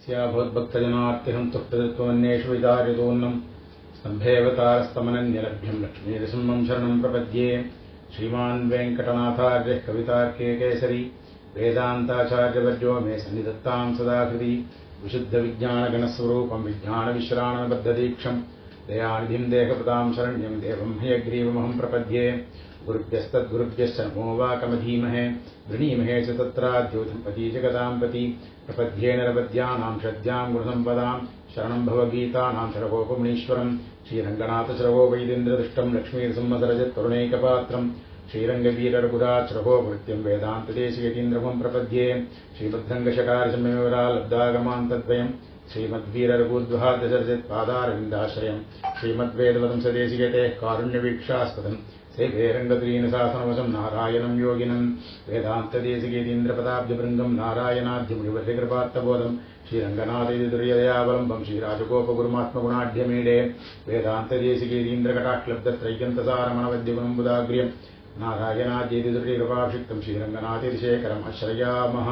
भवद्भक्तजनार्तिहं तुष्टतत्त्वमन्येषु विदार्यतोन्नं स्तम्भेऽवतारस्तमनन्यलभ्यं लक्ष्मीनृसिंहं शरणं प्रपद्ये। श्रीमान् वेङ्कटनाथार्यः कवितार्के केसरी वेदान्ताचार्यवर्यो मे सन्निधत्तां सदा हृदि। विशुद्धविज्ञानगणस्वरूपं विज्ञानविश्राणबद्धदीक्षं दयानिधिं देहप्रदां शरण्यं देवं हयग्रीवमहं प्रपद्ये। गुरुभ्यस्तद्गुरुभ्यश्च नमो वाकमधीमहे वृणीमहे च तत्राद्योधम्पति जगदाम्पति। प्रपद्ये नरपद्यानां श्रद्धां गुणसम्पदां शरणं भवगीतानां शरगोपमुनीश्वरं श्रीरङ्गनाथशरगो वैदेन्द्रदृष्टं लक्ष्मीनृसिंहसरजत्करुणैकपात्रं श्रीरङ्गवीररघुराचरगोभृत्यं वेदान्तदेशिककेन्द्रमं प्रपद्ये। श्रीमद्रङ्गशकारिसंयोगरालब्धागमान्तद्वयं श्रीमद्वीररघुद्वहादशरजत्पादारविन्दाश्रयं श्रीमद्वेदवंशदेशिकतेः कारुण्यवीक्षास्पदं सेवे रङ्गत्रीनशासनवशं नारायणं योगिनं वेदान्तदेशिकेतीन्द्रपदाब्जभृङ्गं नारायणाद्यमुनिवर्यकृपात्तबोधं श्रीरङ्गनाथेदुर्यदयावलम्बं श्रीराजगोपगुरुमात्मगुणाढ्यमीडे वेदान्तदेशिकेतीन्द्रकटाक्षलब्धत्रैकन्तसारमनवद्यगुणं बुधाग्र्यं नारायणाद्येदुर्यकृपाभिषिक्तं श्रीरङ्गनाथेदिशेखरम् आश्रयामः।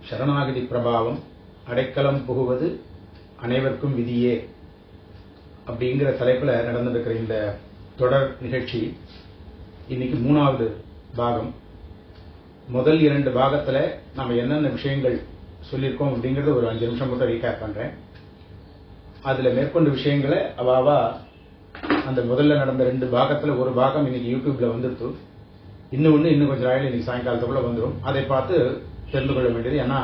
शरणागति प्रभावம் அடைக்கலம் புகுவது அனைவருக்கும் விதியே அப்படிங்கிற தலைப்புல நடந்திருக்கிற இந்த தொடர் நிகழ்ச்சி இன்னைக்கு 3வது பாகம். முதல் 2 பாகத்துல நாம என்னென்ன விஷயங்கள் சொல்லியிருக்கோம் அப்படிங்கறத ஒரு 5 நிமிஷம் மட்டும் ரீகேப் பண்றேன். அதுல மேற்கொண்ட விஷயங்களை அவாவா அந்த முதல்ல நடந்த 2 பாகத்துல ஒரு பாகம் இன்னைக்கு யூடியூப்ல வந்துருச்சு. இன்னும் கொஞ்சம் நாளையில இன்னைக்கு சாயங்காலத்துக்குள்ள வந்துடும். அதை பார்த்து தெரிந்து கொள்ள வேண்டியது. ஏன்னா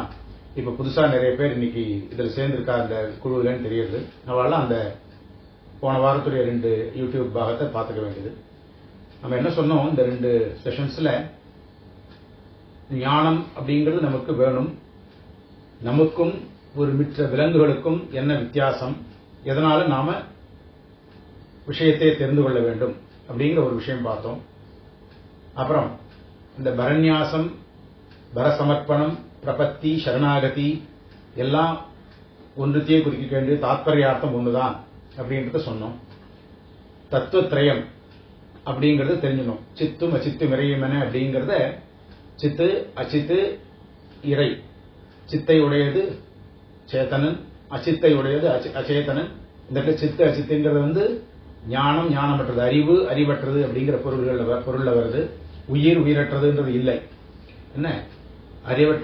இப்ப புதுசா நிறைய பேர் இன்னைக்கு இதுல சேர்ந்திருக்கா அந்த குழுவிலன்னு தெரியுது. அவெல்லாம் அந்த போன வாரத்துடைய 2 யூடியூப் பாகத்தை பார்த்துக்க வேண்டியது. நம்ம என்ன சொன்னோம், இந்த 2 செஷன்ஸ்ல ஞானம் அப்படிங்கிறது நமக்கு வேணும், நமக்கும் ஒரு மிற்ற விலங்குகளுக்கும் என்ன வித்தியாசம், எதனால நாம விஷயத்தை தெரிந்து கொள்ள வேண்டும் அப்படிங்கிற ஒரு விஷயம் பார்த்தோம். அப்புறம் இந்த பரநியாசம், பரசமர்ப்பணம், பிரபத்தி, சரணாகதி எல்லாம் ஒன்றுத்தையே குறிக்க வேண்டிய தாத்பர்யார்த்தம் ஒண்ணுதான் அப்படின்றத சொன்னோம். தத்துவத்ரயம் அப்படிங்கறத தெரிஞ்சணும். சித்தும் அச்சித்தும் இறையுமென அப்படிங்கறத சித்து அச்சித்து இறை. சித்தை உடையது சேத்தனன், அச்சித்தை உடையது அச்சேதனன். இந்த சித்து அச்சித்துங்கிறது ஞானம், ஞானமற்றது, அறிவு, அறிவற்றது அப்படிங்கிற பொருள்ல வருது. உயிர், உயிரற்றதுன்றது இல்லை. என்ன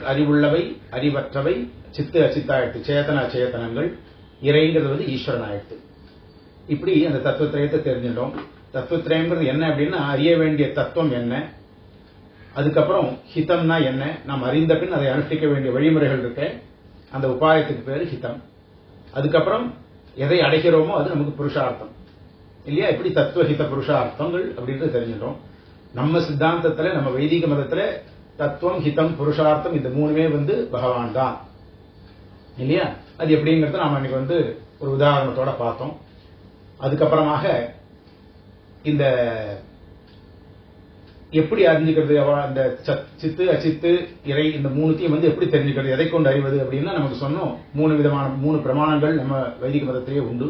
அறிவுள்ளவை, அறிவற்றவை, சித்து அச்சித்தாயிடுத்து, சேதன அச்சேதனங்கள், இறைங்கிறது ஈஸ்வரன் ஆயிடுத்து. இப்படி அந்த தத்துவத்திரயத்தை தெரிஞ்சிட்டோம். தத்துவத்திரயங்கிறது என்ன அப்படின்னா அறிய வேண்டிய தத்துவம் என்ன, அதுக்கப்புறம் ஹிதம்னா என்ன, நாம் அறிந்த பின் அதை அனுஷ்டிக்க வேண்டிய வழிமுறைகள் இருக்க, அந்த உபாயத்துக்கு பேரு ஹிதம். அதுக்கப்புறம் எதை அடைகிறோமோ அது நமக்கு புருஷார்த்தம் இல்லையா. இப்படி தத்துவ ஹித புருஷார்த்தங்கள் அப்படின்றது தெரிஞ்சிட்டோம். நம்ம சித்தாந்தத்துல, நம்ம வைதிக மதத்துல தத்துவம், ஹிதம், புருஷார்த்தம் இந்த 3மே பகவான் தான் இல்லையா. அது எப்படிங்கிறத நாம இன்னைக்கு ஒரு உதாரணத்தோட பார்த்தோம். அதுக்கப்புறமாக இந்த எப்படி அறிஞ்சுக்கிறது, அந்த சித்து அச்சித்து இறை இந்த 3த்தையும் எப்படி தெரிஞ்சுக்கிறது, எதை கொண்டு அறிவது அப்படின்னா நமக்கு சொன்னோம். 3 விதமான 3 பிரமாணங்கள் நம்ம வைதிக மதத்திலேயே உண்டு.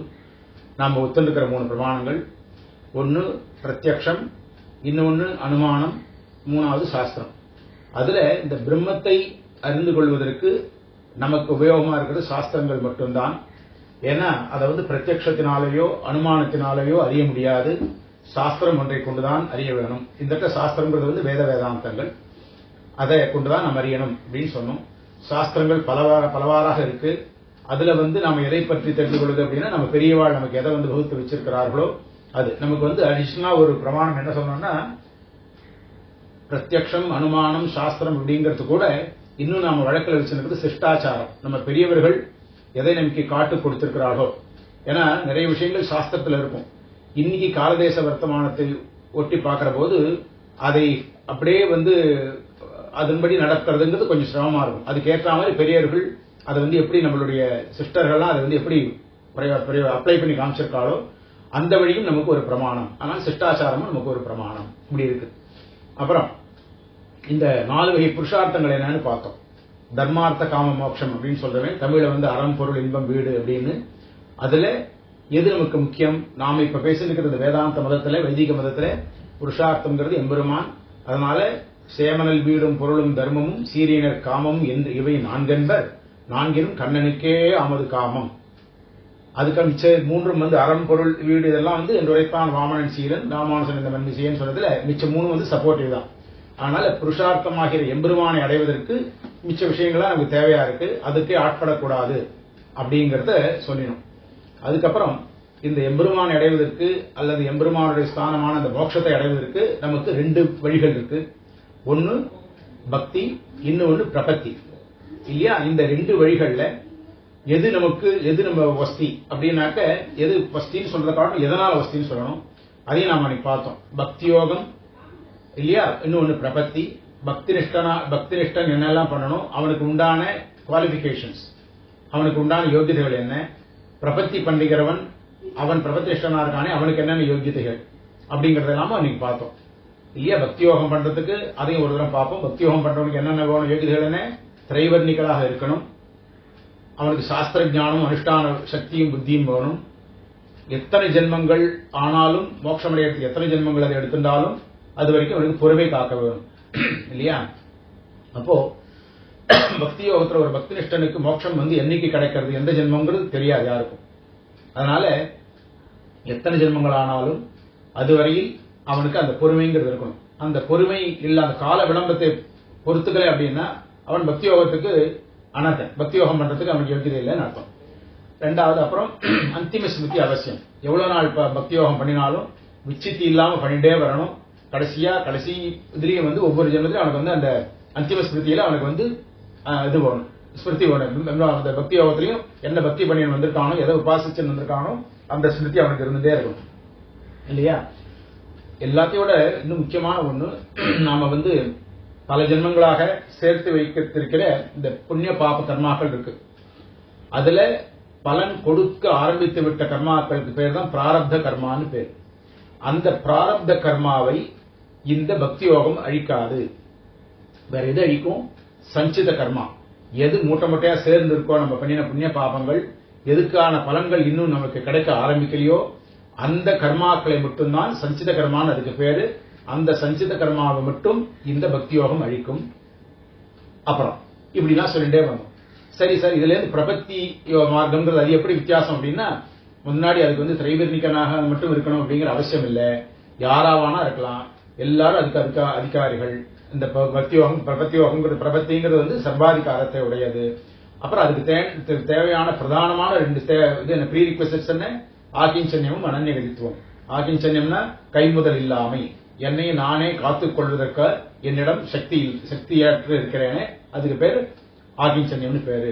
நாம ஒத்துண்டிருக்கிற 3 பிரமாணங்கள். ஒன்னு பிரத்யக்ஷம், இன்னொன்னு அனுமானம், 3வது சாஸ்திரம். அதுல இந்த பிரம்மத்தை அறிந்து கொள்வதற்கு நமக்கு உபயோகமா இருக்கிறது சாஸ்திரங்கள் மட்டும்தான். ஏன்னா அதை பிரத்யக்ஷத்தினாலேயோ அனுமானத்தினாலேயோ அறிய முடியாது. சாஸ்திரம் ஒன்றை கொண்டுதான் அறிய வேணும். இந்த சாஸ்திரங்கிறது வேத வேதாந்தங்கள், அதை கொண்டுதான் நம்ம அறியணும் அப்படின்னு சொன்னோம். சாஸ்திரங்கள் பலவாறாக இருக்கு. அதுல நாம எதை பற்றி தெரிந்து கொள்வது அப்படின்னா, நம்ம பெரியவாள் நமக்கு எதை வகுத்து வச்சிருக்கிறார்களோ அது நமக்கு அடிஷனலா ஒரு பிரமாணம் என்ன சொன்னோம்னா, பிரத்யக்ஷம், அனுமானம், சாஸ்திரம் அப்படிங்கிறது கூட இன்னும் நாம வழக்கில் வச்சிருக்கிறது சிஷ்டாச்சாரம். நம்ம பெரியவர்கள் எதை நமக்கு காட்டு கொடுத்திருக்கிறார்களோ. ஏன்னா நிறைய விஷயங்கள் சாஸ்திரத்தில் இருக்கும். இன்னைக்கு காலதேச வர்த்தமானத்தை ஒட்டி பார்க்கிற போது அதை அப்படியே அதன்படி நடக்கிறதுங்கிறது கொஞ்சம் சிரமமா இருக்கும். அதுக்கேற்ற மாதிரி பெரியவர்கள் அதை எப்படி நம்மளுடைய சிஸ்டர்கள்லாம் அதை எப்படி அப்ளை பண்ணி காமிச்சிருக்காளோ அந்த வழியும் நமக்கு ஒரு பிரமாணம். ஆனால் சிஷ்டாச்சாரமும் நமக்கு ஒரு பிரமாணம். இப்படி இருக்கு. அப்புறம் இந்த 4 வகை புருஷார்த்தங்கள் என்னன்னு பார்த்தோம். தர்மார்த்த காம மோட்சம் அப்படின்னு சொல்றேன். தமிழ்ல அறம், பொருள், இன்பம், வீடு அப்படின்னு. அதுல எது நமக்கு முக்கியம்? நாம இப்ப பேசிருக்கிறது வேதாந்த மதத்துல, வைதிக மதத்துல புருஷார்த்தம்ங்கிறது எம்பெருமான். அதனால சேமனல் வீடும் பொருளும் தர்மமும் சீரியனர் காமமும் என்று இவை நான்கென்பர் நான்கினும் கண்ணனுக்கே அமது காமம். அதுக்கு மிச்ச மூன்றும் அறம் பொருள் வீடு இதெல்லாம் என்றுரைப்பான் வாமனன் சீலன் ராமானுசன் இந்த மன்மிசையன் சொன்னதுல மிச்ச மூணு சப்போர்ட்டிவ் தான். அதனால புருஷார்த்தமாகிற எம்பெருமானை அடைவதற்கு மிச்ச விஷயங்கள்லாம் நமக்கு தேவையா இருக்கு, அதுக்கே ஆட்படக்கூடாது அப்படிங்கறத சொல்லினோம். அதுக்கப்புறம் இந்த எம்பெருமானை அடைவதற்கு அல்லது எம்பெருமானுடைய ஸ்தானமான அந்த மோட்சத்தை அடைவதற்கு நமக்கு ரெண்டு வழிகள் இருக்கு. ஒன்னு பக்தி, இன்னொன்னு பிரபத்தி இல்லையா? இந்த ரெண்டு வழிகள்ல எது நம்ம வஸ்தி அப்படின்னாக்க, எது வஸ்தின்னு சொல்றத காரணம் எதனால வஸ்தின்னு சொல்லணும், அதையும் நாம அன்னைக்கு பார்த்தோம். பக்தி யோகம் இல்லையா, இன்னொன்னு பிரபத்தி. பக்தி நிஷ்டன் என்னெல்லாம் பண்ணணும், அவனுக்கு உண்டான குவாலிபிகேஷன்ஸ், அவனுக்கு உண்டான யோகியதைகள் என்ன, பிரபத்தி பண்ணுகிறவன் அவன் பிரபத்தி நிஷ்டனா இருக்கானே அவனுக்கு என்னென்ன யோகியதைகள் அப்படிங்கறதெல்லாம் அன்னைக்கு பார்த்தோம் இல்லையா? பக்தி யோகம் பண்றதுக்கு அதையும் ஒரு தரம் பார்ப்போம். பக்தி யோகம் பண்றவனுக்கு என்னென்ன வேணும், யோகியதைகள் என்ன, திரைவர்ணிகளாக இருக்கணும், அவனுக்கு சாஸ்திர ஞானம் அனுஷ்டான சக்தியும் புத்தியும் வேணும், எத்தனை ஜென்மங்கள் ஆனாலும் மோட்சமடையறதுக்கு எத்தனை ஜென்மங்கள் அதை எடுத்துட்டாலும் அது வரைக்கும் அவனுக்கு பொறுமை காக்க வேணும் இல்லையா? அப்போ பக்தி யோகத்துல ஒரு பக்தி நிஷ்டனுக்கு மோட்சம் என்னைக்கு கிடைக்கிறது, எந்த ஜென்மங்கிறது தெரியாது யாருக்கும். அதனால எத்தனை ஜென்மங்கள் ஆனாலும் அதுவரையில் அவனுக்கு அந்த பொறுமைங்கிறது இருக்கணும். அந்த பொறுமை இல்ல, அந்த கால விளம்பத்தை பொறுத்துக்கலை அப்படின்னா அவன் பக்தி யோகத்துக்கு அனர்த்தம், பக்தி யோகம் பண்றதுக்கு அவனுக்கு யோகியதை இல்லைன்னு அர்த்தம். ரெண்டாவது, அப்புறம் அந்திம ஸ்மிருதி அவசியம். எவ்வளவு நாள் பக்தி யோகம் பண்ணினாலும் விச்சித்தி இல்லாம பண்ணிட்டே வரணும். கடைசி இதுலயும் ஒவ்வொரு ஜென்மத்திலும் அவனுக்கு அந்த அந்திம ஸ்மிருதியில அவனுக்கு இது வேணும், ஸ்மிருதி வேணும். அந்த பக்தி யோகத்திலையும் என்ன பக்தி பண்ணி வந்திருக்கானோ, எதை உபாசிச்சு வந்திருக்கானோ அந்த ஸ்மிருதி அவனுக்கு இருந்துட்டே இருக்கும் இல்லையா? எல்லாத்தையோட இன்னும் முக்கியமான ஒண்ணு, நாம பல ஜென்மங்களாக சேர்த்து வைத்திருக்கிற இந்த புண்ணிய பாப கர்மாக்கள் இருக்கு. அதுல பலன் கொடுக்க ஆரம்பித்து விட்ட கர்மாக்களுக்கு பேர் தான் பிராரப்த கர்மான்னு பேர். அந்த பிராரப்த கர்மாவை இந்த பக்தி யோகம் அழிக்காது. வேற எது அழிக்கும்? சஞ்சித கர்மா. எது மூட்டையா சேர்ந்து இருக்கோ நம்ம பண்ணின புண்ணிய பாபங்கள், எதுக்கான பலன்கள் இன்னும் நமக்கு கிடைக்க ஆரம்பிக்கலையோ அந்த கர்மாக்களை மட்டும்தான் சஞ்சித கர்மான்னு அதுக்கு பேரு. அந்த சஞ்சித கர்மாவை மட்டும் இந்த பக்தி யோகம் அழிக்கும். அப்புறம் இப்படிலாம் சொல்லிட்டே வந்தோம். சரி சார், இதுல இருந்து பிரபத்தி மார்க்கம்ங்கிறது அது எப்படி வித்தியாசம் அப்படின்னா, முன்னாடி அதுக்கு திரைவர்ணிகனாக மட்டும் இருக்கணும் அப்படிங்கிற அவசியம் இல்லை, யாராவானா இருக்கலாம், எல்லாரும் அதுக்கு அதிகாரிகள். இந்த பக்தி யோகம் பிரபத்தி யோகம்ங்கிறது, பிரபத்திங்கிறது சர்வாதிகாரத்தை உடையது. அப்புறம் அதுக்கு தேவையான பிரதானமான ரெண்டு ப்ரீ ரிக்வெஸ்ட்ஸ் என்ன, ஆகிஞ்சன்யமும் அனன்யகதித்துவம். ஆகிஞ்சன்யம்னா கைமுதல் இல்லாமை, என்னை நானே காத்துக் கொள்வதற்கு என்னிடம் சக்தியற்று இருக்கிறேனே, அதுக்கு பேரு ஆகிஞ்சன்யம்னு பேரு.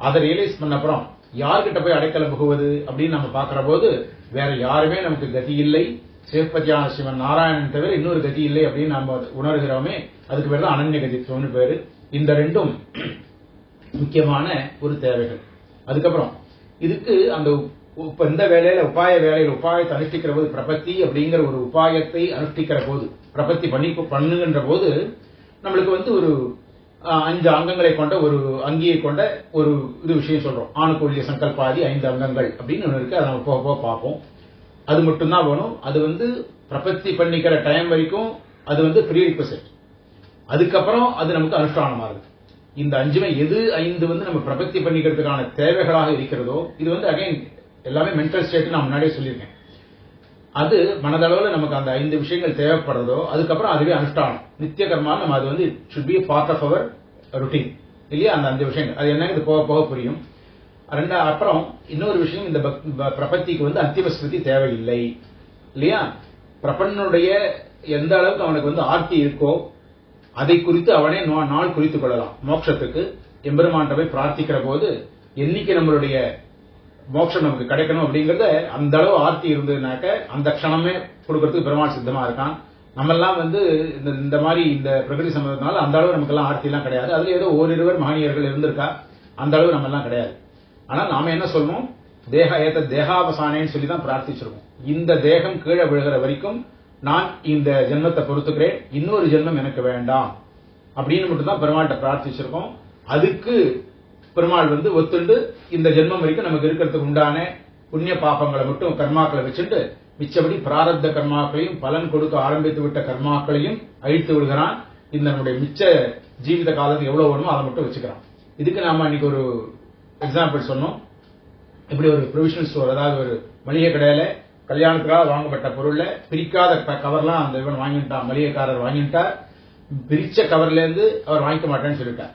அதை ரியலைஸ் பண்ண அப்புறம் யார்கிட்ட போய் அடைக்கலம் புகுவது அப்படின்னு நம்ம பாக்குற போது வேற யாருமே நமக்கு கதி இல்லை, சிவபதியான சிவன் நாராயணன் தவிர இன்னொரு கதி இல்லை அப்படின்னு நம்ம உணர்கிறோமே, அதுக்கு பேர் தான் அனன்ய கதித்துவம்னு பேரு. இந்த ரெண்டும் முக்கியமான ஒரு தேவைகள். அதுக்கப்புறம் இதுக்கு அந்த இந்த வேலையில உபாயத்தை அனுஷ்டிக்கிற போது, பிரபத்தி அப்படிங்கிற ஒரு உபாயத்தை அனுஷ்டிக்கிற போது, பிரபத்தி பண்ணுகின்ற போது நம்மளுக்கு ஒரு 5 அங்கங்களை கொண்ட ஒரு அங்கியை கொண்ட ஒரு இது விஷயம் சொல்றோம். ஆணுக்குள்ளிய சங்கல்பாதி 5 அங்கங்கள் அப்படின்னு ஒன்று இருக்கு. அதை நம்ம போக போக பார்ப்போம். அது மட்டும்தான் வேணும். அது பிரபத்தி பண்ணிக்கிற டைம் வரைக்கும் அது ப்ரீ ரிக்வெஸ்ட். அதுக்கப்புறம் அது நமக்கு அனுஷ்டானமா இருக்கு. இந்த 5மே எது 5 நம்ம பிரபத்தி பண்ணிக்கிறதுக்கான தேவைகளாக இருக்கிறதோ, இது அகைன் எல்லாமே மென்டல் ஸ்டேட் நான் முன்னாடியே சொல்லியிருக்கேன். அது மனதளவில் நமக்கு அந்த 5 விஷயங்கள் தேவைப்படுறதோ அதுக்கப்புறம் அதுவே அனுஷ்டானம் நித்திய கர்மா. நம்ம அது should be a part of our routine இல்லையா? அந்த 5 விஷயங்கள் அது என்ன போக போக புரியும். அப்புறம் இன்னொரு விஷயம், இந்த பிரபத்திக்கு அந்திம ஸ்மிருதி தேவையில்லை இல்லையா? பிரபன்னுடைய எந்த அளவுக்கு அவனுக்கு ஆர்த்தி இருக்கோ அதை குறித்து அவனே நாள் குறித்துக் கொள்ளலாம். மோட்சத்துக்கு எம்பெருமான் போய் பிரார்த்திக்கிற போது என்னைக்கு நம்மளுடைய மோட்சம் நமக்கு கிடைக்கணும் அப்படிங்கறத அந்த அளவு ஆர்த்தி இருந்ததுனாக்க அந்த க்ஷணமே கொடுக்கறதுக்கு பெருமாள் சித்தமா இருக்கான். நம்ம எல்லாம் இந்த மாதிரி இந்த பிரகிருதி சம்பந்தத்தினால அந்த அளவு நமக்கு எல்லாம் ஆர்த்தி எல்லாம் கிடையாது. அதுல ஏதோ ஓரிருவர் மகனியர்கள் இருந்திருக்கா, அந்த அளவு நம்ம எல்லாம் கிடையாது. ஆனா நாம என்ன சொல்லணும், தேகாவசானேன்னு சொல்லி தான் பிரார்த்திச்சிருக்கோம். இந்த தேகம் கீழே விழுகிற வரைக்கும் நான் இந்த ஜென்மத்தை பொறுத்துக்கிறேன், இன்னொரு ஜென்மம் எனக்கு வேண்டாம் அப்படின்னு மட்டும் தான் பெருமாள்கிட்ட பிரார்த்திச்சிருக்கோம். அதுக்கு பெருமாள் ஒத்துண்டு இந்த ஜென்மம் வரைக்கும் நமக்கு இருக்கிறதுக்கு உண்டான புண்ணிய பாப்பங்களை மட்டும் கர்மாக்களை வச்சுட்டு மிச்சபடி பிராரப்த கர்மாக்களையும் பலன் கொடுக்க ஆரம்பித்து விட்ட கர்மாக்களையும் அழித்து விடுகிறான். இந்த நம்முடைய மிச்ச ஜீவித காலத்துக்கு எவ்வளவு வேணுமோ அதை மட்டும் வச்சுக்கிறான். இதுக்கு நாம அன்னைக்கு ஒரு எக்ஸாம்பிள் சொன்னோம். இப்படி ஒரு ப்ரொவிஷனல் ஸ்டோர், அதாவது ஒரு மளிகை கடையில கல்யாணத்துக்காக வாங்கப்பட்ட பொருள்ல பிரிக்காத கவர்லாம் அந்த இவன் வாங்கிட்டான், மளிகைக்காரர் வாங்கிட்டார். பிரிச்ச கவர்ல இருந்து அவர் வாங்கிக்க மாட்டேன்னு சொல்லிட்டார்.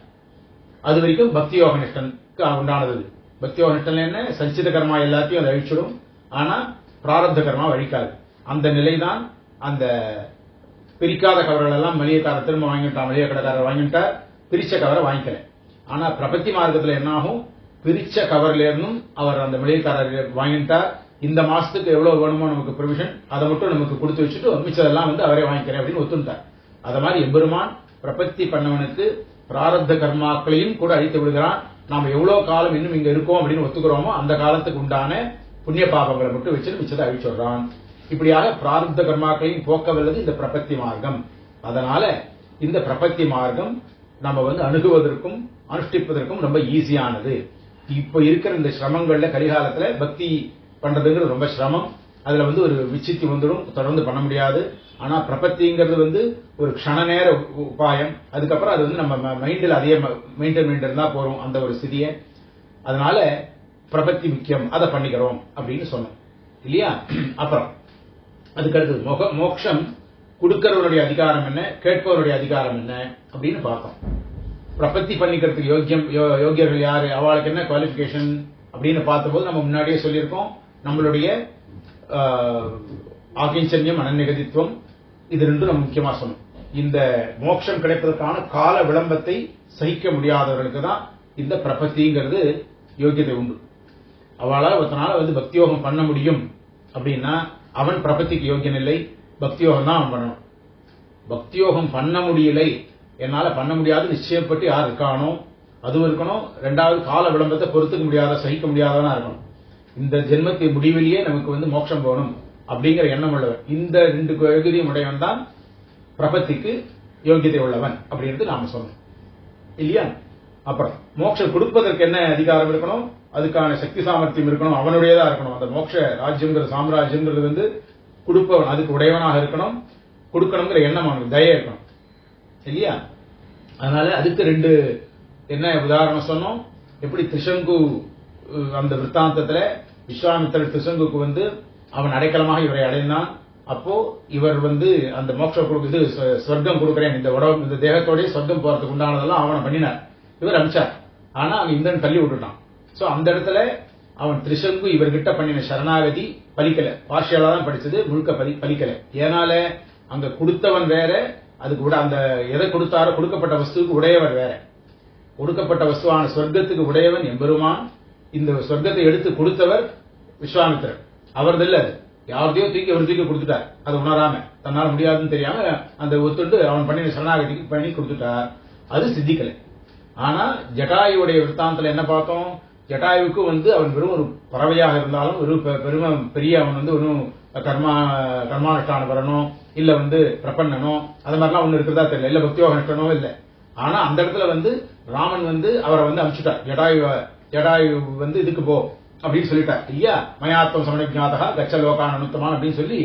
அது வரைக்கும் பக்தி யோக நிஷ்டனுக்கு உண்டானது. பக்தி யோக நிஷ்டன் என்ன, சஞ்சித கர்மா எல்லாத்தையும் அதை அழிச்சிடும், ஆனா பிராரப்த கர்மா அழிக்காது. அந்த நிலைதான் அந்த பிரிக்காத கவர்கள் எல்லாம் மளிகைக்காரர் திரும்ப வாங்கிட்டான், மளிகை கடைக்காரர் வாங்கிட்டார், பிரிச்ச கவரை வாங்கிக்கல. ஆனா பிரபத்தி மார்க்கத்தில் என்ன ஆகும், பிரிச்ச கவர்ல இருந்தும் அவர் அந்த மளிகைக்காரர் வாங்கிட்டார். இந்த மாசத்துக்கு எவ்வளவு வேணுமோ நமக்கு ப்ரொவிஷன் அதை மட்டும் நமக்கு கொடுத்து வச்சுட்டு மிச்சதெல்லாம் அவரே வாங்கிக்கிறேன் அப்படின்னு ஒத்துட்டார். அத மாதிரி எம்பெருமான் பிரபத்தி பண்ணவனுக்கு பிராரப்த கர்மாக்களையும் கூட அழித்து விடுகிறான். நாம எவ்வளவு காலம் இன்னும் இங்க இருக்கோம் அப்படின்னு ஒத்துக்கிறோமோ அந்த காலத்துக்கு உண்டான புண்ணிய பாபங்களை மட்டும் வச்சு மிச்சத்தை அழிச்சுடுறான். இப்படியாக பிராரப்த கர்மாக்களையும் போக்க வல்லது இந்த பிரபத்தி மார்க்கம். அதனால இந்த பிரபத்தி மார்க்கம் நம்ம அணுகுவதற்கும் அனுஷ்டிப்பதற்கும் ரொம்ப ஈஸியானது. இப்ப இருக்கிற இந்த சிரமங்கள்ல கலிகாலத்துல பக்தி பண்றதுங்கிறது ரொம்ப சிரமம். அதுல ஒரு விச்சித்தி வந்துடும், தொடர்ந்து பண்ண முடியாது. ஆனா பிரபத்திங்கிறது ஒரு க்ஷண நேர உபாயம். அதுக்கப்புறம் அது நம்ம மைண்டில் அதே மெயின்டைன் இருந்தா போறோம் அந்த ஒரு ஸ்திதியை. அதனால பிரபத்தி முக்கியம், அதை பண்ணிக்கிறோம் அப்படின்னு சொன்னோம் இல்லையா. அப்புறம் அதுக்கடுத்து மோட்சம் கொடுக்கிறவருடைய அதிகாரம் என்ன, கேட்பவருடைய அதிகாரம் என்ன அப்படின்னு பார்த்தோம். பிரபத்தி பண்ணிக்கிறதுக்கு யோகியர்கள் யாரு, அவளுக்கு என்ன குவாலிபிகேஷன் அப்படின்னு பார்த்தபோது நம்ம முன்னாடியே சொல்லியிருக்கோம். நம்மளுடைய ஆகிஞ்சன்யம், அனநிகதித்துவம், இது ரெண்டும் நம்ம முக்கியமா சொன்னோம். இந்த மோட்சம் கிடைப்பதற்கான கால விளம்பத்தை சகிக்க முடியாதவர்களுக்கு தான் இந்த பிரபத்திங்கிறது யோகியதை உண்டு. அவளால் ஒருத்தனால பக்தியோகம் பண்ண முடியும் அப்படின்னா அவன் பிரபத்திக்கு யோகியன் இல்லை, பக்தியோகம் தான் அவன் பண்ணணும். பக்தியோகம் பண்ண முடியலை, என்னால பண்ண முடியாது நிச்சயப்பட்டு யார் இருக்கானோ அதுவும் இருக்கணும். ரெண்டாவது கால விளம்பத்தை பொறுத்துக்க முடியாத, சகிக்க முடியாதவனா இருக்கணும். இந்த ஜென்மத்தின் முடிவிலேயே நமக்கு மோட்சம் போகணும் அப்படிங்கிற எண்ணம் உள்ளவன், இந்த ரெண்டு யோகியதையும் உடையவன் தான் பிரபத்திக்கு யோகியதை உள்ளவன் அப்படின்றது நாம சொன்னோம் இல்லையா. அப்புறம் மோட்சம் கொடுப்பதற்கு என்ன அதிகாரம் இருக்கணும், அதுக்கான சக்தி சாமர்த்தியம் இருக்கணும், அவனுடையதா இருக்கணும். அந்த மோட்ச ராஜ்யங்கிற சாம்ராஜ்யங்கிறது கொடுப்பவன், அதுக்கு உடையவனாக இருக்கணும். கொடுக்கணுங்கிற எண்ணம் அவனுக்கு தய இருக்கணும் இல்லையா. அதனால அதுக்கு ரெண்டு என்ன உதாரணம் சொன்னோம். எப்படி திரிசங்கு அந்த விற்த்தாந்தத்துல விஸ்வாமித்திரர் திரிசங்குக்கு அவன் அடைக்கலமாக இவரை அடைந்தான். அப்போ இவர் அந்த மோட்ச கொடுக்குது, சொர்க்கம் கொடுக்கிறேன், இந்த தேகத்தோடய சொர்க்கம் போறதுக்கு உண்டானதெல்லாம் அவனை பண்ணினார், இவர் அனுப்பிச்சார். ஆனா அவன் இந்திரன் தள்ளி விட்டுட்டான். சோ அந்த இடத்துல அவன் திரிசங்கு இவர்கிட்ட பண்ணின சரணாகதி பலிக்கல, பார்ஷியலா தான் படிச்சது, முழுக்க பலிக்கல. ஏனால அங்க கொடுத்தவன் வேற, அதுக்கு விட அந்த எதை கொடுத்தாரோ கொடுக்கப்பட்ட வஸ்துக்கு உடையவர் வேற. கொடுக்கப்பட்ட வஸ்துவான சொர்க்கத்துக்கு உடையவன் எம்பெருமான், இந்த சொர்க்கத்தை எடுத்து கொடுத்தவர் விஸ்வாமித்திரர். அவரது இல்ல, அது யாரதையோ தூக்கி அவர் தூக்கி கொடுத்துட்டார். அதை உணராம, தன்னால முடியாதுன்னு தெரியாம அந்த ஒத்துண்டு அவன் பண்ணின சரணாகதிக்கு பண்ணி கொடுத்துட்டார். அது சித்திக்கலை. ஆனா ஜட்டாயுடைய விற்த்தாந்தத்துல என்ன பார்த்தோம், ஜட்டாயுக்கு அவன் வெறும் ஒரு பறவையாக இருந்தாலும் ஒரு பெரிய அவன் ஒன்னும் கர்மானுஷ்டானம் வரணும், இல்ல பிரபன்னனோ அது மாதிரிலாம் ஒண்ணு இருக்கிறதா தெரியல, இல்ல பக்தியோக நிஷ்டனோ இல்ல. ஆனா அந்த இடத்துல ராமன் அவரை அனுப்பிச்சுட்டார். ஜடாயு இதுக்கு போ அப்படின்னு சொல்லிட்டார் இல்லையா. மயாத்வம் சமணஜாதகா கச்ச லோகான் அனுத்தமான் அப்படின்னு சொல்லி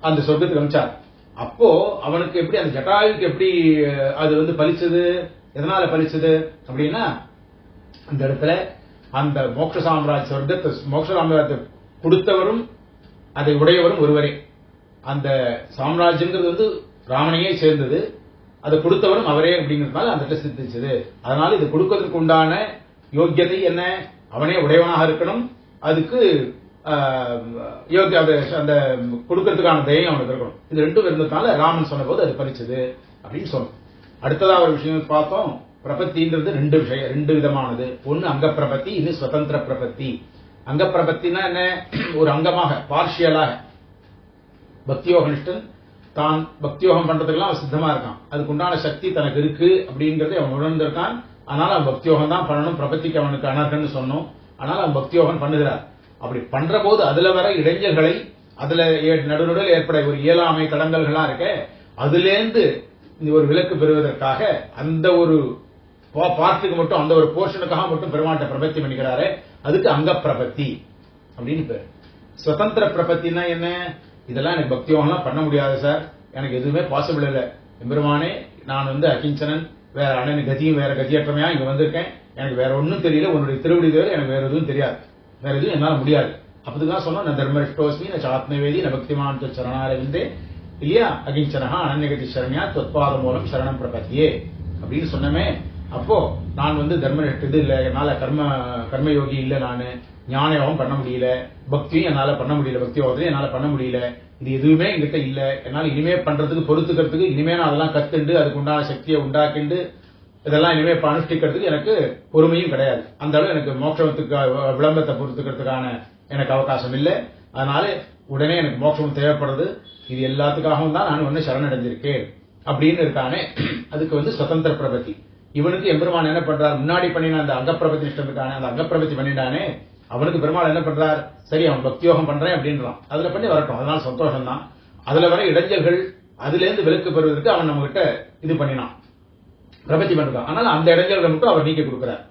அந்த சொர்க்கத்துக்கு அனுப்பிச்சார். அப்போ அவனுக்கு எப்படி அந்த ஜட்டாயுக்கு எப்படி அது பலிச்சது, எதனால பலிச்சது அப்படின்னா அந்த இடத்துல அந்த மோட்ச சாம்ராஜ் சொர்க்கத்தை மோட்ச சாம்ராஜ்யத்தை கொடுத்தவரும் அதை உடையவரும் ஒருவரே. அந்த சாம்ராஜ்யங்கிறது ராமனையே சேர்ந்தது, அதை கொடுத்தவரும் அவரே அப்படிங்கிறதுனால அந்த இடத்துல சித்திச்சது. அதனால இது கொடுக்கிறதுக்கு உண்டான யோக்கியதை என்ன, அவனே உடையவனாக இருக்கணும். அதுக்கு அந்த கொடுக்கறதுக்கான தயம் அவனுக்கு இருக்கணும். இது ரெண்டும் இருந்ததுனால ராமன் சொன்ன போது அது பலிச்சது அப்படின்னு சொன்னோம். அடுத்ததா ஒரு விஷயம் பார்த்தோம். பிரபத்தின்றது ரெண்டு விதமானது. ஒன்னு அங்க பிரபத்தி, இன்னும் சுதந்திர பிரபத்தி. அங்க பிரபத்தினா என்ன, ஒரு அங்கமாக பார்ஷியலாக பக்தியோகனிஷ்டன் தான் பக்தியோகம் பண்றதுக்கெல்லாம் அவன் சித்தமா இருக்கான், அதுக்கு உண்டான சக்தி தனக்கு இருக்கு அப்படிங்கறதை அவன் உணர்ந்திருக்கான். அதனால அவன் பக்தியோகம் தான் பண்ணணும், பிரபத்திக்கு அவனுக்கு அனர்ஹன்னு சொன்னோம். ஆனால் அவன் பக்தியோகம் பண்ணுகிறார். அப்படி பண்ற போது அதுல வர இடைஞ்சல்களை, அதுல நடுநடுவில் ஏற்பட ஒரு இயலாமை தடங்கல்களா இருக்க, அதுலேருந்து ஒரு விலக்கு பெறுவதற்காக அந்த ஒரு பார்ட்டுக்கு மட்டும், அந்த ஒரு போர்ஷனுக்காக மட்டும் பெருமாட்ட பிரபத்தி பண்ணிக்கிறாரு. அதுக்கு அங்க பிரபத்தி அப்படின்னு பேர். சுதந்திர பிரபத்தினா என்ன, இதெல்லாம் எனக்கு பக்தியோகம்லாம் பண்ண முடியாது சார், எனக்கு எதுவுமே பாசிபிள் இல்லை, எம்பெருமானே நான் அகிஞ்சனன், வேற அண்ணன் கதியும் வேற கதியற்றமையா இங்க வந்திருக்கேன், எனக்கு வேற ஒன்னும் தெரியல, உன்னுடைய திருவடி தவிர எனக்கு வேற எதுவும் தெரியாது, வேற எதுவும் என்னால முடியாது. அப்பதான் சொன்னோம், நான் தர்மரிஷ்டோஸ்மி ந சாத்மவேதி ந பக்திமான் சரணாரவிந்தே இல்லையா, அகிஞ்சனஹா அனன்யகதி சரண்யா தொத்பாத மூலம் சரணம் பிரபத்தியே அப்படின்னு சொன்னமே. அப்போ நான் தர்மனிஷ்ட இது இல்ல, என்னால கர்மயோகி இல்ல, நானு ஞானயோகம் பண்ண முடியல, பக்தியும் என்னால பண்ண முடியல, பக்தி யோகத்திலையும் என்னால பண்ண முடியல, இது எதுவுமே என்கிட்ட இல்ல, என்னால இனிமே பண்றதுக்கு பொறுத்துக்கிறதுக்கு இனிமே நான் அதெல்லாம் கத்துண்டு அதுக்கு உண்டான சக்தியை உண்டாக்கிண்டு இதெல்லாம் இனிமே அனுஷ்டிக்கிறதுக்கு எனக்கு பொறுமையும் கிடையாது. அந்த அளவு எனக்கு மோட்சத்துக்கு விளம்பரத்தை பொறுத்துக்கிறதுக்கான எனக்கு அவகாசம் இல்லை. அதனால உடனே எனக்கு மோட்சம் தேவைப்படுறது, இது எல்லாத்துக்காகவும் தான் நான் ஒன்னு சரணடைஞ்சிருக்கேன் அப்படின்னு இருக்கானே. அதுக்கு சுதந்திர பிரபத்தி. இவனுக்கு எம்பெருமான் என்ன பண்றார், முன்னாடி பண்ணின அந்த அங்கப்பிரபத்தி நிஷ்டம் இருக்கானே, அந்த அங்கப்பிரபத்தி பண்ணிட்டானே, அவனுக்கு பெருமாள் என்ன பண்றார், சரி அவன் பக்தியோகம் பண்றேன் அப்படின்றான், அதுல பண்ணி வரட்டும், அதனால சந்தோஷம் தான். அதுல வர இடைஞ்சல்கள் அதுல இருந்து விலக்கு பெறுவதற்கு அவன் நம்ம கிட்ட இது பண்ணினான், பிரபத்தி பண்றான். அதனால அந்த இடைஞ்சல்களை மட்டும் அவர் நீக்கி கொடுக்கிறார்.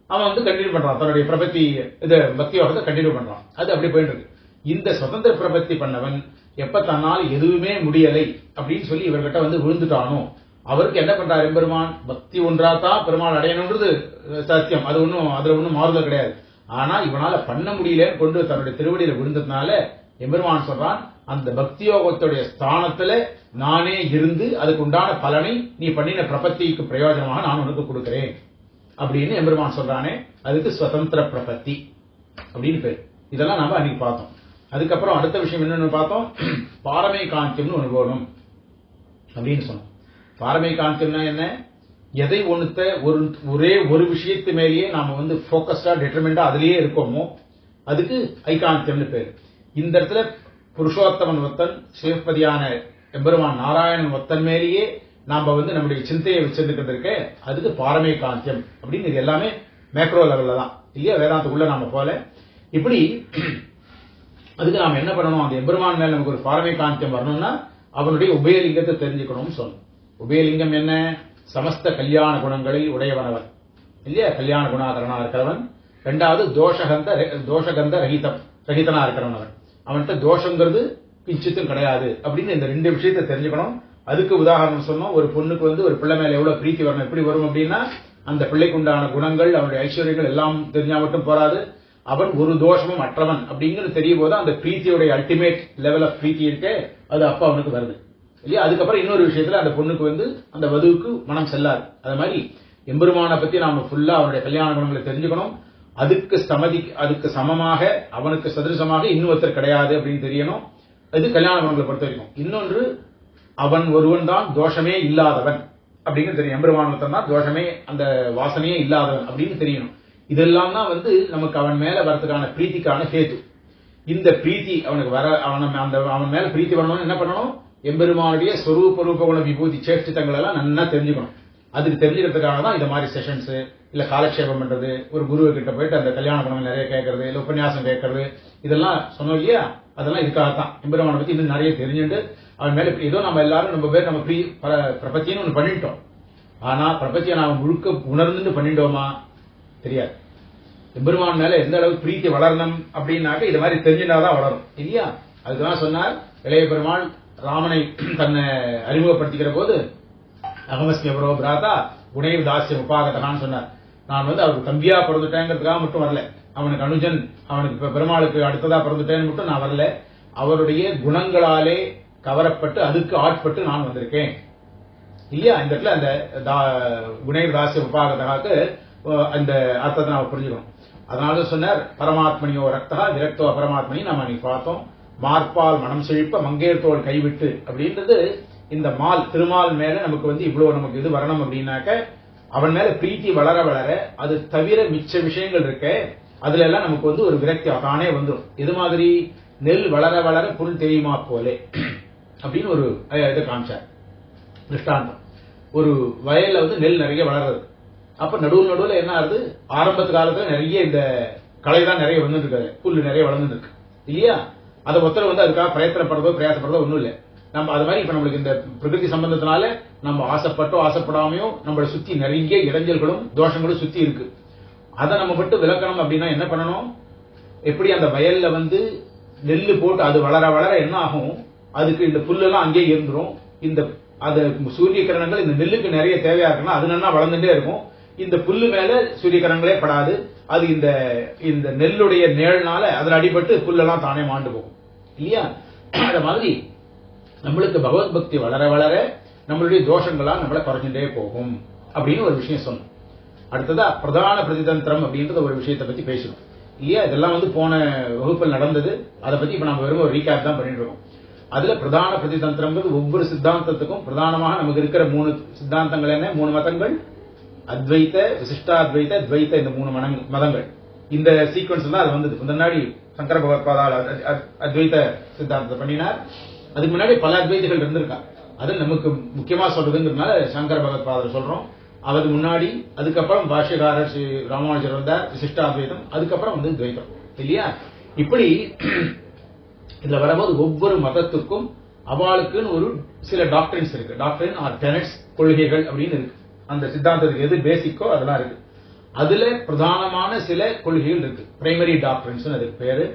அவன் கண்டினியூ பண்றான், தன்னுடைய பிரபத்தி இது பக்தியோகத்தை கண்டினியூ பண்றான். அது அப்படி போயிட்டு இருக்கு. இந்த சுதந்திர பிரபத்தி பண்ணவன் எப்ப தன்னால் எதுவுமே முடியலை அப்படின்னு சொல்லி இவர்கிட்ட விழுந்துட்டானோ, அவருக்கு என்ன பண்றார் எம்பெருமான், பக்தி ஒன்றாதான் பெருமாள் அடையணுன்றது சத்தியம், அது அதுல ஒன்னும் மாறுதல் கிடையாது. ஆனா இவனால பண்ண முடியலன்னு கொண்டு தன்னுடைய திருவடியில விழுந்ததுனால எம்பெருமான் சொல்றான், அந்த பக்தி யோகத்துடைய ஸ்தானத்துல நானே இருந்து அதுக்கு உண்டான பலனை நீ பண்ணின பிரபத்திக்கு பிரயோஜனமாக நான் உனக்கு கொடுக்கிறேன் அப்படின்னு எம்பெருமான் சொல்றானே, அதுக்கு சுதந்திர பிரபத்தி அப்படின்னு பேர். இதெல்லாம் நாம அன்னைக்கு பார்த்தோம். அதுக்கப்புறம் அடுத்த விஷயம் என்னன்னு பார்த்தோம், பாரமை காந்தியம்னு ஒண்ணு போகணும் அப்படின்னு சொன்னோம். பாரமை காந்தியம்னா என்ன, எதை ஒண்ணுத்த ஒரே ஒரு விஷயத்து மேலேயே நாம போக்கஸ்டா டிட்டர்மெண்டா அதுலயே இருக்கோமோ அதுக்கு ஐகாந்தியம்னு பேரு. இந்த இடத்துல புருஷோத்தமன் ஒத்தன் சிவபதியான எம்பெருமான் நாராயணன் ஒத்தன் மேலேயே நாம நம்முடைய சிந்தையை வச்சிருக்கிறது இருக்க, அதுக்கு பாரமை காந்தியம் அப்படின்னு. இது எல்லாமே மேக்ரோ லெவல்ல தான் இல்லையா, வேதாந்தக்குள்ள நாம போல. இப்படி அதுக்கு நாம என்ன பண்ணணும், அந்த எம்பெருமான் மேல நமக்கு ஒரு பாரமை காந்தியம் வரணும்னா அவனுடைய உபயலிங்கத்தை தெரிஞ்சுக்கணும்னு சொன்னோம். உபயலிங்கம் என்ன, சமஸ்த கல்யாண குணங்களில் உடையவனவன் இல்லையா, கல்யாண குணாகரனா இருக்கிறவன். ரெண்டாவது தோஷகந்த ரகிதனா இருக்கிறவன், அவன்கிட்ட தோஷங்கிறது கிஞ்சித்தும் கிடையாது அப்படின்னு இந்த ரெண்டு விஷயத்தை தெரிஞ்சுக்கணும். அதுக்கு உதாரணம் சொன்னோம், ஒரு பொண்ணுக்கு ஒரு பிள்ளை மேல எவ்வளவு பிரீத்தி வரணும், எப்படி வரும் அப்படின்னா அந்த பிள்ளைக்கு உண்டான குணங்கள் அவனுடைய ஐஸ்வர்யங்கள் எல்லாம் தெரிஞ்சா மட்டும் போராது, அவன் ஒரு தோஷமும் அற்றவன் அப்படிங்கிறது தெரியும் போது அந்த பிரீத்தியோட அல்டிமேட் லெவல் ஆஃப் பிரீத்தி இருக்கே அது அப்ப அவனுக்கு வருது இல்லையா. அதுக்கப்புறம் இன்னொரு விஷயத்துல அந்த பொண்ணுக்கு அந்த வதுவுக்கு மனம் செல்லாது. அது மாதிரி எம்பெருமானை பத்தி நாம ஃபுல்லா அவனுடைய கல்யாண குணங்களை தெரிஞ்சுக்கணும். அதுக்கு சமமாக அவனுக்கு சதிருசமாக இன்னொருத்தர் கிடையாது அப்படின்னு தெரியணும். அது கல்யாண குணங்களை பொறுத்த வரைக்கும். இன்னொன்று, அவன் ஒருவன் தான் தோஷமே இல்லாதவன் அப்படின்னு தெரியும். எம்பெருமான் தான் தோஷமே அந்த வாசனையே இல்லாதவன் அப்படின்னு தெரியணும். இதெல்லாம் தான் நமக்கு அவன் மேல வரதுக்கான பிரீத்திக்கான ஹேத்து. இந்த பிரீத்தி அவனுக்கு வர அவன் மேல பிரீத்தி வரணும்னு என்ன பண்ணணும், எம்பெருமானுடைய ஸ்வரூப ரூப குண விபூதி சேஷ்டித்தங்கள் எல்லாம் நல்லா தெரிஞ்சுக்கணும். அதுக்கு தெரிஞ்சுக்கிறதுக்காக தான் இந்த மாதிரி செஷன்ஸ் இல்ல காலக்ஷேபம் பண்றது, ஒரு குருவை கிட்ட போயிட்டு அந்த கல்யாண குணங்கள் நிறைய கேட்கறது, இல்ல உபன்யாசம் கேட்கறது, இதெல்லாம் சொன்னோம் இல்லையா. அதெல்லாம் இதுக்காகத்தான் எம்பெருமானை பத்தி இன்னும் நிறைய தெரிஞ்சுட்டு அவன் மேல ஏதோ நம்ம எல்லாரும் நம்ம பேர் நம்ம பிரபத்தின்னு ஒண்ணு பண்ணிட்டோம். ஆனா பிரபத்தியை நாம முழுக்க உணர்ந்துட்டு பண்ணிட்டோமா தெரியாது. எம்பெருமான் மேல எந்த அளவுக்கு பிரீத்தி வளரணும் அப்படின்னாக்க இது மாதிரி தெரிஞ்சுட்டாதான் வளரும் இல்லையா. அதுக்குதான் சொன்னார் இளைய பெருமாள் ராமனை தன்னை அறிமுகப்படுத்திக்கிற போது அகமஸ்மியபரோ பிராதா குணைவ் தாசியம் உபாகதனான்னு சொன்னார். நான் அவருக்கு தம்பியா பிறந்துட்டேங்கிறதுக்காக மட்டும் வரல, அவனுக்கு அனுஜன், அவனுக்கு பெருமாளுக்கு அடுத்ததா பிறந்துட்டேன்னு மட்டும் நான் வரல, அவருடைய குணங்களாலே கவரப்பட்டு அதுக்கு ஆட்பட்டு நான் வந்திருக்கேன் இல்லையா. இந்த இடத்துல அந்த குணைவ் தாசியம் உபாகதகாக்கு அந்த அர்த்தத்தை நாம புரிஞ்சுக்கணும். அதனால சொன்னார் பரமாத்மனியோ ரக்தா விரக்தோ பரமாத்மனி நம்ம அன்னைக்கு பார்த்தோம். மார்பால் மனம் செழிப்ப மங்கையர் தோல் கைவிட்டு அப்படின்றது இந்த திருமால் மேல நமக்கு இவ்வளவு நமக்கு இது வரணும் அப்படின்னாக்க அவன் மேல பிரீத்தி வளர வளர அது தவிர மிச்ச விஷயங்கள் இருக்க அதுல எல்லாம் நமக்கு ஒரு விரக்தி தானே வந்துடும். இது மாதிரி நெல் வளர வளர புல் தெரியுமா போலே அப்படின்னு ஒரு இதை காமிச்சார் திருஷ்டாந்தம். ஒரு வயல்ல நெல் நிறைய வளர்றது, அப்ப நடுவுல என்ன ஆகுது, ஆரம்பத்து காலத்துல நிறைய இந்த களை தான் நிறைய வந்துட்டு இருக்காது, புல்லு நிறைய வளர்ந்துட்டு இருக்கு இல்லையா. அதை ஒருத்தர் அதுக்காக பிரயாசப்படுறதோ ஒண்ணும் இல்லை. நம்ம அது மாதிரி இப்ப நம்மளுக்கு இந்த பிரகிருதி சம்பந்தத்தினால நம்ம ஆசைப்பட்டோ ஆசைப்படாமையோ நம்மளை சுத்தி நிறைய இடைஞ்சல்களும் தோஷங்களும் சுத்தி இருக்கு. அதை நம்ம மட்டும் விளக்கணும் அப்படின்னா என்ன பண்ணணும், எப்படி அந்த வயல்ல நெல்லு போட்டு அது வளர வளர என்ன ஆகும், அதுக்கு இந்த புல்லெல்லாம் அங்கேயே இருந்துரும், இந்த அது சூரிய கிரணங்கள் இந்த நெல்லுக்கு நிறைய தேவையா இருக்குன்னா அது நல்லா வளர்ந்துட்டே இருக்கும். இந்த புல்லு மேல சூரிய கிரணங்களே படாது. அது இந்த இந்த நெல்லுடைய நிழல்னால அதுல அடிபட்டு புல்லெல்லாம் தானே மாண்டு போகும் இல்லையா? அத மாதிரி நம்மளுக்கு பகவத் பக்தி வளர வளர நம்மளுடைய தோஷங்களா நம்மள குறைஞ்சுட்டே போகும் அப்படின்னு ஒரு விஷயம் சொன்னோம். அடுத்ததா பிரதான பிரதிதந்திரம் அப்படின்ற ஒரு விஷயத்தை பத்தி பேசணும் இல்லையா? இதெல்லாம் போன வகுப்பில் நடந்தது. அதை பத்தி இப்ப நம்ம வெறும் ஒரு ரீகேப் தான் பண்ணிட்டு இருக்கோம். அதுல பிரதான பிரதிதந்திரம் ஒவ்வொரு சித்தாந்தத்துக்கும் பிரதானமாக நமக்கு இருக்கிற 3 சித்தாந்தங்கள் என்ன? 3 மதங்கள், அத்வைத, விசிஷ்டாத்வைத, துவைத, இந்த 3 மதங்கள். இந்த சீக்வன்ஸ் தான் அது வந்தது. முன்னாடி சங்கர பகவத்பாதால் அத்வைத சித்தாந்தத்தை பண்ணினார். அதுக்கு முன்னாடி பல அத்வைதிகள் இருந்திருக்கா. அது நமக்கு முக்கியமா சொல்றதுங்கிறதுனால சங்கர பகவத்பாதர் சொல்றோம். அதுக்கு முன்னாடி அதுக்கப்புறம் பாஷ்யகாரர் ஸ்ரீ ராமானுஜர் வந்தார், விசிஷ்டாத்வைதம், அதுக்கப்புறம் துவைதம் இல்லையா? இப்படி இதுல வரும்போது ஒவ்வொரு மதத்துக்கும் அவளுக்குன்னு ஒரு சில டாக்டரின்ஸ் இருக்கு. டாக்டரின் ஆர் டெனட்ஸ், கொள்கைகள் அப்படின்னு இருக்கு. அந்த சித்தாந்தத்துக்கு எது பேசிக்கோ அதெல்லாம் இருக்கு. அதுல பிரதானமான சில கொள்கைகள் இருக்கு. பிரைமரி டாக்டரின்ஸ் அதுக்கு பேரு.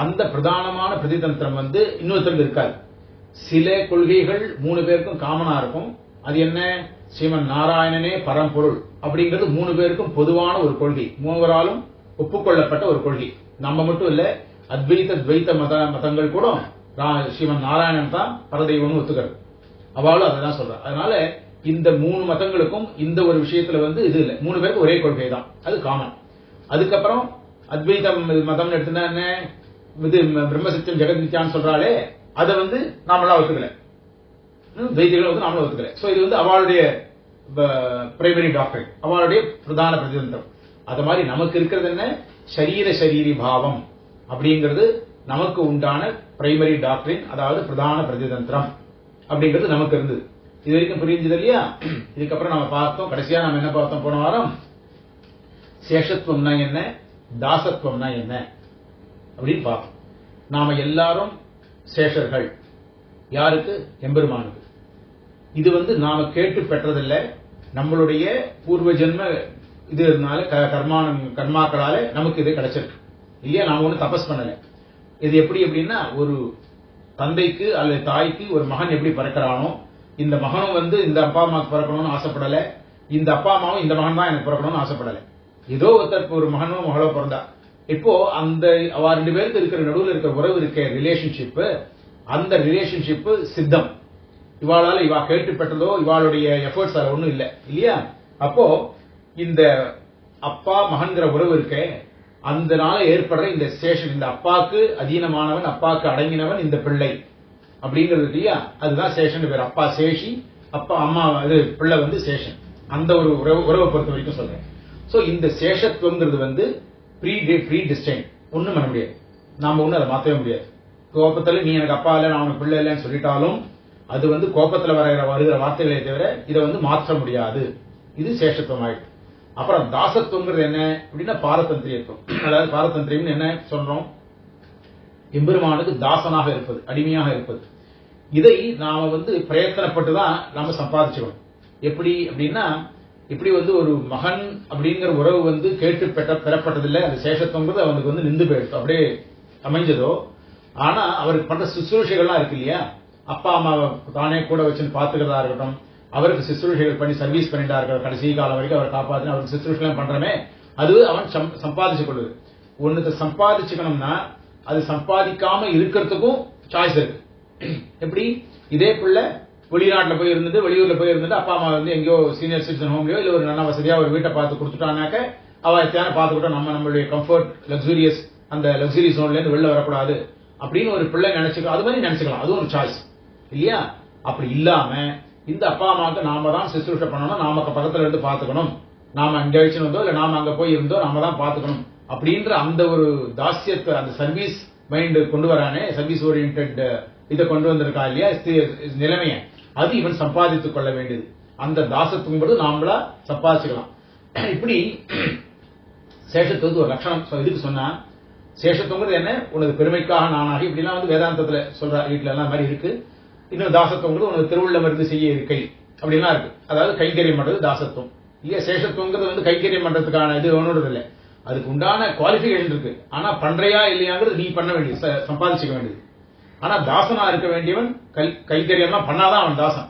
அந்த பிரதானமான பிரதிதந்திரம் இன்னொருத்தருக்கு இருக்காது. சில கொள்கைகள் 3 பேருக்கும் காமனா இருக்கும். அது என்ன? ஸ்ரீமன் நாராயணனே பரம்பொருள் அப்படிங்கிறது 3 பேருக்கும் பொதுவான ஒரு கொள்கை, மூவராலும் ஒப்புக்கொள்ளப்பட்ட ஒரு கொள்கை. நம்ம மட்டும் இல்ல, அத்வைத துவைத மதங்கள் கூட ஸ்ரீமன் நாராயணன் தான் பரதெய்வம்னு ஒத்துக்கிறது. அவளும் அதான் சொல்ற. அதனால இந்த 3 மதங்களுக்கும் இந்த ஒரு விஷயத்துல இது இல்ல. 3 பேருக்கு ஒரே கொள்கை தான், அது காமன். அதுக்கப்புறம் அத்வைத மதம் எடுத்துனா என்ன? இது பிரம்மசத்தியம் ஜெகத்மித்யான்னு சொல்றாலே அதை நாமெல்லாம் ஒத்துக்கல, துவைதிகள் நாமளும் ஒத்துக்கல. சோ இது அவளுடைய பிரைமரி டாக்டரின், அவளுடைய பிரதான பிரதிதந்திரம். அது மாதிரி நமக்கு இருக்கிறது என்ன? சரீர சரீரி பாவம் அப்படிங்கிறது நமக்கு உண்டான பிரைமரி டாக்டரின், அதாவது பிரதான பிரதிதந்திரம் அப்படிங்கிறது நமக்கு இருந்தது. இது வரைக்கும் புரிஞ்சது இல்லையா? இதுக்கப்புறம் நம்ம பார்த்தோம், கடைசியா நம்ம என்ன பார்த்தோம் போன வாரம்? சேஷத்துவம்னா என்ன, தாசத்துவம்னா என்ன அப்படின்னு பார்த்தோம். நாம எல்லாரும் சேஷர்கள். யாருக்கு? எம்பெருமானுக்கு. இது நாம கேட்டு பெற்றதில்லை, நம்மளுடைய பூர்வ ஜென்ம இது இருந்தால கர்மாக்களால நமக்கு இது கிடைச்சிருக்கு இல்லையா? நாம ஒண்ணு தபஸ் பண்ணல. இது எப்படி அப்படின்னா, ஒரு தந்தைக்கு அல்லது தாய்க்கு ஒரு மகன் எப்படி பிறக்கிறானோ, இந்த மகனும் இந்த அப்பா அம்மாவுக்கு பிறக்கணும்னு ஆசைப்படல, இந்த அப்பா அம்மாவும் இந்த மகன் தான் எனக்கு பிறக்கணும்னு ஆசைப்படல. ஏதோ ஒருத்தருக்கு ஒரு மகனோ மகளோ பிறந்தா, இப்போ அந்த அவ 2 பேருக்கு இருக்கிற நடுவில் இருக்கிற உறவு இருக்க ரிலேஷன்ஷிப், அந்த ரிலேஷன்ஷிப் சித்தம். இவாளால இவா கேட்டு பெற்றதோ இவாளுடைய எஃபர்ட்ஸ் அது ஒண்ணும் இல்ல இல்லையா? அப்போ இந்த அப்பா மகன்கிற உறவு இருக்க, அந்த நாள ஏற்படுற இந்த சேஷன், இந்த அப்பாக்கு அதீனமானவன், அப்பாக்கு அடங்கினவன் இந்த பிள்ளை அப்படிங்கிறது இல்லையா? அதுதான் சேஷன் பேர். அப்பா சேஷி, அப்பா அம்மா பிள்ளை சேஷன். அந்த ஒரு உறவை பொறுத்த வரைக்கும் சொல்றேன். சோ இந்த சேஷத்துவங்கிறது ப்ரீ டிஸ்டைன், ஒண்ணும் பண்ண முடியாது. நாம ஒண்ணு அதை மாத்தவே முடியாது. கோபத்துல நீ எனக்கு அப்பா இல்ல, நான் உனக்கு பிள்ளை இல்லைன்னு சொல்லிட்டாலும் அது கோபத்துல வருகிற வார்த்தைகளே தவிர இதை மாற்ற முடியாது. இது சேஷத்துவம் ஆயிடுச்சு. அப்புறம் தாசத்துவங்கிறது என்ன அப்படின்னா பாரதந்திரியத்துவம். அதாவது பாரதந்திரியம் என்ன சொல்றோம்? எம்பெருமானுக்கு தாசனாக இருப்பது, அடிமையாக இருப்பது. இதை நாம பிரயத்தனப்பட்டுதான் நாம சம்பாதிச்சுக்கணும். எப்படி அப்படின்னா, இப்படி ஒரு மகன் அப்படிங்கிற உறவு கேட்டு பெறப்பட்டதில்லை. அந்த சேஷத்துவங்கிறது அவனுக்கு நின்று போயிடுச்சு, அப்படியே அமைஞ்சதோ. ஆனா அவருக்கு பண்ற சுசுரூஷைகள்லாம் இருக்கு இல்லையா? அப்பா அம்மாவை தானே கூட வச்சு பாத்துக்கிறதா இருக்கட்டும், அவருக்கு சுசுரூஷைகள் பண்ணி சர்வீஸ் பண்ணிட்டா இருக்கட்டும், கடைசி காலம் வரைக்கும் அவர் காப்பாற்றி அவருக்கு சுசுரூஷைகள் பண்றமே, அது அவன் சம்பாதிச்சு கொள்ளுது. ஒண்ணுக்கு சம்பாதிச்சுக்கணும்னா அது சம்பாதிக்காம இருக்கிறதுக்கும் சாய்ஸ் இருக்கு. எப்படி? இதே பிள்ளை வெளிநாட்டுல போய் இருந்துட்டு, வெளியூர்ல போய் இருந்துட்டு, அப்பா அம்மா எங்கேயோ சீனியர் சிட்டிசன் ஹோம்லயோ இல்ல ஒரு நல்ல வசதியா ஒரு வீட்டை பார்த்து கொடுத்துட்டானாக்க, அவ எத்தையான பார்த்துக்கிட்டோம், நம்மளுடைய கம்ஃபர்ட் லக்ஸூரியஸ் அந்த லக்ஸுரி ஜோன்ல இருந்து வெளில வரக்கூடாது அப்படின்னு ஒரு பிள்ளை நினைச்சுக்கலாம். அது மாதிரி நினைச்சுக்கலாம், அது ஒரு சாய்ஸ் இல்லையா? அப்படி இல்லாம இந்த அப்பா அம்மாவுக்கு நாம தான் சுசுரூஷை பண்ணணும், நாம பக்கத்துல இருந்து பாத்துக்கணும், நாம அங்க வச்சிருந்தோ இல்ல நாம அங்க போய் இருந்தோ நாம தான் பாத்துக்கணும் அப்படின்ற அந்த ஒரு தாசியத்தை, அந்த சர்வீஸ் மைண்ட் கொண்டு வரானே, சர்வீஸ் ஓரியன்ட் இதை கொண்டு வந்திருக்கா இல்லையா நிலைமைய, அது இவன் சம்பாதித்துக் கொள்ள வேண்டியது. அந்த தாசத்துவங்கிறது நாமளா சம்பாதிச்சுக்கலாம். இப்படி சேஷத்துவத்து ஒரு லட்சணம் இதுக்கு சொன்னா, சேஷத்துவங்கிறது என்ன? உனது பெருமைக்காக நானாகி இப்படிலாம் வேதாந்தத்துல சொல்ற வீட்டுல எல்லாம் மாதிரி இருக்கு. இன்னும் தாசத்துவங்கிறது உனது திருவுள்ளம் இருந்து செய்ய இருக்கை அப்படின்லாம் இருக்கு. அதாவது கைங்கரியம் பண்றது தாசத்துவம் இல்லையா? சேஷத்துவங்கிறது கைங்கரியம் பண்றதுக்கான இது ஒன்னோடது இல்லை, அதுக்கு உண்டான குவாலிபிகேஷன் இருக்கு. ஆனா பண்றையா இல்லையாங்கிறது நீ பண்ண வேண்டியது, சம்பாதிச்சுக்க வேண்டியது. ஆனா தாசனா இருக்க வேண்டியவன் கைங்கரியம்லாம் பண்ணாதான் அவன் தாசன்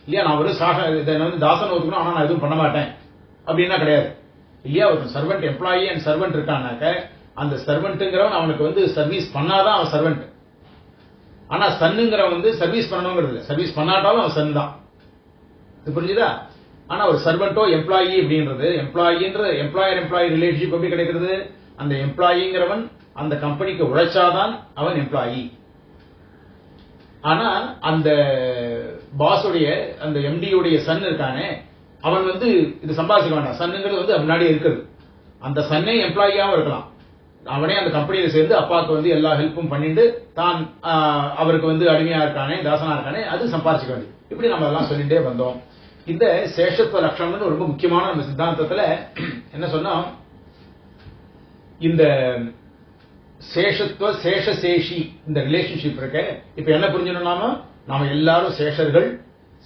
இல்லையா? நான் ஒரு தாசன் ஒத்துக்கணும், ஆனா நான் எதுவும் பண்ண மாட்டேன் அப்படின்னா கிடையாது இல்லையா? ஒரு சர்வெண்ட், எம்ப்ளாயி அண்ட் சர்வெண்ட் இருக்கானாக்க அந்த சர்வெண்ட்ங்கிறவன் அவனுக்கு சர்வீஸ் பண்ணாதான் அவன் சர்வெண்ட். ஆனா சன்னுங்கிறவன் சர்வீஸ் பண்ணணுங்கிறது இல்லை, சர்வீஸ் பண்ணாட்டாலும் அவன் சன் தான். இது புரிஞ்சுதா? ஆனா ஒரு சர்வெண்டோ எம்ப்ளாயி அப்படின்றது, எம்ப்ளாயர் எம்ப்ளாயி ரிலேஷன்ஷிப் எப்படி கிடைக்கிறது? அந்த எம்ப்ளாயிங்கிறவன் அந்த கம்பெனிக்கு உழைச்சாதான் அவன் எம்ப்ளாயி. ஆனா அந்த பாஸுடைய அந்த எம்டியுடைய சன் இருக்கானே அவன் இது சம்பாதிக்க வேண்டாம். சன்னுங்கிறது முன்னாடியே இருக்குது. அந்த சன்னே எம்ப்ளாயியாவும் இருக்கலாம். அவனே அந்த கம்பெனியில சேர்ந்து அப்பாவுக்கு எல்லா ஹெல்ப்பும் பண்ணிட்டு தான் அவருக்கு அடிமையா இருக்கானே, தாசனா இருக்கானே, அது சம்பாதிச்சுக்க வேண்டியது. இப்படி நம்ம எல்லாம் சொல்லிட்டே வந்தோம். இந்த சேஷத்துவ லட்சணம்னு ரொம்ப முக்கியமான நம்ம சித்தாந்தத்துல என்ன சொன்னோம்? இந்த சேஷத்துவ சேஷசேஷி இந்த ரிலேஷன்ஷிப் இருக்க. இப்ப என்ன புரிஞ்சணும்னா நாம எல்லாரும் சேஷர்கள்,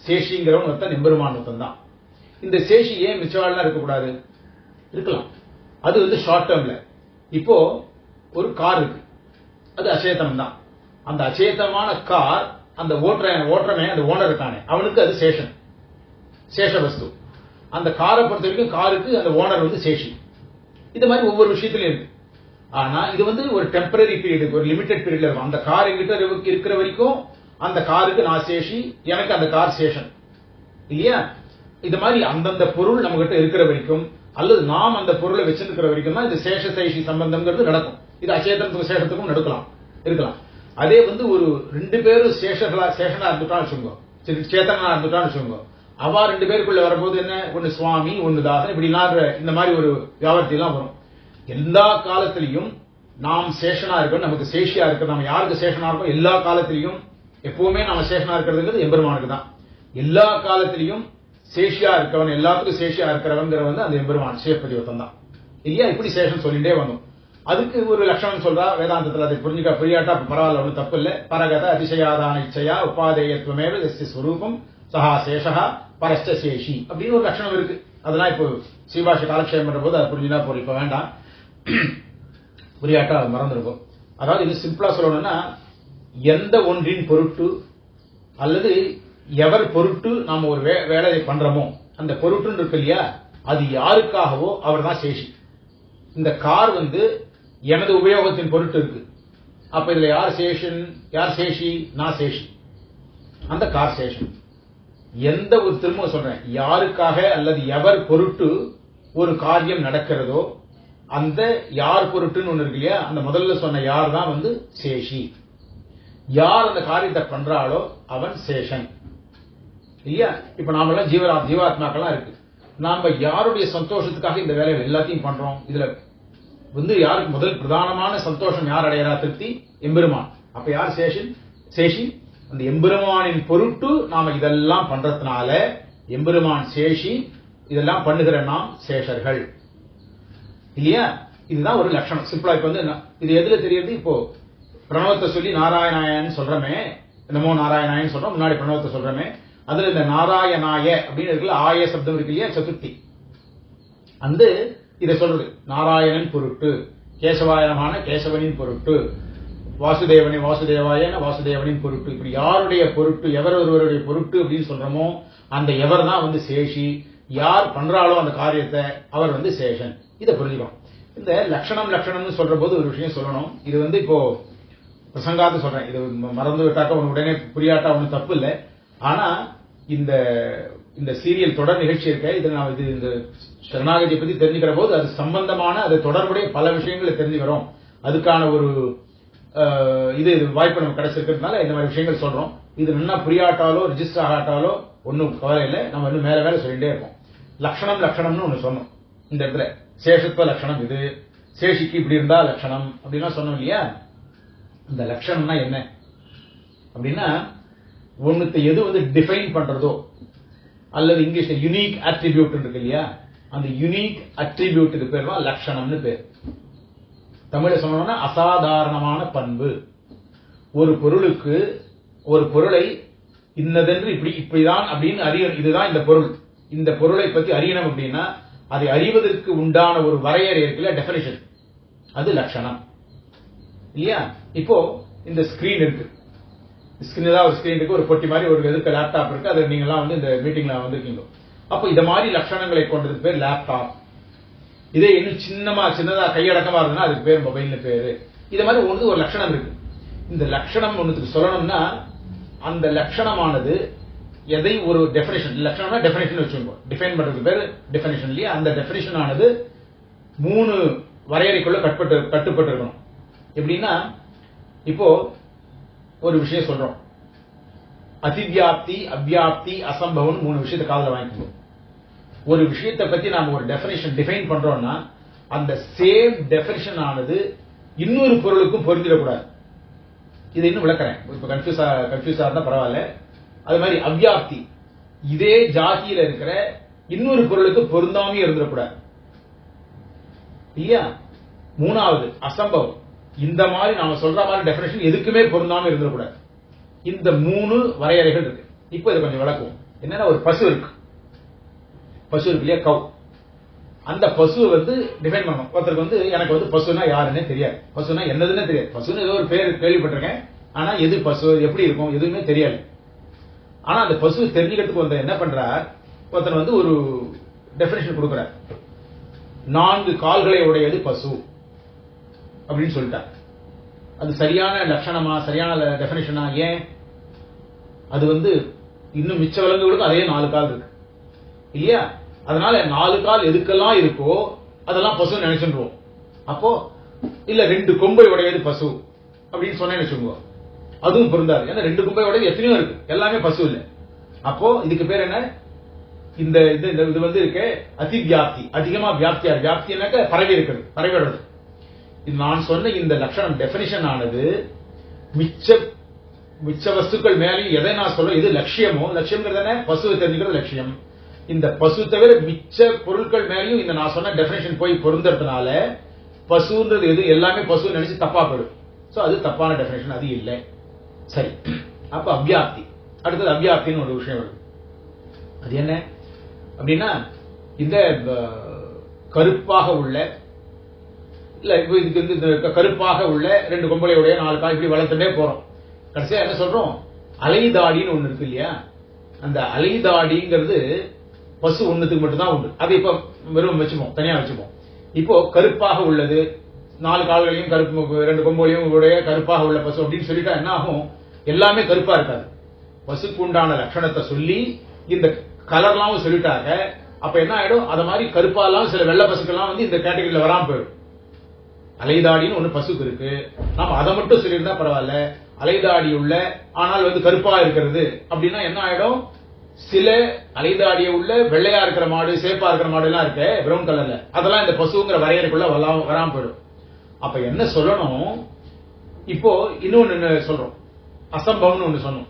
சேஷிங்கிறவன் ஒருத்தன் எம்பெருமான் ஒருத்தன் தான். இந்த சேஷி ஏன் மிச்சவாள்லாம் இருக்கக்கூடாது? இருக்கலாம். அது ஷார்ட் டேர்ம்ல. இப்போ ஒரு கார் இருக்கு, அது அச்சேதம் தான். அந்த அச்சேதமான கார் அந்த ஓட்டுறமே அந்த ஓனர் இருக்கானே அவனுக்கு அது சேஷன், சேஷ வஸ்து. அந்த காரை பொறுத்த வரைக்கும் காருக்கு அந்த ஓனர் சேஷி. இது மாதிரி ஒவ்வொரு விஷயத்திலும் இருக்கு. ஆனா இது ஒரு டெம்பரரி பீரியட், ஒரு லிமிடெட் பீரியட்ல இருக்கும். அந்த கார் எங்கிட்ட இருக்கிற வரைக்கும் அந்த காருக்கு நான் சேஷி, எனக்கு அந்த கார் சேஷன் இல்லையா? இது மாதிரி அந்தந்த பொருள் நம்ம கிட்ட இருக்கிற வரைக்கும் அல்லது நாம் அந்த பொருளை வச்சிருக்கிற வரைக்கும் தான் இது சேஷ சேஷி சம்பந்தம்ங்கிறது நடக்கும். இது அச்சேதனத்துக்கும் சேஷத்துக்கும் இருக்கலாம். அதே ஒரு ரெண்டு பேரும் சேஷனா இருந்துட்டான்னு வச்சுக்கோங்க, சேத்தனா இருந்துட்டான்னு வச்சுக்கோங்க. அவா ரெண்டு பேருக்குள்ள வரும்போது என்ன, ஒன்னு சுவாமி ஒன்னு தாசன், இப்படி இந்த மாதிரி ஒரு வியாபாரத்தி எல்லாம் வரும். எல்லா காலத்திலையும் நாம் சேஷனா இருக்கோம், நமக்கு சேஷியா இருக்கு. நம்ம யாருக்கு சேஷனா இருக்கோம்? எல்லா காலத்திலையும் எப்பவுமே நாம சேஷனா இருக்கிறதுங்கிறது எம்பெருமானுக்கு தான். எல்லா காலத்திலையும் சேஷியா இருக்கவன், எல்லாத்துக்கும் சேஷியா இருக்கிறவன் அந்த எம்பெருமான் சேப்பதிவத்தம் தான் இல்லையா? இப்படி சேஷன் சொல்லிட்டே வந்தோம். அதுக்கு ஒரு லட்சணம் சொல்றா வேதாந்தத்தில். அதை புரியாட்டா பரவாயில்ல, ஒன்றும் தப்பு இல்லை. பரகத அதிசயாதான இச்சையா உபாதேயத்துவமேவ எஸ்ய ஸ்வரூபம் சஹா சேஷா பரஸ்ட சேஷி அப்படின்னு ஒரு லட்சணம் இருக்கு. அதெல்லாம் இப்போ சீபாஷ காலக்ஷேபம் பண்ற போது அது புரிஞ்சுனா போறோம். இப்ப வேண்டாம், புரியாட்டா மறந்துருக்கும். அதாவது இது சிம்பிளா சொல்லணும்னா, எந்த ஒன்றின் பொருட்டு அல்லது எவர் பொருட்டு நாம ஒரு வேலையை பண்றோமோ அந்த பொருட்டுன்னு இருக்கு இல்லையா, அது யாருக்காகவோ அவர் தான் சேஷி. இந்த கார் எனது உபயோகத்தின் பொருட்டு இருக்கு. அப்ப இதுல யார் சேஷி? நான் சேஷி, அந்த கார் சேஷன். எந்த ஒரு திரும்ப சொல்றேன், யாருக்காக அல்லது எவர் பொருட்டு ஒரு காரியம் நடக்கிறதோ அந்த யார் பொருட்டுன்னு ஒண்ணு இருக்கு இல்லையா, அந்த முதல்ல சொன்ன யார் தான் சேஷி. யார் அந்த காரியத்தை பண்றாளோ அவன் சேஷன் இல்லையா? இப்ப நாம எல்லாம் ஜீவாத்மாக்கெல்லாம் இருக்கு. நாம யாருடைய சந்தோஷத்துக்காக இந்த வேலையை எல்லாத்தையும் பண்றோம்? இதுல யாருக்கு முதல் பிரதானமான சந்தோஷம் யார் அடையறா? திருப்தி, எம்பெருமான். அப்ப யார் சேஷி? அந்த எம்பெருமானின் பொருட்டு நாம இதெல்லாம் பண்றதுனால எம்பெருமான் சேஷி, இதெல்லாம் பண்ணுகிற நாம் சேஷர்கள் இல்லையா? இதுதான் ஒரு லட்சணம் சிம்பிளா. இப்ப இது எதுல தெரியுது? இப்போ பிரணவத்தை சொல்லி நாராயணாயன்னு சொல்றமே, நமோ நாராயணாயன்னு சொல்றோம், முன்னாடி பிரணவத்தை சொல்றமே, அதுல இந்த நாராயணாய அப்படின்னு இருக்குல்ல, ஆய சப்தம் இருக்கு இல்லையா, சதுர்த்தி. இதை சொல்றது நாராயணன் பொருட்டு, கேசவாயனமான கேசவனின் பொருட்டு, வாசுதேவாயன வாசுதேவனின் பொருட்டு. இப்படி யாருடைய பொருட்டு, எவர் ஒருவருடைய பொருட்டு அப்படின்னு சொல்றோமோ அந்த எவர் தான் சேஷி. யார் பண்றாளோ அந்த காரியத்தை அவர் சேஷன். இதை புரிஞ்சுக்கணும். இந்த லட்சணம்னு சொல்ற போது ஒரு விஷயம் சொல்லணும். இது இப்போ பிரசங்காத்து சொல்றேன். இது மறந்து விட்டாக்க உடனே புரியாட்டா ஒன்னும் தப்பு இல்லை. ஆனா இந்த சீரியல் தொடர் நிகழ்ச்சி இருக்க, இந்த சரணாகதியை பத்தி தெரிஞ்சுக்கிற போது அது சம்பந்தமான அது தொடர்புடைய பல விஷயங்களை தெரிஞ்சுக்கிறோம். அதுக்கான ஒரு இது வாய்ப்பு நமக்கு கிடைச்சிருக்கிறதுனால இந்த மாதிரி விஷயங்கள் சொல்றோம். இது நல்லா புரியாட்டாலோ ரிஜிஸ்டர் ஆகாட்டாலோ ஒன்னும் கவலை இல்லை. நம்ம இன்னும் மேல சொல்லிட்டே இருக்கோம். லட்சணம்னு ஒண்ணு சொன்னோம். இந்த இடத்துல சேஷத்துவ லட்சணம், இது சேஷிக்கு இப்படி இருந்தா லட்சணம் அப்படின்னா சொன்னோம் இல்லையா? இந்த லட்சணம்னா என்ன அப்படின்னா, ஒன்னுத்தை எது டிஃபைன் பண்றதோ அல்லது இங்கிலீஷ்ல யுனிக் அட்ரிபியூட் இருக்கு இல்லையா, அந்த யுனிக் அட்ரிபியூட்டுக்கு பேர் தான் லட்சணம்னு பேர். தமிழ சொல்லணும்னா அசாதாரணமான பண்பு. ஒரு பொருளுக்கு ஒரு பொருளை இன்னதென்று இப்படிதான் அப்படின்னு அறியணும். இதுதான் இந்த பொருள். இந்த பொருளை பத்தி அறியணும் அப்படின்னா அதை அறிவதற்கு உண்டான ஒரு வரையறை இருக்குல்ல, டெபினிஷன், அது லட்சணம் இல்லையா? இப்போ இந்த ஸ்கிரீன் இருக்கு. சின்னதா ஒரு ஸ்கிரீன் இருக்கு, ஒரு பொட்டி மாதிரி ஒரு எதுக்கு லேப்டாப் இருக்கு, அது நீங்க எல்லாம் இந்த மீட்டிங்ல வந்திருக்கீங்க. அப்ப இந்த மாதிரி லட்சணங்களை கொண்டது பேர் லேப்டாப். இதே இன்னும் சின்னதா கையடக்கமா இருந்தா அதுக்கு பேர் மொபைல்னு பேரு. இத மாதிரி ஒன்று ஒரு லட்சணம் இருக்கு. இந்த லட்சணம் ஒன்றுக்கு சொல்லணும்னா அந்த லட்சணமானது எதை ஒரு டெபினிஷன், லட்சணம்னா டெபினிஷன் வச்சுக்கோங்க, டிஃபைன் பண்றதுக்கு பேர் டெபினிஷன் இல்லையா. அந்த டெபினிஷன் ஆனது 3 வரையறைக்குள்ள கட்டுப்பட்டு இருக்கணும். எப்படின்னா இப்போ ஒரு விஷயம் சொல்றோம், அதிவியாப்தி, அவ்வியாப்தி, அசம்பவம் 3 விஷயத்தை காதுல வாங்கிக்கணும். ஒரு விஷயத்தை பத்தி நாம ஒரு டெபினிஷன் டிஃபைன் பண்றோம்னா அந்த சேம் டெபினிஷன் ஆனது இன்னொரு பொருளுக்கும் பொருந்திடக்கூடாது. இதை இன்னும் விளக்குறேன், இப்ப கன்ஃபியூஸ் ஆனா பரவாயில்ல. அது மாதிரி அவ்வியாப்தி, இதே ஜாதியில இருக்கிற இன்னொரு பொருளுக்கு பொருந்தாமே இருந்துடக்கூடாது இல்லையா. 3வது அசம்பவம், இந்த மாதிரி நாம சொல்ற மாதிரி டெபினிஷன் எதுக்குமே பொருந்தாம இருந்துடக்கூடாது. இந்த 3 வரையறைகள் இருக்கு. இப்ப இதை கொஞ்சம் விளக்குவோம். என்னன்னா ஒரு பசு இருக்கு இல்லையா, கவ். அந்த பசுவை டிஃபைன் பண்ணணும். ஒருத்தருக்கு எனக்கு பசுனா யாருன்னே தெரியாது, பசுனா என்னதுன்னே தெரியாது. பசுன்னு ஏதோ ஒரு பேர் கேள்விப்பட்டிருக்கேன், ஆனா எது பசு, எப்படி இருக்கும், எதுவுமே தெரியாது. ஆனா அந்த பசு தெரிஞ்சுக்கிறதுக்கு என்ன பண்றார், ஒருத்தர் ஒரு டெபினிஷன் கொடுக்கிறார். 4 கால்களை உடையது பசு அப்படின்னு சொல்லிட்டார். அது சரியான லட்சணமா, சரியான டெபினிஷனா? ஏன், அது இன்னும் மிச்ச விலங்குகளுக்கும் அதே 4 கால் இருக்கு இல்லையா. அதனால 4 கால் எதுக்கெல்லாம் இருக்கோ அதெல்லாம் பசு நினைச்சுருவோம். அப்போ இல்ல 2 கொம்பை உடையது பசு அப்படின்னு சொன்னேன்னு வச்சுக்கோங்க, அதுவும் பொருந்தாது. ஏன்னா 2 கொம்பை உடையது எத்தனையோ இருக்கு, எல்லாமே பசு இல்லை. அப்போ இதுக்கு பேர் என்ன, இந்த இது இருக்கு அதிவியாப்தி, அதிகமா வியாப்தியா, வியாப்தினாக்க பரவி இருக்கிறது, பரவிடுறது. இது நான் சொன்ன இந்த லட்சணம் டெபினிஷன் ஆனது மிச்ச வஸ்துக்கள் மேலேயும் எதை நான் சொல்ல, இது லட்சியமோ, லட்சியம்ங்கிறது பசுவை தெரிஞ்சுக்கிறது லட்சியம். இந்த பசு தவிர மிச்ச பொருட்கள் மேலேயும் இந்த நான் சொன்ன டெபினிஷன் போய் பொருந்தறதுனால பசுன்றது எது எல்லாமே பசு நினைச்சு தப்பா போயிடும். சோ அது தப்பான டெபினிஷன், அது இல்லை. சரி, அப்ப அவ்வியாப்தி. அடுத்தது அவ்வியாப்தின்னு ஒரு விஷயம் வருது. அது என்ன அப்படின்னா, இந்த கருப்பாக உள்ள, இல்ல இதுக்கு இந்த கருப்பாக உள்ள 2 கொம்பளையுடைய 4 கால் இப்படி வளர்த்துட்டே போறோம். கடைசியா என்ன சொல்றோம், அலைதாடின்னு ஒண்ணு இருக்கு இல்லையா. அந்த அலைதாடிங்கிறது பசு ஒண்ணுத்துக்கு மட்டும்தான் உண்டு. அதை இப்ப வெறும் வச்சுப்போம், தனியா வச்சுப்போம். இப்போ கருப்பாக உள்ளது, 4 கால்களையும் கருப்பு, 2 கொம்புகளையும் உடைய கருப்பாக உள்ள பசு அப்படின்னு சொல்லிட்டா என்ன ஆகும், எல்லாமே கருப்பா இருக்காது. பசுக்கு உண்டான லட்சணத்தை சொல்லி இந்த கலர்லாம் சொல்லிட்டாங்க. அப்ப என்ன ஆயிடும், அத மாதிரி கருப்பாலாம் சில வெள்ளை பசுக்கெல்லாம் இந்த கேட்டகரியில வராம போயிடும். அலைதாடின்னு ஒண்ணு பசுக்கு இருக்கு, நாம அதை மட்டும் சொல்லியிருந்தா பரவாயில்ல. அலைதாடி உள்ள ஆனால் கருப்பா இருக்கிறது அப்படின்னா என்ன ஆயிடும், சில அலைதாடிய உள்ள வெள்ளையா இருக்கிற மாடு, சேப்பா இருக்கிற மாடு எல்லாம் இருக்க பிரவுன் கலர்ல, அதெல்லாம் இந்த பசுங்கிற வரையறைக்குள்ள வராம போயிடும். அப்ப என்ன சொல்லணும், இப்போ இன்னொன்னு சொல்றோம், அசம்பவம்னு ஒண்ணு சொன்னோம்.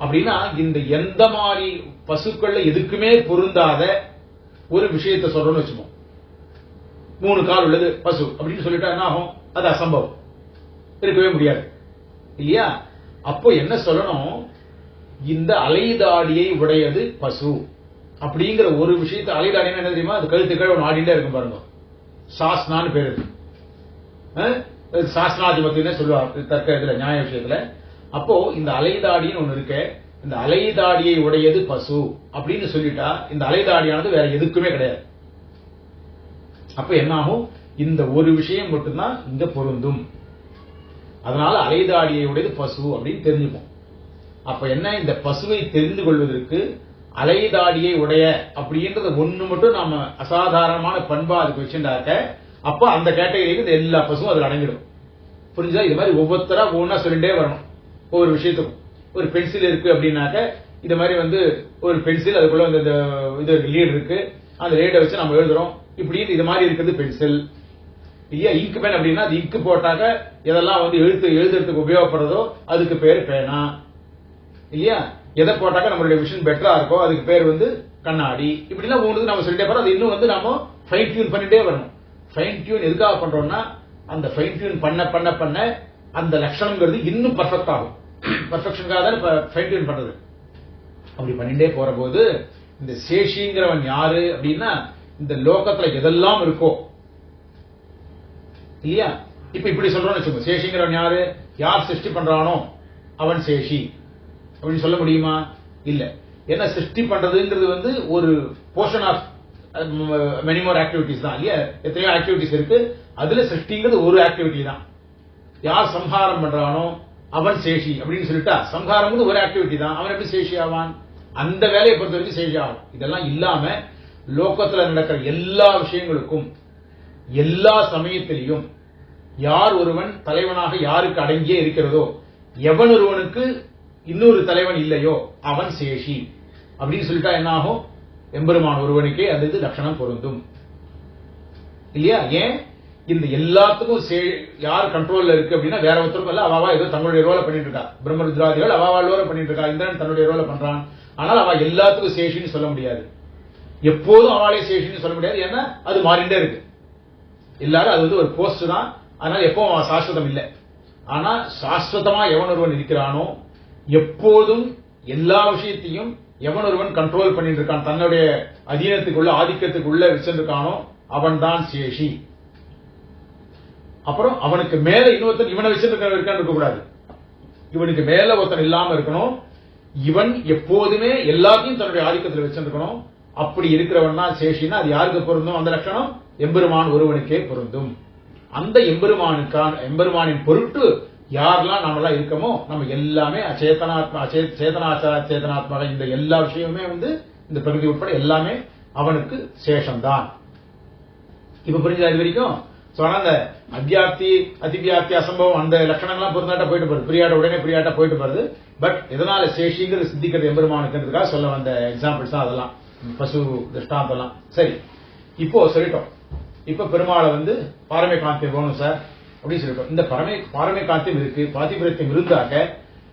அப்படின்னா இந்த எந்த மாதிரி பசுக்கள்ல எதுக்குமே பொருந்தாத ஒரு விஷயத்தை சொல்றோம்னு வச்சுப்போம். 3 கால் உள்ளது பசு அப்படின்னு சொல்லிட்டா என்ன ஆகும், அது அசம்பவம், இருக்கவே முடியாது இல்லையா. அப்போ என்ன சொல்லணும், இந்த அலைதாடியை உடையது பசு அப்படிங்கிற ஒரு விஷயத்தை. அலைதாடினா என்ன தெரியுமா, அது கழுத்துக்கள் ஒன்று ஆடிட்டே இருக்கும் பாருங்க, சாஸ்னான்னு பேரு. சாஸ்னாதிபத்தினே சொல்லுவாங்க தர்க்க இதுல, நியாய விஷயத்துல. அப்போ இந்த அலைதாடின்னு ஒண்ணு இருக்கு, இந்த அலைதாடியை உடையது பசு அப்படின்னு சொல்லிட்டா இந்த அலைதாடியானது வேற எதுக்குமே கிடையாது. அப்ப என்ன ஆகும், இந்த ஒரு விஷயம் மட்டும்தான் இங்க பொருந்தும். அதனால அலைதாடியை உடையது பசு அப்படின்னு தெரிஞ்சுப்போம். அப்ப என்ன, இந்த பசுவை தெரிந்து கொள்வதற்கு அலைதாடியை உடைய அப்படின்றது ஒண்ணு மட்டும் நாம அசாதாரணமான பண்பா அதுக்கு வச்சுட்டாக்க, அப்ப அந்த கேட்டகரிக்கு இந்த எல்லா பசுவும் அதுல அடங்கிடும். புரிஞ்சா, இது மாதிரி ஒவ்வொருத்தரா ஒவ்வொன்னா சொல்லிட்டே வரணும். ஒவ்வொரு விஷயத்துக்கும் ஒரு பென்சில் இருக்கு அப்படின்னாக்க, இது மாதிரி ஒரு பென்சில், அதுக்குள்ள இது லீட் இருக்கு, அந்த லீடை வச்சு நம்ம எழுதுறோம். இப்படின்னு இது மாதிரி இருக்கிறது பென்சில் இல்லையா. இங்க் பென் அப்படின்னா அது இங்க் போட்டாக்க எதெல்லாம் எழுதுறதுக்கு உபயோகப்படுறதோ அதுக்கு பேரு பேனா இல்லையா. எதை போட்டாக்க நம்மளுடைய விஷன் பெட்டரா இருக்கோ அதுக்கு பேர் கண்ணாடி. இப்படிலாம் ஒவ்வொன்று நம்ம சொல்லிட்டே போறோம். அது இன்னும் நாம ஃபைன் டியூன் பண்ணிட்டே வரணும். ஃபைன் டியூன் எதுக்காக பண்றோம்னா, அந்த ஃபைன் டியூன் பண்ண அந்த லட்சணம்ங்கிறது இன்னும் பர்ஃபெக்ட் ஆகும். பர்ஃபெக்ஷனுக்காக தான் ஃபைன் டியூன் பண்றது. அப்படி பண்ணிட்டே போற போது இந்த சேஷிங்கிறவன் யாரு அப்படின்னா, இந்த லோகத்துல எதெல்லாம் இருக்கோ இல்லையா. இப்ப இப்படி சொல்றோம்னு வச்சுக்கோங்க, சேஷிங்கிறவன் யாரு, யார் சிருஷ்டி பண்றானோ அவன் சேஷி. அப்படின்னு சொல்ல முடியுமா? இல்ல. ஏன்னா சிருஷ்டி பண்றதுங்கிறது ஒரு portion of many more activities தான் இல்லையா? எத்தனையோ ஆக்டிவிட்டிஸ் இருக்கு, அதுல சிருஷ்டிங்கிறது ஒரு ஆக்டிவிட்டி தான். யார் சம்ஹாரம் பண்றானோ அவன் சேஷி அப்படின்னு சொல்லிட்டா, சம்ஹாரம் ஒரு ஆக்டிவிட்டி தான், அவன் எப்படி சேஷி ஆவான்? அந்த வேலையை பொறுத்த வரைக்கும் சேஷி ஆகும். இதெல்லாம் இல்லாம லோகத்துல நடக்கிற எல்லா விஷயங்களுக்கும் எல்லா சமயத்திலையும் யார் ஒருவன் தலைவனாக யாருக்கு அடங்கியே இருக்கிறதோ, எவன் ஒருவனுக்கு இன்னொரு தலைவன் இல்லையோ அவன் சேஷி அப்படின்னு சொல்லிட்டா என்ன ஆகும்? எம்பெருமான் ஒருவனுக்கே அந்த இது லட்சணம் பொருந்தும் இல்லையா? ஏன் இந்த எல்லாத்துக்கும் யார் கண்ட்ரோல்ல இருக்கு அப்படின்னா வேற ஒருத்தருக்கும் இல்ல, அவாவா ஏதோ தங்களுடைய ரோலை பண்ணிட்டு இருக்கா. பிரம்மருத்ராதிகள் அவாவா ரோலை பண்ணிட்டு இருக்கா, இந்திரன் தன்னுடைய ரோலை பண்றான். ஆனால் அவ எல்லாத்துக்கும் சேஷின்னு சொல்ல முடியாது, எப்போதும் அவளே சேஷின்னு சொல்ல முடியாது. ஏன்னா அது மாறிண்டே இருக்கு. எல்லாரும் அது ஒரு போஸ்ட் தான், அதனால எப்பவும் அவன் சாஸ்வதம் இல்லை. ஆனா சாஸ்வதமா எவன் ஒருவன் இருக்கிறானோ, எப்போதும் எல்லா விஷயத்தையும் எவன் ஒருவன் கண்ட்ரோல் பண்ணிட்டு இருக்கான், தன்னுடைய அதீனத்துக்குள்ள ஆதிக்கத்துக்குள்ள வச்சிருக்கானோ அவன் தான் சேஷி. அப்புறம் அவனுக்கு மேல இன்னொருத்தன் இவனை வச்சிருக்கான்னு இருக்க கூடாது, இவனுக்கு மேல ஒருத்தன் இல்லாம இருக்கணும். இவன் எப்போதுமே எல்லாத்தையும் தன்னுடைய ஆதிக்கத்தில் வச்சிருக்கணும். அப்படி இருக்கிறவன் தான் சேஷின்னா அது யாருக்கு பொருந்தும்? அந்த லட்சணம் எம்பெருமான் ஒருவனுக்கே பொருந்தும். அந்த எம்பெருமானின் பொருட்டு யாரெல்லாம் நாமெல்லாம் இருக்கமோ, நம்ம எல்லாமே சேதனாத்மாக இந்த எல்லா விஷயமுமே இந்த பிரகிருதி உட்பட எல்லாமே அவனுக்கு சேஷம்தான். இப்ப புரிஞ்சா இது வரைக்கும்? அந்த அத்தியாப்தி அதிவியாப்தி அசம்பவம் அந்த லட்சணங்கள்லாம் பொருந்தாட்டா போயிட்டு போறது, பிரியாட்ட உடனே பிரியாட்டா போயிட்டு போறது. பட் எதனால சேஷிங்கிறது சித்திக்கிறது எம்பெருமானுக்குன்றதுக்காக சொல்ல வந்த எக்ஸாம்பிள்ஸ் தான் அதெல்லாம், பசு திருஷ்டாந்தெல்லாம். சரி, இப்போ சொல்லிட்டோம். இப்ப பெருமாளை பாரமே காந்தியம் வேணும் சார் அப்படின்னு சொல்லிட்டோம். இந்த பாரமே காந்தியம் இருக்கு, பாதிபிரத்தியம் இருந்தாக்க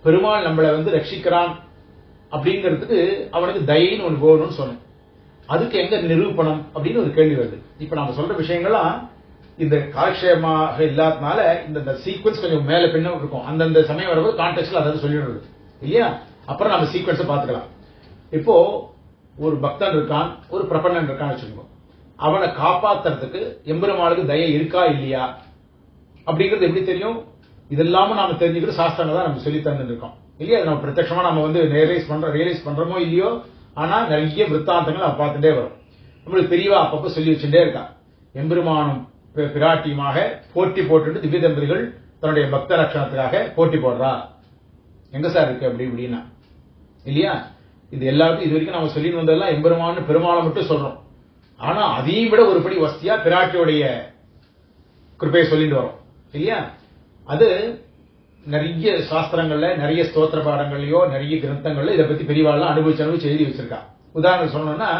பெருமாள் நம்மளை ரட்சிக்கிறான் அப்படிங்கிறதுக்கு அவனுக்கு தயின்னு ஒன்று போகணும்னு சொன்னோம். அதுக்கு எங்க நிரூபணம் அப்படின்னு ஒரு கேள்வி வருது. இப்ப நாம சொல்ற விஷயங்கள்லாம் இந்த காலக்ஷேபமாக இல்லாதனால இந்த சீக்வன்ஸ் கொஞ்சம் மேல பின்ன இருக்கும். அந்தந்த சமயம் வரும்போது கான்டெக்ட்ல அதாவது சொல்லிடுறது இல்லையா? அப்புறம் நம்ம சீக்வன்ஸை பார்த்துக்கலாம். இப்போ ஒரு பக்தன் இருக்கான், ஒரு பிரபன்னன் இருக்கான்னு வச்சுக்கோங்க. அவனை காப்பாத்துறதுக்கு எம்பெருமாளுக்கு தயை இருக்கா இல்லையா அப்படிங்கிறது எப்படி தெரியும்? இதெல்லாம நாம தெரிஞ்சுக்கிட்டு சாஸ்திரங்கள் தான் நம்ம சொல்லி தந்துட்டு இருக்கோம் இல்லையா? நம்ம பிரத்யட்சமா நம்ம ரியலைஸ் பண்றோமோ இல்லையோ, ஆனா நிறைய விற்த்தாந்தங்கள் நம்ம பார்த்துட்டே வரும். நம்மளுக்கு தெரியவா அப்பப்ப சொல்லி வச்சுட்டே இருக்கா. எம்பெருமானும் பிராட்டியுமாக போட்டி போட்டு திவ்ய தம்பதிகள் தன்னுடைய பக்த லட்சணத்துக்காக போட்டி போடுறா. எங்க சார் இருக்கு அப்படி இப்படின்னா இல்லையா? இது எல்லாருக்கும் இது வரைக்கும் நம்ம சொல்லி வந்ததெல்லாம் எம்பெருமான் பெருமாளை மட்டும் சொல்றோம். ஆனா அதையும் விட ஒருபடி வசதியா பிராட்டியுடைய கிருப்பையை சொல்லிட்டு வரோம் இல்லையா? அது நிறைய சாஸ்திரங்கள்ல, நிறைய ஸ்தோத்திர பாடங்கள்லயோ, நிறைய கிரந்தங்கள்ல இதை பத்தி பெரியவாள்லாம் அனுபவிச்சு எழுதி வச்சிருக்கா. உதாரணம் சொன்னோம்னா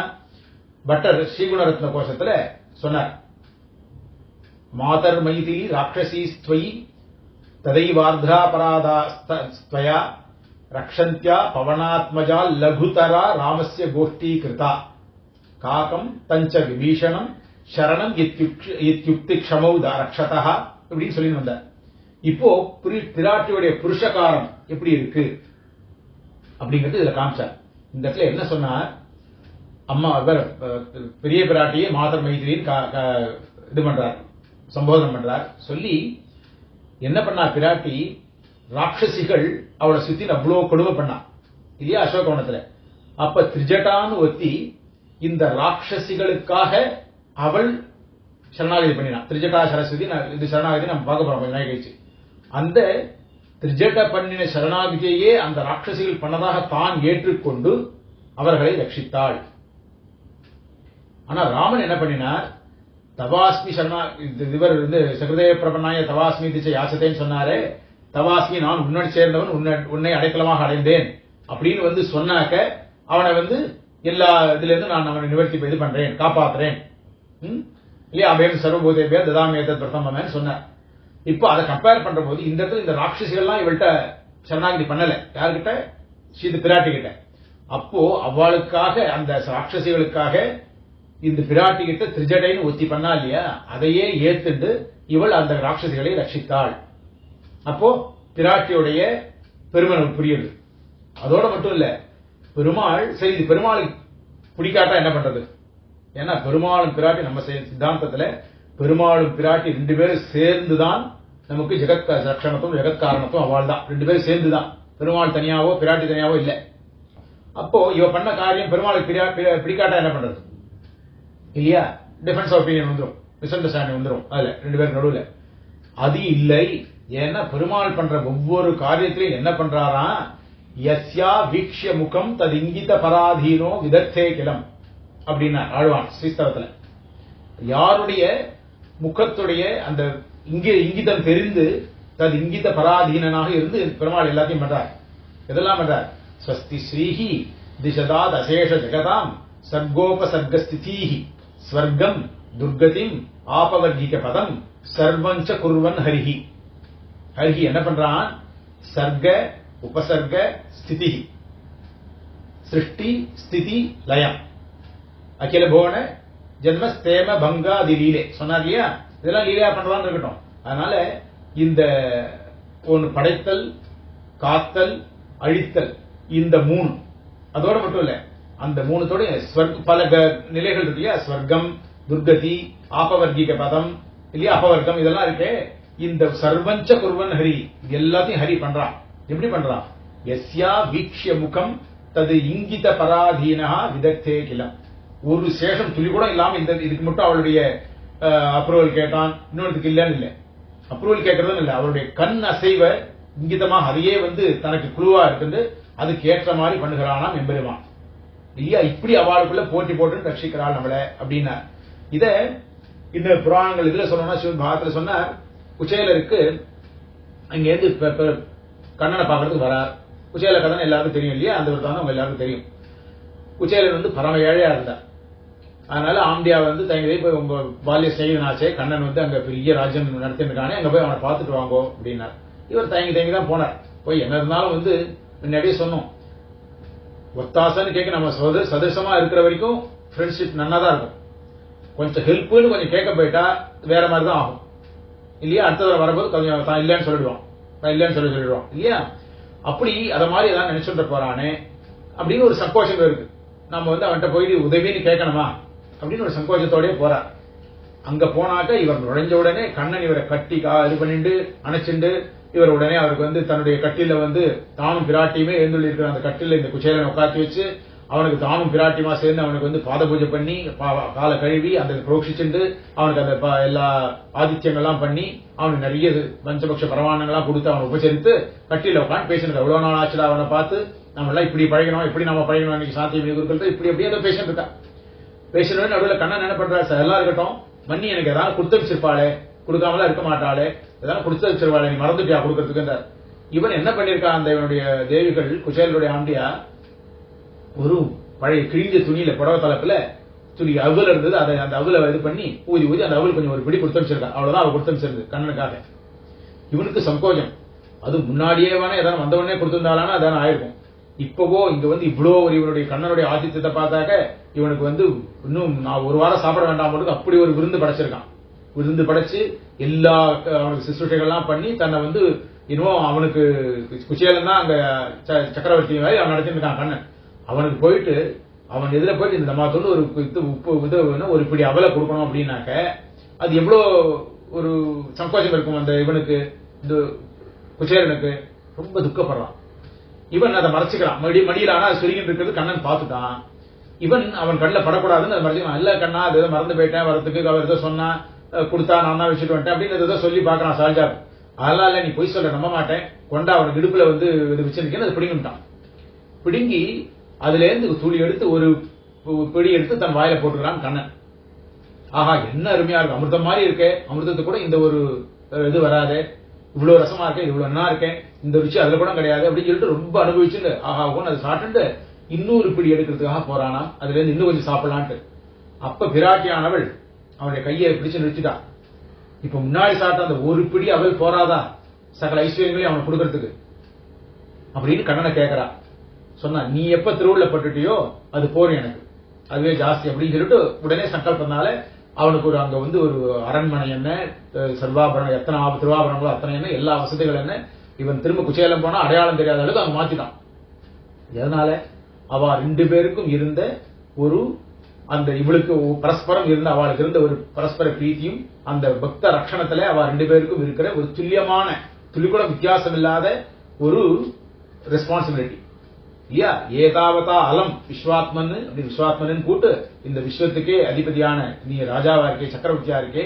பட்டர் ஸ்ரீகுணரத்ன கோஷத்துல சொன்னார், மாதர் மைதி ராட்சசி ஸ்வயி ததைவார்தாபராதா ரக்ஷந்தியா பவனாத்மஜா லகுதரா ராமஸ்ய கோஷ்டி கிருதா காகம் தஞ்ச விபீஷணம் சரணம் இத்யுக்தி க்ஷமௌ ரக்ஷதா அப்படின்னு சொல்லி வந்தார். இப்போ பிராட்டியுடைய புருஷகாரம் எப்படி இருக்கு அப்படிங்கிறது இதுல காமிச்சார். இந்த இடத்துல என்ன சொன்னார்? அம்மா பெரிய பிராட்டியை மாதர் மைத்திரியின் இது பண்றார், சம்போதனம் பண்றார். சொல்லி என்ன பண்ணா பிராட்டி, ராட்சசிகள் அவளை சுத்தி அவ்வளவு கொடுமை பண்ணா இல்லையா அசோகவனத்துல. அப்ப திரிஜட்டான்னு ஒத்தி இந்த ராட்சசிகளுக்காக அவள் சரணாகதி பண்ணினான். திரிஜட்டா சரஸ்வதி இது சரணாகதி நம்ம பார்க்க போறோம் கொஞ்ச நாள் கழிச்சு. அந்த திரிஜட்ட பண்ணின சரணாகதியையே அந்த ராட்சசிகள் பண்ணதாக தான் ஏற்றுக்கொண்டு அவர்களை ரட்சித்தாள். ஆனா ராமன் என்ன பண்ணினார்? தவாஸ்மி சரணா இவர் சகிருதேவ பிரபன்னாய தவாஸ்மி திச்சை யாசத்தேன்னு சொன்னாரே, தவாஸ்மி நான் உன்னோடு சேர்ந்தவன், உன்னை அடைக்கலமாக அடைந்தேன் அப்படின்னு சொன்னாக்க அவனை எல்லா இதுல இருந்து நான் அவனை நிவர்த்தி இது பண்றேன், காப்பாத்துறேன் இல்லையா? அபயம் சர்வபூதேபியா ததாமேதத் பிரதமன்னு சொன்னார். இப்போ அதை கம்பேர் பண்ற போது இந்த இடத்துல இந்த ராட்சசிகள்லாம் இவள்கிட்ட சரணாகதி பண்ணல. யாருக்கிட்ட? ஸ்ரீ பிராட்டி கிட்ட. அப்போ அவளுக்காக அந்த ராட்சசிகளுக்காக இந்த பிராட்டி கிட்ட திரிஜடைன்னு ஒத்தி பண்ணா இல்லையா, அதையே ஏத்துட்டு இவள் அந்த ராட்சசிகளை ரட்சித்தாள். அப்போ பிராட்டியுடைய பெருமை புரியுது. அதோட மட்டும் இல்ல, பெருமாள் சரி இது பெருமாளுக்கு பிடிக்காட்டா என்ன பண்றது? ஏன்னா பெருமாளும் பிராட்டி நம்ம சித்தாந்தத்துல பெருமாளும் பிராட்டி ரெண்டு பேரும் சேர்ந்துதான் நமக்கு ஜெகத் ரட்சணத்தும் ஜெகத் காரணத்தும் அவள் தான், ரெண்டு பேரும் சேர்ந்துதான் பெருமாள் தனியாவோ பிராட்டி தனியாவோ இல்ல. அப்போ இவ பண்ண காரியம் பெருமாளுக்கு பிடிக்காட்டா என்ன பண்றது இல்லையா? டிஃபரன்ஸ் ஆஃப் ஒப்பீனியன் வந்துடும், மிஸ் அண்டர்ஸ்டாண்டிங் வந்துடும் அதுல ரெண்டு பேருக்கு நடுவில். அது இல்லை. ஏன்னா பெருமாள் பண்ற ஒவ்வொரு காரியத்திலையும் என்ன பண்றாராம், யஸ்யா வீக்ஷ்ய முகம் தது இங்கித பராதீனோ விதர்த்தே கிளம் அப்படின்னா ஆழ்வான் ஸ்ரீஸ்தவத்துல. யாருடைய முகத்துடைய அந்த இங்கிதம் தெரிந்து தது இங்கித பராதீனாக இருந்து பெருமாள் எல்லாத்தையும் பண்றார். எதெல்லாம் பண்றார்? ஸ்வஸ்தி ஸ்ரீஹி திசதாத் அசேஷ ஜெகதாம் சர்கோபசர்கஸ்திதீஹி ஸ்வர்க்கம் துர்கதிம் ஆபவர்கிக பதம் சர்வஞ்ச குர்வன் ஹரிஹி. ஹரிஹி என்ன பண்றான்? சர்க்க உபசர்க ஸ்திதி, சிருஷ்டி ஸ்திதி லயம், அகில புவன ஜென்ம ஸ்தேம பங்காதி லீலே சொன்னார் இல்லையா? இதெல்லாம் லீலையா பண்றான்னு இருக்கட்டும். அதனால இந்த ஒன்று படைத்தல், காத்தல், அழித்தல், இந்த மூணு அதோட மட்டும் இல்ல, அந்த மூணுத்தோட பல நிலைகள் இருக்கு இல்லையா? ஸ்வர்க்கம், துர்கதி, ஆபவர்கிக பதம் இல்லையா, அபவர்க்கம், இதெல்லாம் இருக்கு. இந்த சர்வஞ்ச குர்வன் ஹரி, எல்லாத்தையும் ஹரி பண்றான். எப்படி பண்றான்? யஸ்யா வீக்ஷ்ய முகம் தது இங்கித பராதீனா விதக்தே கிளம். ஒரு சேஷம் துளி கூட இல்லாம இந்த இதுக்கு மட்டும் அவளுடைய அப்ரூவல் கேட்டான், இன்னொருத்துக்கு இல்லன்னு இல்லை. அப்ரூவல் கேட்கறதுன்னு இல்லை, அவருடைய கண் அசைவ இங்கிதமா அதையே தனக்கு குழுவா இருக்கு, அதுக்கு ஏற்ற மாதிரி பண்ணுகிறானாம் எம்பெருமான் இல்லையா? இப்படி அவளுக்குள்ள போட்டி போட்டு ரட்சிக்கிறாள் நம்மள அப்படின்னா. இத இந்த புராணங்கள் இதுல சொல்லணும்னா சிவன் பாகத்துல சொன்னார். குச்சேலருக்கு அங்க இருந்து கண்ணனை பாக்குறதுக்கு வரார். குச்சேல கதனை எல்லாருக்கும் தெரியும் இல்லையா? அந்த ஒரு அவங்க எல்லாருக்கும் தெரியும். குச்சேலன் பரம ஏழையா இருந்தார். அதனால ஆம்பியா தங்கி போய் உங்க பால்ய செய்வனாச்சே, கண்ணன் அங்க பெரிய ராஜ்யம் நடத்திருக்கானே, அங்க போய் அவனை பார்த்துட்டு வாங்கோ அப்படின்னார். இவர் தங்கி தான் போனார். போய் என்ன இருந்தாலும் முன்னாடியே சொன்னோம், ஒத்தாசன்னு கேட்க நம்ம சதசமா இருக்கிற வரைக்கும் ஃப்ரெண்ட்ஷிப் நன்னா தான் இருக்கும். கொஞ்சம் ஹெல்ப்னு கொஞ்சம் கேட்க போயிட்டா வேற மாதிரி தான் ஆகும் இல்லையா? அடுத்த வரும்போது கொஞ்சம் தான் இல்லைன்னு சொல்லிடுவான், சொல்லிடுவான் இல்லையா? அப்படி அத மாதிரி ஏதாவது நினைச்சுட்டு போறானே அப்படின்னு ஒரு சங்கோச்சம் இருக்கு. நம்ம அவன்கிட்ட போய் உதவின்னு கேட்கணுமா அப்படின்னு ஒரு சங்கோச்சத்தோடய போறார். அங்க போனாக்க இவர் நுழைஞ்ச உடனே கண்ணன் இவரை கட்டி இது பண்ணிட்டு அணைச்சுண்டு இவர் உடனே அவருக்கு தன்னுடைய கட்டில தானும் பிராட்டியுமே எழுந்துள்ளி இருக்கிற அந்த கட்டில இந்த குச்சேலனை உட்காத்தி வச்சு அவனுக்கு தானும் பிராட்டியுமா சேர்ந்து அவனுக்கு பாத பூஜை பண்ணி காலை கழுவி அந்த புரோஷிச்சுண்டு அவனுக்கு அந்த எல்லா ஆதித்யங்கள்லாம் பண்ணி அவனுக்கு நிறைய பஞ்சபக்ஷ பரமானங்கள்லாம் கொடுத்து அவனை உபச்சரித்து கட்டில உட்காந்து பேசினது. எவ்வளவு நாள் ஆச்சுடா அவனை பார்த்து, நம்ம எல்லாம் இப்படி பழகணும், இப்படி நம்ம பழகணும், இன்னைக்கு சாத்தியம் இருக்கிறது இப்படி அப்படியே ஏதோ பேசிட்டு இருக்கா. பேசினோட நடுவில் கண்ணன் என்ன பண்றாரு? சார் எல்லாம் இருக்கட்டும், மன்னி எனக்கு ஏதாவது கொடுத்து வச்சிருப்பாளே, கொடுக்காமலாம் இருக்க மாட்டாளே, ஏதாவது கொடுத்து வச்சிருவாளே, நீ மறந்துட்டியா கொடுக்கறதுக்கு. இவன் என்ன பண்ணிருக்கான்? அந்த இவனுடைய தேவிகள் குச்சேலனுடைய ஆண்டியா ஒரு பழைய கிழிஞ்ச துணியில புடவை தலைப்புல துணி அவுல இருந்தது, அதை அந்த அவுல இது பண்ணி ஊதி அந்த அவுல் கொஞ்சம் ஒரு பிடி கொடுத்து வச்சிருக்கான். அவ்வளவுதான் அவ கொடுத்து வச்சிருந்தது கண்ணனுக்காக. இவனுக்கு சங்கோஜம். அது முன்னாடியே ஏதாவது வந்தவனே கொடுத்திருந்தாலும் அதான ஆயிருக்கும். இப்பவோ இங்க இவ்வளோ ஒரு இவனுடைய கண்ணனுடைய ஆதித்யத்தை பார்த்தாக்க இவனுக்கு இன்னும் நான் ஒரு வாரம் சாப்பிட வேண்டாம் போட்டு அப்படி ஒரு விருந்து படைச்சிருக்கான். விருந்து படைச்சு எல்லா அவனுக்கு சிசுஷைகள்லாம் பண்ணி தன்னை இன்னும் அவனுக்கு குச்சேலன் தான் அங்க சக்கரவர்த்தி மாதிரி அவன் நடத்திருக்கான் கண்ணன். அவனுக்கு போயிட்டு அவன் எதிர போயிட்டு இந்த மாதிரி ஒரு உப்பு ஒரு இப்படி அவலை கொடுக்கணும் அப்படின்னாக்க அது எவ்வளவு ஒரு சங்கோச்சம் இருக்கும் அந்த இவனுக்கு, இந்த குச்சேலனுக்கு. ரொம்ப துக்கப்படுறான். இவன் அதை மறைச்சுக்கிறான். மடியில் ஆனா சுருகிட்டு இருக்கிறது கண்ணன் பார்த்துட்டான். இவன் அவன் கண்ணில் படக்கூடாதுன்னு அதை மறைச்சுக்கிறான். இல்ல கண்ணா அது ஏதோ மறந்து போயிட்டேன் வரத்துக்கு, அவர் ஏதோ சொன்னா கொடுத்தா நான் தான் வச்சுட்டு வந்துட்டேன் அப்படின்னு ஏதோ சொல்லி பாக்குறான் சால்ஜாப். அதெல்லாம் இல்ல, நீ பொய் சொல்ல நம்ப மாட்டேன், கொண்டா அவனுக்கு இடுப்புல வச்சிருக்கேன்னு அதை பிடிங்கிட்டான். பிடுங்கி அதுல இருந்து துளி எடுத்து ஒரு பிடி எடுத்து தன் வாயில போட்டுக்கிறான் கண்ணன். ஆஹா என்ன அருமையா இருக்கு, அமிர்தம் மாதிரி இருக்கே, அமிர்தத்து கூட இந்த ஒரு இது வராது, இவ்வளவு ரசமா இருக்கேன், இவ்வளவு நல்லா இருக்கேன், இந்த ருச்சி அதுல கூட கிடையாது அப்படின்னு சொல்லிட்டு ரொம்ப அனுபவிச்சுட்டு ஆஹா அதை சாப்பிட்டு இன்னொரு பிடி எடுக்கிறதுக்காக போறானா, அதுல இருந்து இன்னும் கொஞ்சம் சாப்பிடலான்ட்டு. அப்ப பிராட்டியானவள் அவனுடைய கையை பிடிச்சு நிறுத்திட்டான். இப்ப முன்னாடி சாப்பிட்ட அந்த ஒரு பிடி அவள் போறாதா சகல ஐஸ்வர்யங்களையும் அவனுக்கு கொடுக்கறதுக்கு அப்படின்னு கண்ணனை கேட்கிறா. சொன்னா நீ எப்ப திருவுள்ள பட்டுட்டியோ அது போறேன் எனக்கு, அதுவே ஜாஸ்தி அப்படின்னு சொல்லிட்டு உடனே சங்கல்பனால அவனுக்கு ஒரு அங்க ஒரு அரண்மனை என்ன, சர்வாபரணம் எத்தனை திருவாபரணங்களோ அத்தனை என்ன, எல்லா வசதிகள் என்ன. இவன் திரும்ப குச்சேலம் போனா அடையாளம் தெரியாத அளவுக்கு அவன் மாத்திட்டான். எதனால? அவ ரெண்டு பேருக்கும் இருந்த ஒரு அந்த இவளுக்கு பரஸ்பரம் இருந்த அவளுக்கு இருந்த ஒரு பரஸ்பர பிரீத்தியும் அந்த பக்த ரட்சணத்துல அவ ரெண்டு பேருக்கும் இருக்கிற ஒரு துல்லியமான துளி கூட வித்தியாசம் இல்லாத ஒரு ரெஸ்பான்சிபிலிட்டி இல்லையா. ஏதாவதா அலம் விஸ்வாத்மன் அப்படி விஸ்வாத்மன் கூட்டு இந்த விஸ்வத்துக்கே அதிபதியான நீ ராஜாவா இருக்கே, சக்கரவர்த்தியா இருக்கே,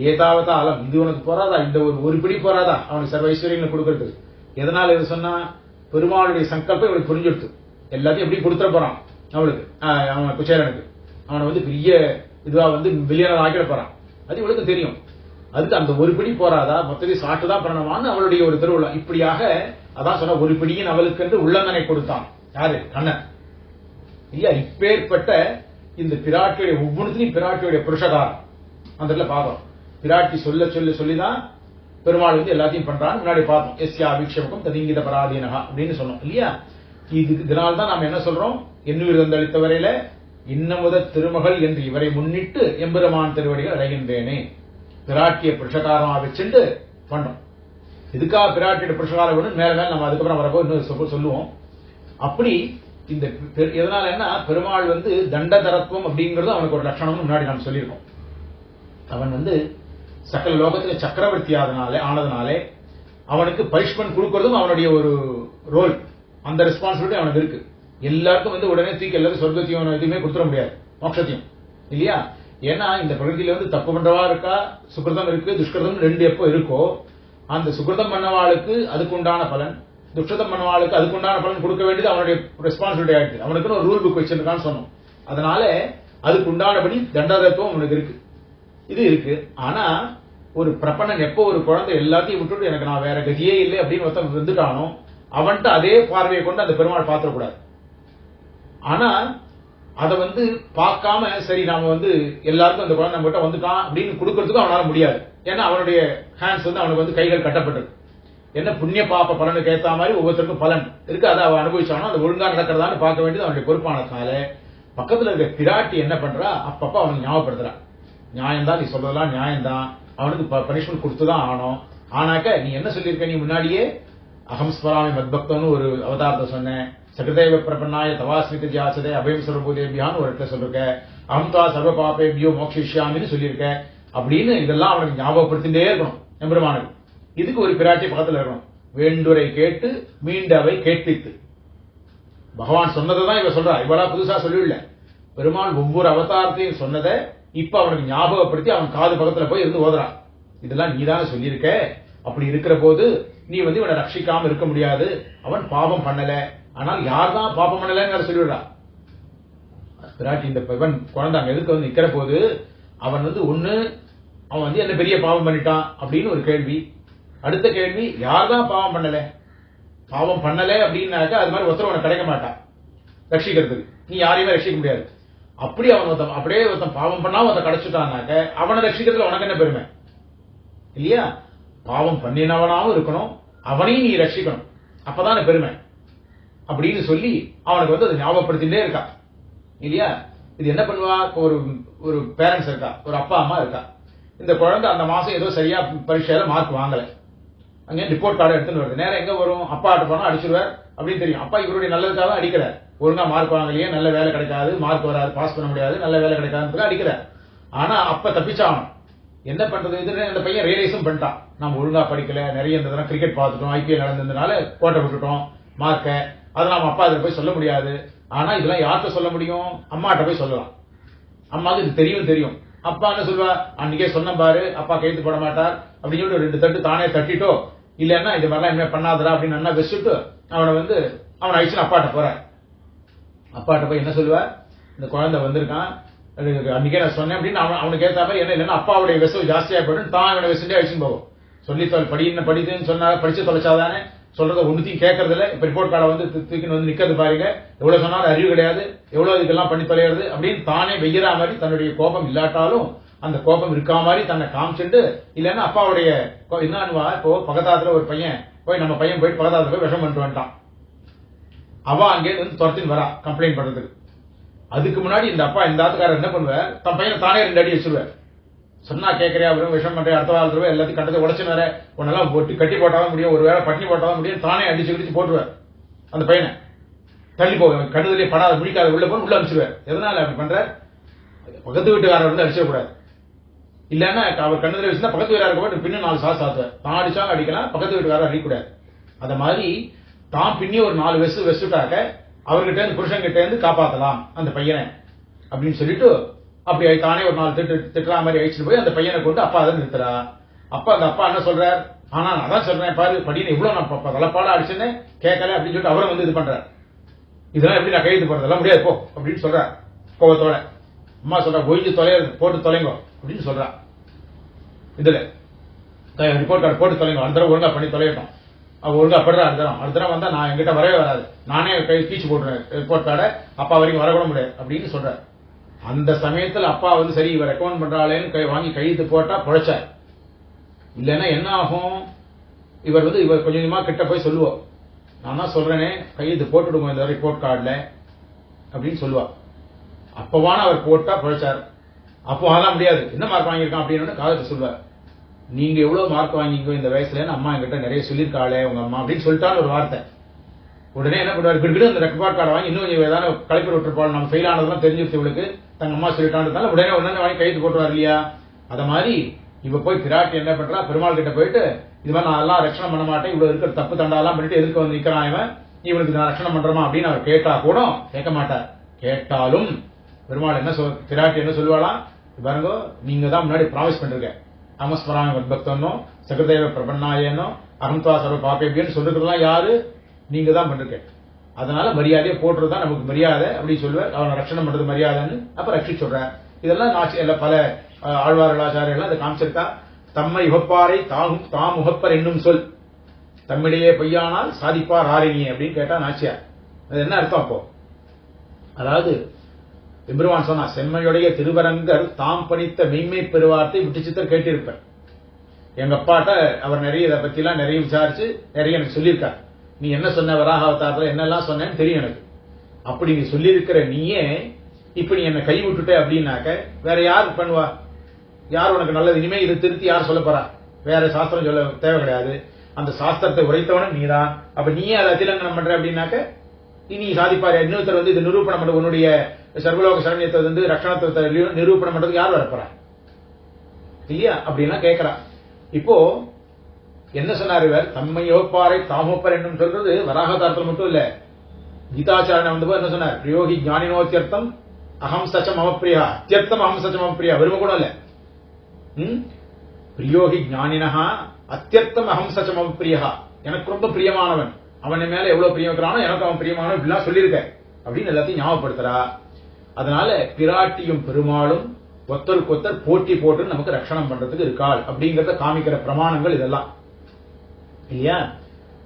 ஏதாவதா அலம் இது உனக்கு போறாதா, இந்த ஒரு பிடி போறாதா அவனுக்கு சர்வ ஐஸ்வர்யங்களை கொடுக்கறது. எதனால இது சொன்னா, பெருமாளுடைய சங்கல்பம் இவனுக்கு புரிஞ்சுடுத்து. எல்லாத்தையும் எப்படி கொடுத்துட போறான் அவளுக்கு, அவன் குச்சேரனுக்கு. அவனை வந்து பெரிய இதுவா வந்து பில்லியனர் ஆக்கிட போறான், அது இவளுக்கு தெரியும். அதுக்கு அந்த ஒரு பிடி போறாதா, மொத்தத்தையும் சாட்டுதான் பண்ணணுமான்னு அவளுடைய ஒரு திருவிழா. இப்படியாக அதான் சொன்ன ஒரு பிடியின் அவளுக்கு என்று உள்ளந்தனை கொடுத்தான். யாரு? கண்ணன் இல்லையா. இப்பேற்பட்ட இந்த பிராட்டியுடைய ஒவ்வொன்றுத்தையும் பிராட்டியுடைய புருஷகாரம் அந்த இடத்துல பார்க்கணும். பிராட்டி சொல்ல சொல்ல சொல்லிதான் பெருமாள் வந்து எல்லாத்தையும் பண்றான்னு முன்னாடி பார்த்தோம். எஸ்யா அபிக்ஷமுகம் ததிங்கித பராதீனகா அப்படின்னு சொன்னோம் இல்லையா. இதனால்தான் நாம என்ன சொல்றோம், எண்ணுவிருந்தளித்த வரையில இன்னமுத திருமகள் என்று இவரை முன்னிட்டு எம்பெருமான் திருவடிகள் அடைகின்றேனே. பிராட்டிய புருஷகாரமா வச்சுட்டு பண்றோம். இதுக்காக பிராட்டியோட புருஷகாரம் வேணும் மேல மேல நம்ம அதுக்கப்புறம் வரப்போ இன்னும் சொல்லுவோம். அப்படி இந்த எதனால என்ன, பெருமாள் வந்து தண்டதரத்துவம் அப்படிங்கிறது அவனுக்கு ஒரு லட்சணம்னு முன்னாடி நாம் சொல்லியிருக்கோம். அவன் வந்து சகல லோகத்துல சக்கரவர்த்தி ஆனதுனாலே அவனுக்கு பனிஷ்மெண்ட் கொடுக்கறதும் அவனுடைய ஒரு ரோல். அந்த ரெஸ்பான்சிபிலிட்டி அவனுக்கு இருக்கு. எல்லாருக்கும் வந்து உடனே தூக்கி எல்லாரும் சொர்க்கத்தையும் எதுவுமே கொடுத்துட முடியாது, மோட்சத்தையும் இல்லையா. ஏன்னா இந்த பிரகதியில வந்து தப்பு பண்றவா இருக்கா, சுக்கிருதம் இருக்கு, துஷ்கிருதம் ரெண்டு எப்போ இருக்கோ அந்த சுக்கிருதம் பண்ணவாளுக்கு அதுக்கு உண்டான பலன், துஷ்கிருதம் பண்ணவாளுக்கு அதுக்கு உண்டான பலன் கொடுக்க வேண்டியது அவனுடைய ரெஸ்பான்சிபிலிட்டி ஆயிடுச்சு. அவனுக்குன்னு ஒரு ரூல் புக் வச்சிருக்கான்னு சொன்னோம். அதனால அதுக்கு உண்டானபடி தண்டதத்துவம் அவனுக்கு இருக்கு, இது இருக்கு. ஆனா ஒரு பிரபண்ணன் எப்போ ஒரு குழந்தை எல்லாத்தையும் விட்டுட்டு எனக்கு நான் வேற கதியே இல்லை அப்படின்னு ஒருத்தன் வந்துட்டானோ அவன்கிட்ட அதே பார்வையை கொண்டு அந்த பெருமாள் பாத்திரக்கூடாது. ஆனா அதை வந்து பார்க்காம சரி நாம வந்து எல்லாருக்கும் அந்த குழந்தை நம்ம கிட்ட வந்துட்டான் அப்படின்னு கொடுக்கறதுக்கும் அவனால முடியாது. ஏன்னா அவனுடைய ஹேண்ட்ஸ் வந்து அவனுக்கு வந்து கைகள் கட்டப்பட்டிருக்கு. என்ன புண்ணிய பாப்ப பலனுக்கு ஏற்ற மாதிரி ஒவ்வொருத்தருக்கும் பலன் இருக்கு, அதை அவன் அனுபவிச்சானோ அது ஒழுங்கா நடக்கிறதான்னு பார்க்க வேண்டியது அவனுடைய பொறுப்பானதுனால பக்கத்துல இருக்க பிராட்டி என்ன பண்றா, அப்பப்ப அவனுக்கு ஞாபகப்படுத்துறான். நியாயம்தான், நீ சொல்றதெல்லாம் நியாயம்தான், அவனுக்கு பனிஷ்மெண்ட் கொடுத்துதான் ஆனோம். ஆனாக்க நீ என்ன சொல்லியிருக்க, நீ முன்னாடியே அகம் ஸ்மராமி மத்பக்தன்னு ஒரு அவதாரத்தை சொன்னேன், சகிருதேவ பிரபன்னாய தவாஸ்மித ஜாசதே அபயம் சர்வபூதேபியான்னு ஒரு இடத்துல சொல்லிருக்க, அகம் தா சர்வ பாபேபியோ மோக்ஷிஷ்யாமின்னு சொல்லியிருக்க அப்படின்னு இதெல்லாம் அவனுக்கு ஞாபகப்படுத்திட்டே இருக்கணும் எம்பெருமானுக்கு. இதுக்கு ஒரு பிராட்டி பக்கத்துல இருக்கணும். வேண்டுரை கேட்டு மீண்டவை கேட்பித்து. பகவான் சொன்னதான் இவ சொல்றா, இவளா புதுசா சொல்லிவிடல. பெருமாள் ஒவ்வொரு அவதாரத்தையும் சொன்னதை இப்ப அவனுக்கு ஞாபகப்படுத்தி அவன் காது பக்கத்துல போய் இருந்து ஓதுறான். இதெல்லாம் நீதான சொல்லியிருக்க, அப்படி இருக்கிற போது நீ வந்து இவனை ரட்சிக்காம இருக்க முடியாது. அவன் பாவம் பண்ணல, ஆனால் யார் தான் பாவம் பண்ணலன்னு சொல்லிவிடுறா பிராட்டி. இந்த குழந்தை அங்க எதுக்கு வந்து நிக்கிற போது அவன் வந்து ஒண்ணு அவன் வந்து என்ன பெரிய பாவம் பண்ணிட்டான் அப்படின்னு ஒரு கேள்வி. அடுத்த கேள்வி, யார் தான் பாவம் பண்ணல, பாவம் பண்ணல அப்படின்னாக்க அது மாதிரி ஒருத்தர் உனக்கு கிடைக்க மாட்டான் ரட்சிக்கிறதுக்கு, நீ யாரையுமே ரட்சிக்க முடியாது. அப்படி அவன் அப்படியே ஒருத்தன் பாவம் பண்ணா ஒருத்தன் கிடைச்சிட்டான்னாக்க அவனை ரட்சிக்கிறதுல உனக்கு என்ன பெருமை இல்லையா. பாவம் பண்ணினவனாவும் இருக்கணும், அவனையும் நீ ரட்சிக்கணும், அப்பதான பெருமை அப்படின்னு சொல்லி அவனுக்கு வந்து அதை ஞாபகப்படுத்திட்டே இருக்கா இல்லையா. இது என்ன பண்ணுவா, ஒரு பேரண்ட்ஸ் இருக்கா, ஒரு அப்பா அம்மா இருக்கா. இந்த குழந்தை அந்த மாசம் ஏதோ சரியா பரீட்சையில மார்க் வாங்கல, அங்கே ரிப்போர்ட் கார்டு எடுத்துன்னு வருது. நேரம் எங்க வரும், அப்பா ஆட்ட போனா அடிச்சிருவார் அப்படின்னு தெரியும். அப்பா இவருடைய நல்லதுக்காக தான் அடிக்கிறார். ஒழுங்கா மார்க் வாங்கலையே, நல்ல வேலை கிடைக்காது, மார்க் வராது, பாஸ் பண்ண முடியாது, நல்ல வேலை கிடைக்காதுன்னு அடிக்கிறார். ஆனா அப்ப தப்பிச்சாகணும். என்ன பண்றது, இது அந்த பையன் ரியலைஸும் பண்ணிட்டான், நம்ம ஒழுங்கா படிக்கல, நிறைய இந்த கிரிக்கெட் பார்த்துட்டோம், ஐபிஎல் நடந்ததுனால கோட்டை விட்டுட்டோம் மார்க்க, அதை நம்ம அப்பா அதில் போய் சொல்ல முடியாது. ஆனா இதெல்லாம் யார்கிட்ட சொல்ல முடியும், அம்மாட்ட போய் சொல்லலாம். அம்மாவுக்கு இது தெரியும். அப்பா என்ன சொல்வா, அன்னைக்கே சொன்ன பாரு, அப்பா கைத்து போட மாட்டார் அப்படின்னு சொல்லி 2 தட்டு தானே தட்டிட்டோ, இல்லன்னா இது மாதிரிலாம் இனிமே பண்ணாதரா அப்படின்னு நல்லா வச்சுட்டு அவனை அழிச்சுன்னு அப்பாட்ட போற. அப்பாட்ட போய் என்ன சொல்லுவா, இந்த குழந்தை வந்திருக்கான், அன்னைக்கே நான் சொன்னேன் அப்படின்னு அவனுக்கு ஏற்ற மாதிரி என்ன இல்லைன்னா அப்பாவுடைய விசவு ஜாஸ்தியா போயிடும், தான் இவனை விசுண்டே அழிச்சுன்னு போகும். சொல்லி படித்துன்னு சொன்னா படிச்சு தொலைச்சாதானே, சொல்றத ஒண்ணுத்தையும் கேட்கறது இல்ல. இப்ப ரிப்போர்ட் கார்டை வந்து தூக்கின்னு வந்து நிக்கிறது பாருங்க, எவ்வளவு சொன்னாலும் அறிவு கிடையாது, எவ்வளவு இதுக்கெல்லாம் பண்ணி தொலைகிறது அப்படின்னு தானே வெய்யற மாதிரி தன்னுடைய கோபம் இல்லாட்டாலும் அந்த கோபம் இருக்கா மாதிரி தன்னை காமிச்சுட்டு, இல்லன்னா அப்பாவுடைய என்னன்னுவா, இப்போ பக்கத்தாத்துல ஒரு பையன் நம்ம பையன் போயிட்டு பக்கத்தாத்துல போய் விஷம் பண்ணிட்டு வந்துட்டான், அவ அங்கே வந்து துரத்தின்னு வரா கம்ப்ளைண்ட் பண்றதுக்கு. அதுக்கு முன்னாடி இந்த அப்பா இந்த ஆத்துக்காரர் என்ன பண்ணுவார், தன் பையனை தானே 2 அடி வச்சிருவார். சொன்னா கேட்கறியா, வெறும் விஷம் பண்ற, அடுத்த வாரத்துல எல்லாத்தையும் கட்டத்தை உடச்சு வர, உன்னெல்லாம் போட்டு கட்டி போட்டாலும் முடியும், ஒரு வேளை பட்டினி போட்டாலும் முடியும், தானே அடிச்சு போட்டுருவார். அந்த பையனை தள்ளி போக கடுதலே படாத முடிக்காத உள்ள போய் உள்ள அடிச்சிருவார். எதனால அப்படி பண்ற, பக்கத்து வீட்டுக்காரர் வந்து அடிச்சிடக்கூடாது, இல்லன்னா அவர் கண்ணுதல வச்சுன்னா பக்கத்து வீட்டுக்காரருக்கு போய் பின்னும் 4 சாத்துவார். தான் அடிச்சாலும் அடிக்கலாம், பக்கத்து வீட்டுக்காரர் அடிக்கூடாது. அத மாதிரி தான் பின்னி ஒரு 4 வெசுட்டாக்க அவர்கிட்ட இருந்து புருஷன் கிட்ட இருந்து காப்பாத்தலாம் அந்த பையனை அப்படின்னு சொல்லிட்டு அப்படி தானே ஒரு 4 திட்டுற மாதிரி அழிச்சுட்டு போய் அந்த பையனை கொண்டு அப்பா அதை நிறுத்துறா. அப்ப அந்த அப்பா என்ன சொல்றார், ஆனா நான் அதான் சொல்றேன் பாரு படின்னு இவ்வளவு நான் தலைப்பாடா அடிச்சுன்னு கேட்கல அப்படின்னு சொல்லிட்டு அவரும் வந்து இது பண்றாரு. இதெல்லாம் எப்படி நான் கைது போறதெல்லாம் முடியாது போ அப்படின்னு சொல்றார் கோபத்தோட. அம்மா சொல்றா ஒழிஞ்சு போட்டு தொலைங்கோ அப்படின்னு சொல்றா. இதுல ரிப்போர்ட் கார்டு போட்டு தொலைங்க, அடுத்த தடவை ஒழுங்கா பண்ணி தொலையட்டும். அவ ஒழுங்கா படுறா அடுத்த தடவை வந்தா நான் என்கிட்ட வரவே வராது, நானே கை கீச்சு போட்டுறேன் ரிப்போர்ட் கார்டை, அப்பா வரைக்கும் வரக்கூட முடியாது அப்படின்னு சொல்றாரு. அந்த சமயத்தில் அப்பா வந்து சரி இவர் ரெக்கமெண்ட் பண்றாளேன்னு வாங்கி கையெழுத்து போட்டா பொழைச்சார். இல்லைன்னா என்ன ஆகும், இவர் கொஞ்சம் கொஞ்சமா கிட்ட போய் சொல்லுவோம், நான் தான் சொல்றேனே கையெழுத்து போட்டுடுவோம் இந்த ரிப்போர்ட் கார்டுல அப்படின்னு சொல்லுவா. அப்பவான அவர் போட்டா பொழைச்சார். அப்போ அதெல்லாம் முடியாது, என்ன மார்க் வாங்கியிருக்கான் அப்படின்னு காலத்தை சொல்லுவார். நீங்க எவ்வளவு மார்க் வாங்கிங்க இந்த வயசுல அம்மா என்கிட்ட நிறைய சொல்லியிருக்காளே உங்க அம்மா அப்படின்னு சொல்லிட்டான்னு ஒரு வார்த்தை. உடனே என்ன பண்ணுவார், கிட்ட அந்த ரெக்கார்ட் கார்டை வாங்கி இன்னும் ஏதாவது கலைப்பர் விட்டுருப்பாள், நம்ம ஃபெயில் ஆனதெல்லாம் தெரிஞ்சிருச்சு இவளுக்கு, தங்க அம்மா சொல்லிட்டான்றதால உடனே வாங்கி கைது போட்டுவார் இல்லையா. அத மாதிரி இவ போய் பிராட்டி என்ன பண்றா, பெருமாள் கிட்ட போயிட்டு இது மாதிரி நான் எல்லாம் ரட்சணம் பண்ண மாட்டேன், இவ்வளவு இருக்கிற தப்பு தண்டாலாம் பண்ணிட்டு எதிர்க்க வந்து நிக்கிறான் இவன், இவனுக்கு நான் ரட்சணம் பண்றமா அப்படின்னு அவர் கேட்டா கூட கேட்க மாட்டார். கேட்டாலும் பெருமாள் என்ன பிராட்டி என்ன சொல்லுவாளாம், பாருங்க நீங்க தான் முன்னாடி ப்ராமிஸ் பண்றீங்க, அமஸ்மராம பக்தனோ சகதேவ பிரபன்னாயனோ அகம்தா சர்வ பாப்பேபியன்னு சொல்றதுலாம் யாரு, நீங்க தான் பண்றீங்க, அதனால மரியாதையை போட்டுறதுதான் நமக்கு மரியாதை அப்படின்னு சொல்லுவார். அவனை ரட்சணம் பண்றது மரியாதைன்னு அப்ப ரட்சி சொல்றார். இதெல்லாம் பல ஆழ்வார்கள் ஆச்சாரியர்கள் அதை காமிச்சிருக்கா. தம்மை உகப்பாரை தாம் உகப்பர் என்னும் சொல் தம்மிடையே பொய்யானால் சாதிப்பார் ஆரிணியே அப்படின்னு கேட்டா நாச்சியார். அது என்ன அர்த்தம் அப்போ, அதாவது எம்பெருமான் சொன்னா செம்மையுடைய திருவரங்கர் தாம் பணித்த மெய்மை பெருவார்த்தை விட்டுச்சித்தர் கேட்டிருப்பார். எங்க அப்பாட்ட அவர் நிறைய இதை பத்தி எல்லாம் நிறைய விசாரிச்சு நிறைய எனக்கு சொல்லியிருக்காரு. நீ என்ன சொன்ன வராக அவதாரத்துல என்னெல்லாம் சொன்னேன்னு தெரியும் எனக்கு. அப்படி நீ சொல்லியிருக்கிற நீயே இப்ப நீ என்ன கை விட்டுட்ட அப்படின்னாக்க வேற யார் பண்ணுவா, யார் உனக்கு நல்லது, இனிமே இதை திருத்தி யார் சொல்ல போறா, வேற சாஸ்திரம் சொல்ல தேவை கிடையாது, அந்த சாஸ்திரத்தை உரைத்தவனும் நீதான். அப்ப நீயே அதை அதிலங்கனம் பண்ற அப்படின்னாக்க இனி சாதிப்பாரு. இன்னொருத்தர் இது நிரூபணம் பண்ற உன்னுடைய சர்வலோக சரண்யத்தை ரட்சணத்தை நிரூபணம் பண்றதுக்கு யார் வரப்போறா இல்லையா அப்படின்லாம் கேட்கிறா. இப்போ என்ன சொன்னார் இவர், தம்மை யோப்பாரை தாமோப்பர் என்னும் சொல்றது வராகதாரத்தில் மட்டும் இல்ல, கீதாச்சாரண வந்தபோது என்ன சொன்னார், பிரியோகி ஞானினோத்தியர்த்தம் அகம் சச்சம் அவப்பிரியா, அத்தியர்த்தம் அகம் சச்சம் அவப்பிரியா, வரும கூட இல்ல, பிரியோகி ஞானினஹா அத்தியர்த்தம் அகம் சச்சம் அவப்பிரியா, எனக்கு ரொம்ப பிரியமானவன், அவன் மேல எவ்வளவு பிரியம் இருக்கிறானோ எனக்கு அவன் பிரியமானவன் இப்படிலாம் சொல்லியிருக்க அப்படின்னு எல்லாத்தையும் ஞாபகப்படுத்துறா. அதனால பிராட்டியும் பெருமாளும் ஒத்தருக்கொத்தர் போட்டி போட்டு நமக்கு ரட்சணம் பண்றதுக்கு இருக்காள் அப்படிங்கறத காமிக்கிற பிரமாணங்கள் இதெல்லாம் இல்லையா.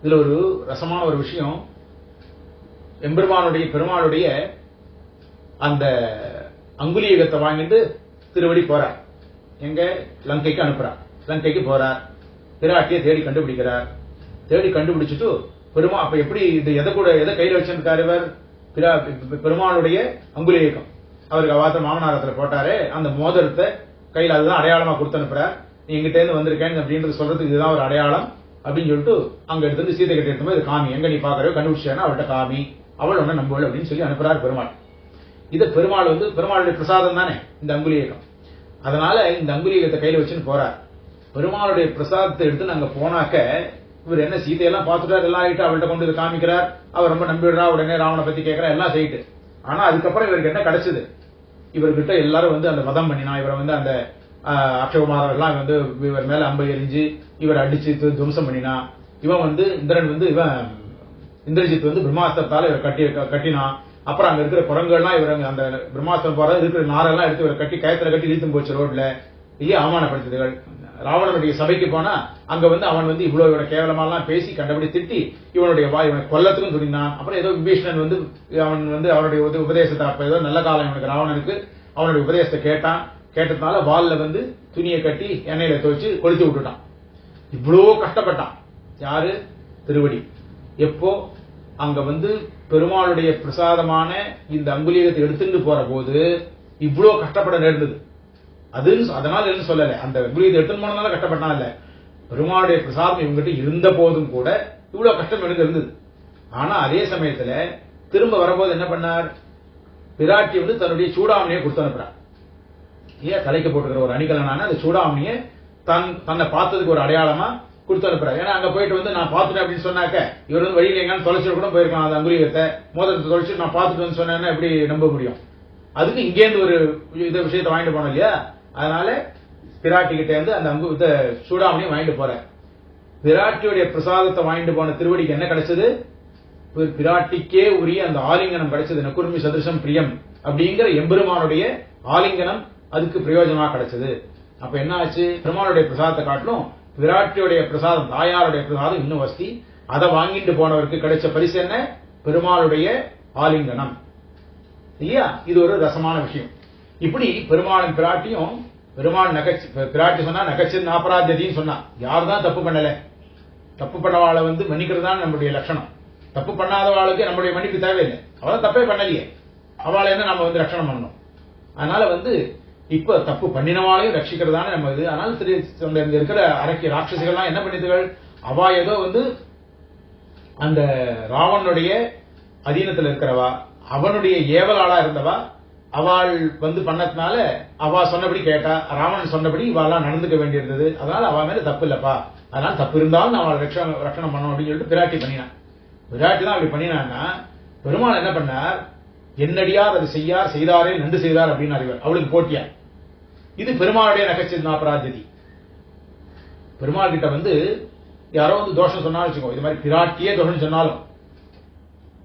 இதுல ஒரு ரசமான ஒரு விஷயம், எம்பெருமானுடைய பெருமாளுடைய அந்த அங்குலியகத்தை வாங்கிட்டு திருவடி போறார், எங்க லங்கைக்கு அனுப்புறார், லங்கைக்கு போறார், பிராட்டியை தேடி கண்டுபிடிக்கிறார். தேடி கண்டுபிடிச்சிட்டு பெருமா அப்ப எப்படி இது எதை கையில் வச்சிருக்காரு இவர், பெருமாளுடைய அங்குலியகம் அவருக்கு அவாத்த மாமனாரத்துல போட்டாரு, அந்த மோதிரத்தை கையில் அதுதான் அடையாளமா கொடுத்து அனுப்புறார். நீ எங்கிட்ட இருந்து வந்திருக்கேன் அப்படின்றது சொல்றதுக்கு இதுதான் ஒரு அடையாளம் அப்படின்னு சொல்லிட்டு அங்க எடுத்து சீதை கிட்ட எடுத்து போது காமி, எங்க நீ பாக்குறோ கண்டுபிடிச்சேன்னா அவள்கிட்ட காமி, அவள் ஒண்ணு நம்புவள் அப்படின்னு சொல்லி அனுப்புறாரு பெருமாள். இதை பெருமாள் பெருமாளுடைய பிரசாதம் தானே இந்த அங்குலியகம், அதனால இந்த அங்குலியகத்தை கையில வச்சுன்னு போறார். பெருமாளுடைய பிரசாதத்தை எடுத்து நாங்க போனாக்க இவர் என்ன சீதையெல்லாம் பார்த்துட்டார், எல்லாம் ஆகிட்டு அவள்கிட்ட கொண்டு இதை காமிக்கிறார், அவர் ரொம்ப நம்பிடுறா, உடனே ராவணை பத்தி கேட்கிறா, எல்லாம் செய்யிட்டு. ஆனா அதுக்கப்புறம் இவருக்கு என்ன கிடைச்சது, இவர்கிட்ட எல்லாரும் அந்த வதம் பண்ணினா, இவரை அந்த அக்ஷகுமாரர் எல்லாம் இவர் மேல அம்பை எரிஞ்சு இவர் அடிச்சு துவம்சம் பண்ணினா, இவன் இந்திரன் இவன் இந்திரஜித் பிரம்மாஸ்திரத்தால இவர் கட்டினான். அப்புறம் அங்க இருக்கிற குரங்குகள்லாம் இவர் அந்த பிரம்மாஸ்திரம் போற இருக்கிற நாரெல்லாம் எடுத்து இவர் கட்டி கயத்துல கட்டி இழுத்தும் போச்சு ரோட்ல, இல்லையே அவமானப்படுத்துதுகள். ராவணனுடைய சபைக்கு போனா அங்க அவன் இவ்வளவு இவனை கேவலமாலாம் பேசி கண்டபடி திட்டி இவனுடைய இவனை கொல்லத்துக்கும் துணிந்தான். அப்புறம் ஏதோ விபீஷணன் அவன் அவனுடைய உபதேசத்தை அப்ப ஏதோ நல்ல காலம் இவனுக்கு ராவணனுக்கு அவனுடைய உபதேசத்தை கேட்டதுனால வால்ல துணியை கட்டி எண்ணெயில துவைச்சு கொளுத்தி விட்டுட்டான். இவ்வளவு கஷ்டப்பட்டான் யாரு, திருவடி. எப்போ அங்க பெருமாளுடைய பிரசாதமான இந்த அங்குலியகத்தை எடுத்துட்டு போற போது இவ்வளவு கஷ்டப்பட நேர்ந்தது. அதனால என்ன சொல்லல, அந்த அங்குலியத்தை எடுத்துட்டு போனதுனால கஷ்டப்பட்டான் இல்ல, பெருமாளுடைய பிரசாதம் இவங்கிட்ட இருந்த போதும் கூட இவ்வளவு கஷ்டம் எனக்கு இருந்தது. ஆனா அதே சமயத்துல திரும்ப வரும்போது என்ன பண்ணார், பிராட்டி தன்னுடைய சூடாமணியை கொடுத்து அனுப்புறார். ஏன் தலைக்கு போட்டுக்கிற ஒரு அணிகலனான அந்த சூடாமணியை தன்னை பார்த்ததுக்கு ஒரு அடையாளமா கொடுத்து அனுப்புறாரு. ஏன்னா அங்க போயிட்டு வந்து நான் பார்த்துட்டேன் அப்படின்னு சொன்னாக்க இவர் வந்து வழியில் எங்கன்னு தொலைச்சிட்டு கூட போயிருக்கலாம். அந்த அங்குலியத்தை மோதிரத்தை தொலைச்சிட்டு நான் பார்த்துட்டு வந்து சொன்னேன்னா எப்படி நம்ப முடியும்? அதுக்கு இங்கேருந்து ஒரு விஷயத்தை வாங்கிட்டு போனோம் இல்லையா? அதனால பிராட்டி கிட்ட இருந்து அந்த சூடாமணியும் வாங்கிட்டு போற. பிராட்டியுடைய பிரசாதத்தை வாங்கிட்டு போன திருவடிக்கு என்ன கிடைச்சது? பிராட்டிக்கே உரிய அந்த ஆலிங்கனம் கிடைச்சது. நகுர்மி சதிருஷம் பிரியம் அப்படிங்கிற எம்பெருமானுடைய ஆலிங்கனம் அதுக்கு பிரயோஜனமா கிடைச்சது. அப்ப என்ன ஆச்சு? பெருமாளுடைய பிரசாதத்தை காட்டிலும் விராட்டியுடைய பிரசாதம், தாயாருடைய பிரசாதம் இன்னும் வசதி. அதை வாங்கிட்டு போனவருக்கு கிடைச்ச பரிசு என்ன? பெருமாளுடைய ஆலிங்கனம் இல்லையா? இது ஒரு ரசமான விஷயம். இப்படி பெருமாளின் பிராட்டியும் பெருமாள் பிராட்டி சொன்னா நகச்சின் அபராத்தியத்தையும் சொன்னா. யார் தான் தப்பு பண்ணல? தப்பு பண்ணவாளை வந்து மன்னிக்கிறது தான் நம்முடைய லட்சணம். தப்பு பண்ணாதவாளுக்கு நம்முடைய மன்னிப்பு தேவையில்லை. அவளை தப்பே பண்ணலையே, அவளை என்ன நம்ம வந்து ரட்சணம் பண்ணணும். அதனால வந்து இப்ப தப்பு பண்ணினவாளையும் ரட்சிக்கிறதான நம்ம இது. அதனால இங்க இருக்கிற அரக்கி ராட்சசிகள்லாம் என்ன பண்ணிதுகள்? அவா ஏதோ வந்து அந்த ராவனுடைய அதீனத்தில் இருக்கிறவா, அவனுடைய ஏவலாளா இருந்தவா, அவள் வந்து பண்ணதுனால அவ சொன்னபடி கேட்டா, ராவணன் சொன்னபடி இவாளெல்லாம் நடந்துக்க வேண்டியிருந்தது. அதனால அவ மேல தப்பு இல்லப்பா, அதனால தப்பு இருந்தாலும் அவள் ரட்சணம் பண்ணணும் அப்படின்னு சொல்லிட்டு பிராட்டி பண்ணினான். பிராட்டி தான் அப்படி பண்ணினான்னா பெருமாள் என்ன பண்ணார்? என்னடியார் அது செய்யார், செய்தாரே நன்று செய்தார் அப்படின்னு அறிவார். அவளுக்கு போட்டியா. இது பெருமாளுடைய நகச்சின்னாபராஜதி. பெருமாள் கிட்ட வந்து யாரோ வந்து தோஷம் சொன்னாலும் வச்சுக்கோ, இது மாதிரி பிராட்டியே தோஷம் சொன்னாலும்,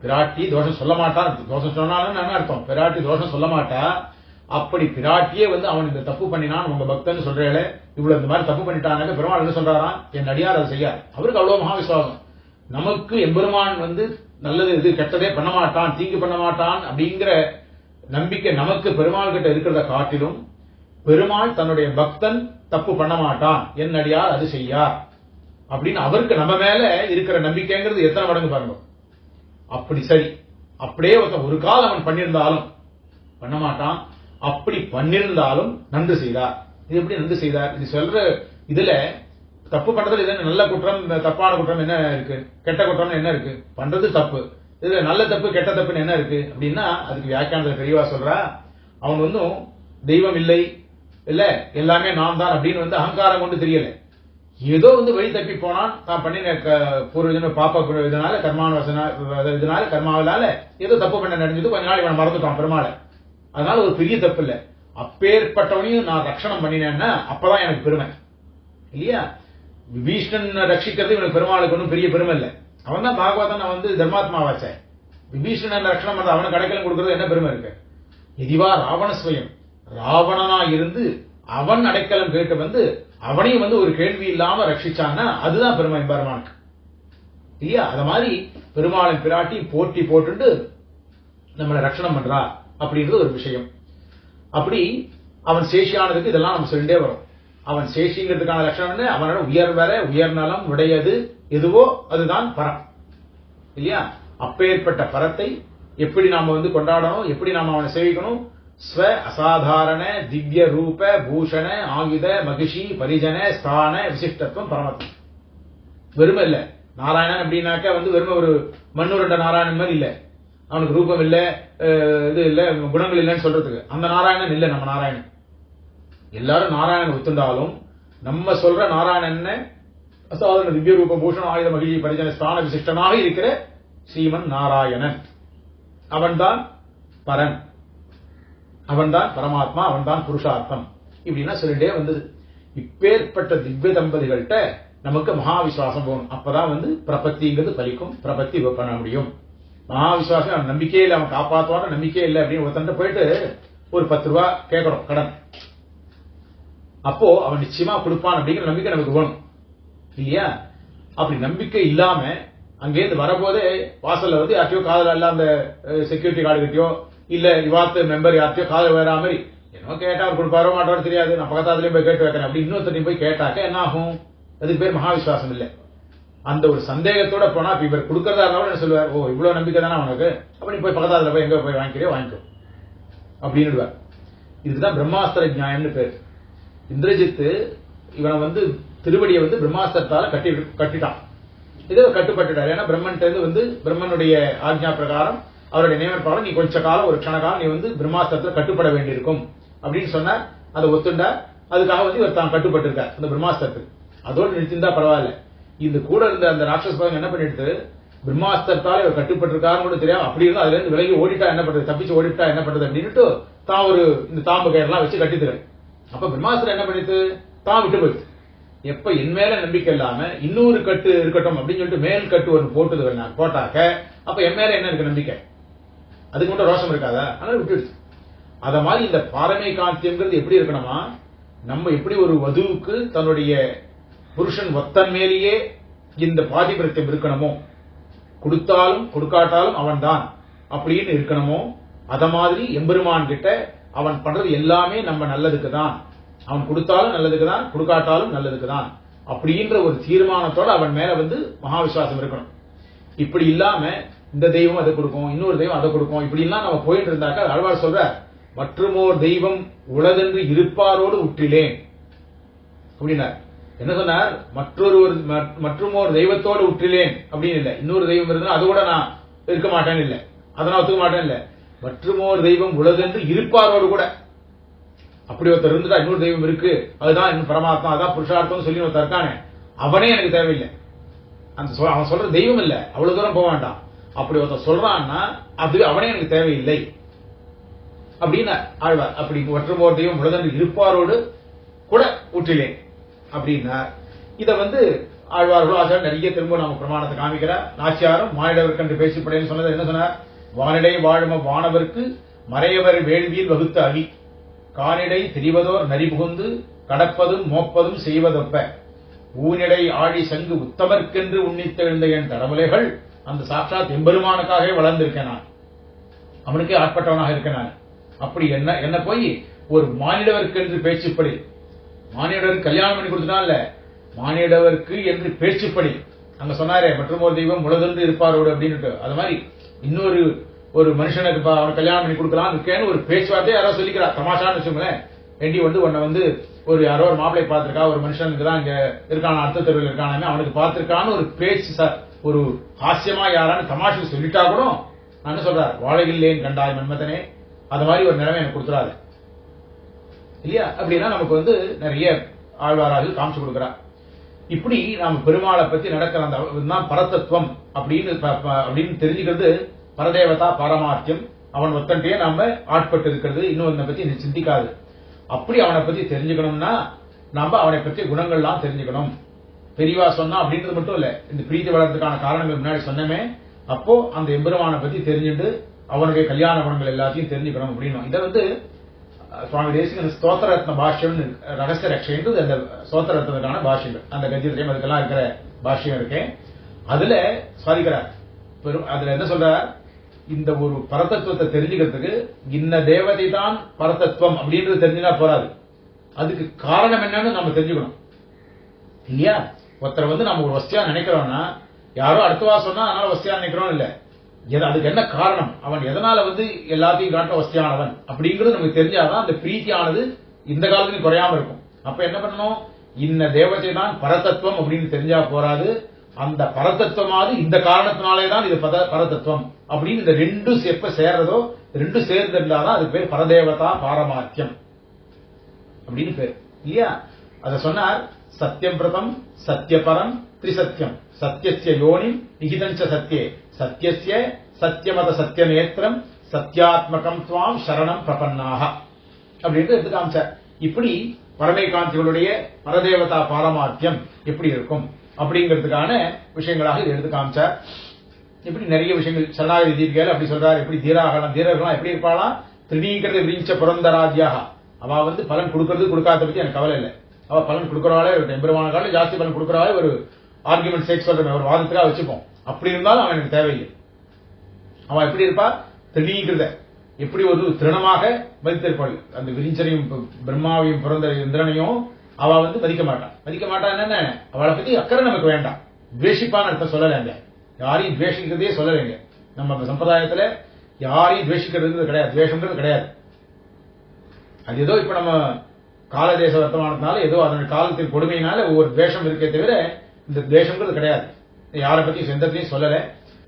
பிராட்டி தோஷம் சொல்ல மாட்டான். தோஷம் சொன்னாலும் என்ன அர்த்தம்? பிராட்டி தோஷம் சொல்ல மாட்டா. அப்படி பிராட்டியே வந்து அவன் இந்த தப்பு பண்ணினான் உங்க பக்தன் சொல்றேன், இவ்வளவு இந்த மாதிரி தப்பு பண்ணிட்டாங்க. பெருமாள் என்ன சொல்றாராம்? என் அடியார் அதை செய்யார். அவருக்கு அவ்வளவு மகா விசுவாசம். நமக்கு எம்பெருமான் வந்து நல்லது இது கெட்டதே பண்ண மாட்டான், தீங்கு பண்ண மாட்டான் அப்படிங்கிற நம்பிக்கை நமக்கு பெருமாள் கிட்ட இருக்கிறத காட்டிலும், பெருமாள் தன்னுடைய பக்தன் தப்பு பண்ண மாட்டான், என் அடியார் அது செய்யார் அப்படின்னு அவருக்கு நம்ம மேல இருக்கிற நம்பிக்கைங்கிறது எத்தனை மடங்கு பாருங்க. அப்படி சரி, அப்படியே ஒரு காலம் அவன் பண்ணியிருந்தாலும் பண்ண மாட்டான், அப்படி பண்ணிருந்தாலும் நன்று செய்தார். இது எப்படி நன்று செய்தார்? இது சொல்ற இதுல தப்பு பண்றதுல இது நல்ல குற்றம் தப்பான குற்றம் என்ன இருக்கு? கெட்ட குற்றம் என்ன இருக்கு? பண்றது தப்பு. இதுல நல்ல தப்பு கெட்ட தப்புன்னு என்ன இருக்கு அப்படின்னா, அதுக்கு வியாக்கியானத்துல தெளிவா சொல்றா. அவன் வந்து தெய்வம் இல்லை இல்ல எல்லாமே நான் தான் அப்படின்னு வந்து அகங்காரம் கொண்டு தெரியல. ஏதோ வந்து வழி தப்பி போனான், தான் பண்ணின பூர்வஜன பாப்ப இதனால இதனால கர்மாவினால ஏதோ தப்பு பண்ண நடந்தது. கொஞ்ச நாள் இவன் மறந்துட்டான் பெருமாளை. அதனால ஒரு பெரிய தப்பு இல்ல. அப்பேற்பட்டவனையும் நான் ரட்சணம் பண்ணினேன்னா அப்பதான் எனக்கு பெருமை இல்லையா? விபீஷணன் ரட்சிக்கிறது இவனுக்கு பெருமாளுக்கு ஒன்றும் பெரிய பெருமை இல்லை. அவன் தான் பாகவதன், வந்து தர்மாத்மாவாச்ச. விபீஷணன் ரட்சணம் பண்ற அவனுக்கு அடைக்கலம் கொடுக்கறது என்ன பெருமை இருக்கு? இதுவா ராவணஸ்வயம் ராவணனா இருந்து அவன் அடைக்கலம் கேட்டு வந்து அவனையும் வந்து ஒரு கேள்வி இல்லாம ரட்சிச்சான்னா அதுதான் பெருமை பெருமானுக்கு இல்லையா? அத மாதிரி பெருமாளின் பிராட்டி போட்டி போட்டு நம்மளை ரட்சணம் பண்றா அப்படின்றது ஒரு விஷயம். அப்படி அவன் சேஷியானதுக்கு இதெல்லாம் நம்ம சொல்லிட்டே வரும். அவன் சேஷிங்கிறதுக்கான லட்சணம் அவனோட உயர்வர உயர்நலம் உடையது எதுவோ அதுதான் பரம் இல்லையா? அப்பேற்பட்ட பரத்தை எப்படி நாம வந்து கொண்டாடணும், எப்படி நாம அவனை சேவிக்கணும்? ஸ்வ அசாதாரண திவ்ய ரூப பூஷண ஆயுத மகிஷி பரிஜன ஸ்தான விசிஷ்டத்துவம் பரமத்துவம். வெறுமை இல்ல நாராயணன் அப்படின்னாக்க வந்து வெறுமை ஒரு மண்ணுரண்ட நாராயணன் மாதிரி இல்ல. அவனுக்கு ரூபம் இல்ல, இது இல்ல, குணங்கள் இல்லைன்னு சொல்றதுக்கு அந்த நாராயணன் இல்ல. நம்ம நாராயணன் எல்லாரும் நாராயணன் ஒத்துண்டாலும் நம்ம சொல்ற நாராயணன் அசாதாரண திவ்ய ரூப பூஷண ஆயுத மகிழி பரிஜன ஸ்தான விசிஷ்டனாக இருக்கிற ஸ்ரீமன் நாராயணன். அவன்தான் பரன், அவன்தான் பரமாத்மா, அவன்தான் புருஷார்த்தம் இப்படின்னா சொல்லிட்டே வந்தது. இப்பேற்பட்ட திவ்ய தம்பதிகள்கிட்ட நமக்கு மகா விசுவாசம் போகணும். அப்பதான் வந்து பிரபத்திங்கிறது பலிக்கும், பிரபத்தி பண்ண முடியும். மகா விசுவாசம் நம்பிக்கையே இல்லை, அவன் காப்பாற்றுவான நம்பிக்கையே இல்லை அப்படின்னு ஒருத்தன் போயிட்டு ஒரு 10 ரூபா கேட்கறோம் கடன். அப்போ அவன் நிச்சயமா கொடுப்பான் அப்படிங்கிற நம்பிக்கை நமக்கு வேணும் இல்லையா? அப்படி நம்பிக்கை இல்லாம அங்கேருந்து வரபோதே வாசல்ல வந்து யார்ட்டையோ காதல எல்லாம் அந்த செக்யூரிட்டி கார்டு கிட்டயோ இல்ல இவாத்து மெம்பர் யார்ட்டையோ காதல் வேற மாதிரி என்னோ கேட்டா அவர் கொடுப்பாரோ மாட்டாரோ தெரியாது, நான் பக்கத்தாத்துலயும் போய் கேட்டு வைக்கிறேன் அப்படி இன்னொருத்தையும் போய் கேட்டாக்க என்ன ஆகும்? அதுக்கு பேர் மகாவிசுவாசம் இல்லை. அந்த ஒரு சந்தேகத்தோட போனா இப்ப இவர் கொடுக்கறதா இருந்தாலும் என்ன சொல்லுவார்? ஓ இவ்வளவு நம்பிக்கை தானே அவனுக்கு, அப்படி போய் பக்கத்தாத்துல போய் எங்க போய் வாங்கிக்கிறே வாங்கிக்கோ அப்படின்னு. இதுதான் பிரம்மாஸ்திர நியாயம்னு பேர். இந்திரஜித்து இவனை வந்து திருவடியை வந்து பிரம்மாஸ்திரத்தால கட்டிட்டான். இதை கட்டுப்பட்டுட்டார். ஏன்னா பிரம்மன்ட்டு வந்து பிரம்மனுடைய ஆக்ஞா பிரகாரம் அவருடைய நியமன பிரகாரம் நீ கொஞ்ச காலம் ஒரு க்ஷண காலம் நீ வந்து பிரம்மாஸ்திரத்துல கட்டுப்பட வேண்டியிருக்கும் அப்படின்னு சொன்னார். அதை ஒத்துண்டா. அதுக்காக வந்து இவர் தான் கட்டுப்பட்டு இருக்கார் அந்த பிரம்மாஸ்திரத்துக்கு. அதோடு நிறுத்திருந்தா பரவாயில்ல. இந்த கூட இருந்த அந்த ராட்சச பதங்க என்ன பண்ணிட்டு பிரம்மாஸ்திரத்தால இவர் கட்டுப்பட்டிருக்காருன்னு கூட தெரியாது. அப்படி இருந்தா அதுல இருந்து விலகி ஓடிட்டா என்ன பண்றது, தப்பிச்சு ஓடிட்டா என்ன பண்றது அப்படின்னுட்டு தான் ஒரு இந்த தாம்பு கயிறெல்லாம் வச்சு கட்டித்துறேன். அப்ப பிரம்மாஸ்திரம் என்ன பண்ணிட்டு தான் விட்டு போயிடுச்சு. எப்ப என் மேல நம்பிக்கை இல்லாம இன்னொரு கட்டு இருக்கட்டும் அப்படின்னு சொல்லிட்டு மேல் கட்டு ஒன்று போட்டாக்க அப்ப என் மேல என்ன இருக்கு நம்பிக்கை, அதுக்கு மட்டும் ரோஷம் இருக்காதா, அதனால விட்டுடுச்சு. அத மாதிரி இந்த பாரமை காந்தியம்ங்கிறது எப்படி இருக்கணுமா, நம்ம எப்படி ஒரு வதுவுக்கு தன்னுடைய புருஷன் ஒத்தன் மேலேயே இந்த பாதிபிரத்தியம் இருக்கணுமோ, கொடுத்தாலும் கொடுக்காட்டாலும் அவன் தான் அப்படின்னு இருக்கணுமோ, அத மாதிரி எம்பெருமான் கிட்ட அவன் பண்றது எல்லாமே நம்ம நல்லதுக்கு தான், அவன் கொடுத்தாலும் நல்லதுக்கு தான், கொடுக்காட்டாலும் நல்லதுக்கு தான் அப்படின்ற ஒரு தீர்மானத்தோட அவன் மேல மகா விசுவாசம் இருக்கணும். இப்படி இல்லாம இந்த தெய்வம் அதை கொடுக்கும், இன்னொரு தெய்வம் அதை கொடுக்கும், இப்படி எல்லாம் நம்ம போயிட்டு இருந்தாக்க ஆழ்வார் சொல்ற மற்றுமோர் தெய்வம் உளதென்று இருப்பாரோடு உற்றிலேன் அப்படின்னா என்ன சொன்னார், மற்றுமோர் தெய்வத்தோடு உற்றிலேன் அப்படின்னு இல்ல, இன்னொரு தெய்வம் இருந்தா அது கூட நான் இருக்க மாட்டேன்னு இல்ல, அதை நான் ஒத்துக்க மாட்டேன் இல்ல, மற்றுமோர் தெய்வம் உளதென்று இருப்பாரோடு கூட. அப்படி ஒருத்தர் இருந்துட்டா இன்னொரு தெய்வம் இருக்கு, அதுதான் இன்னும் பரமாத்மா, அதான் புருஷார்த்தம் சொல்லி ஒருத்தர் இருக்கானே அவனே எனக்கு தேவையில்லை, அவன் சொல்ற தெய்வம் இல்ல, அவ்வளவு தூரம் போக வேண்டாம். அப்படி ஒருத்தர் சொல்றான்னா அது அவனே எனக்கு தேவையில்லை அப்படின்னு ஆழ்வார். அப்படி மற்றுமோர் தெய்வம் உலகென்று இருப்பாரோடு கூட ஊற்றிலேன் அப்படின்னா இத ஆழ்வார்களோ ஆச்சாரம் நிறைய திரும்ப நம்ம பிரமாணத்தை காமிக்கிறார். நாச்சியாரும் மானிடவருக்கு என்று பேசிப்படைன்னு சொன்னது என்ன சொன்னார், வானிடை வாழும வானவருக்கு மறையவர் வேள்வியில் வகுத்த அவி கானிடை தெரிவதோர் நரி புகுந்து கடப்பதும் மோப்பதும் செய்வதொப்ப ஊனிடை ஆழி சங்கு உத்தமர்க்கென்று உன்னித்தெழுந்த என் தடமுலைகள் அந்த சாட்சாத் எம்பெருமானுக்காகவே வளர்ந்திருக்கேன், நான் அவனுக்கே ஆட்பட்டவனாக இருக்கேன் நான். அப்படி என்ன போய் ஒரு மானிடவருக்கு என்று பேச்சுப்படி, மானிடவருக்கு கல்யாணம் பண்ணி கொடுத்துட்டான்ல, மானிடவருக்கு என்று பேச்சுப்படி அங்க சொன்னாரே மற்றுமோர் தெய்வம் உலகென்று இருப்பாரோடு அப்படின்னு, அது மாதிரி இன்னொரு ஒரு மனுஷனுக்கு அவனை கல்யாணம் பண்ணி கொடுக்கலாம் இருக்கேன்னு ஒரு பேச்சுவார்த்தையை யாரோ சொல்லிக்கிறா, தமாஷான்னு வச்சுங்களேன். வேண்டி உன்னை ஒரு யாரோ ஒரு மாப்பிளை பார்த்திருக்கா, ஒரு மனுஷனுக்கு தான் இங்க இருக்கான அடுத்த தெருவில் இருக்கானே அவனுக்கு பார்த்திருக்கான்னு ஒரு பேச்சு, ஒரு ஹாஸ்யமா யாரான்னு தமாஷுக்கு சொல்லிட்டா கூட நான் என்ன சொல்றார், வாழையில்லேன் கண்டாய் மன்மதனே, அது மாதிரி ஒரு நிலைமை எனக்கு கொடுத்துறாரு இல்லையா. அப்படின்னா நமக்கு நிறைய ஆழ்வாராக காமிச்சு கொடுக்கிறார். இப்படி நாம பெருமாளை பத்தி நடக்கிற அந்த பரதத்துவம் அப்படின்னு தெரிஞ்சுக்கிறது பரதேவதா பாரமார்த்தியம். அவன் ஒத்தன்ட்டே நாம ஆட்பட்டு இருக்கிறது, இன்னொன்ன பத்தி சிந்திக்காது. அப்படி அவனை பத்தி தெரிஞ்சுக்கணும்னா நாம அவனை பற்றி குணங்கள்லாம் தெரிஞ்சுக்கணும். பெரியவா சொன்னா அப்படின்றது மட்டும் இல்ல, இந்த பிரீத்தி வளர்றதுக்கான காரணங்கள் முன்னாடி சொன்னமே, அப்போ அந்த எம்பெருமானை பத்தி தெரிஞ்சுட்டு அவனுடைய கல்யாண குணங்கள் எல்லாத்தையும் தெரிஞ்சுக்கணும் அப்படின்னு. இதை சுவாமி தேசிகன் ஸ்தோத்திரத்ன பாஷ்யம் ரகசிய ரட்சைன்றது அந்த ஸ்தோத்திரத்திற்கான பாஷ்யங்கள், அந்த கஜிரத்தையும் அதுக்கெல்லாம் இருக்கிற பாஷ்யம் இருக்கேன். அதுல சாதிக்கிறார், அதுல என்ன சொல்றார், இந்த ஒரு பரதத்துவத்தை தெரிஞ்சுக்கிறதுக்கு இன்ன தேவதை தான் பரதத்துவம் அப்படின்றது தெரிஞ்சுனா போறாது, அதுக்கு காரணம் என்னன்னு நம்ம தெரிஞ்சுக்கணும் இல்லையா. ஒருத்தர் நம்ம ஒரு வஸ்தியா நினைக்கிறோம்னா யாரோ அடுத்தவா சொன்னா அதனால வஸ்தியா நினைக்கிறோம் இல்ல, அதுக்கு என்ன காரணம், அவன் எதனால எல்லாத்தையும் காட்ட வஸ்தியானவன் அப்படிங்கிறது நமக்கு தெரிஞ்சாதான் அந்த பிரீத்தியானது இந்த காலத்துலயும் குறையாம இருக்கும். அப்ப என்ன பண்ணணும், இன்ன தேவதை தான் பரதத்துவம் அப்படின்னு தெரிஞ்சா போறாது, அந்த பரதத்துவமாவது இந்த காரணத்தினாலேதான் இது பரதத்துவம் அப்படின்னு இந்த ரெண்டும் எப்ப சேர்றதோ ரெண்டும் சேர்ந்து இருந்தாதான் அது பேர் பரதேவதா பாரமார்த்தியம் அப்படின்னு பேர் இல்லையா. அத சொன்னார், சத்தியம் பிரதம் சத்தியபரம் திரிசத்தியம் சத்தியஸ்ய யோனி நிகிதஞ்ச சத்தியே சத்தியஸ்ய சத்தியமத சத்தியநேத்திரம் சத்தியாத்மகம் துவாம் சரணம் பிரபன்னாக அப்படின்ட்டு எடுத்து காமிச்சார். இப்படி பரமேகாந்திகளுடைய பரதேவதா பாரமார்த்தியம் எப்படி இருக்கும் அப்படிங்கிறதுக்கான விஷயங்களாக இது எடுத்து காமிச்சார். இப்படி நிறைய விஷயங்கள் சரணாகதி தீர்க்கையில அப்படி சொல்றாரு, எப்படி தீரர்கள்லாம் எப்படி இருப்பாளாம், திருநீங்கிறது விரிஞ்ச புரந்தராஜியாக, அவ பலன் கொடுக்கறது கொடுக்காத பத்தி எனக்கு கவலை இல்லை, அவ பலன் கொடுக்கறவாளே எம்பெருமான காலம் ஜாஸ்தி பலன் கொடுக்கறவாளே ஒரு ஆர்குமெண்ட் சேக் சொல்றேன், ஒரு வாதத்துக்காக வச்சுப்போம். அப்படி இருந்தாலும் அவன் எனக்கு தேவையில்லை. அவன் எப்படி இருப்பா, திருநீங்கிறத எப்படி ஒரு திருணமாக மதித்திருப்பாள். அந்த விரிஞ்சனையும் பிரம்மாவையும் பிறந்த இந்திரனையும் அவ மதிக்க மாட்டான் என்னென்ன, அவளை பத்தி அக்கறை நமக்கு வேண்டாம். துவேஷிப்பான்னு அர்த்தம் சொல்லலைங்க, யாரையும் துவேஷிக்கிறதே சொல்லலைங்க. நம்ம சம்பிரதாயத்துல யாரையும் துவேஷிக்கிறது கிடையாது, துவேஷம்ன்றது கிடையாது. அது ஏதோ இப்ப நம்ம காலதேச வர்த்தமானதுனால ஏதோ அதனுடைய காலத்தின் கொடுமையினால ஒவ்வொரு துவேஷம் இருக்கே தவிர இந்த துவேஷம்ன்றது கிடையாது, யாரை பத்தி எந்தத்தையும் சொல்லல.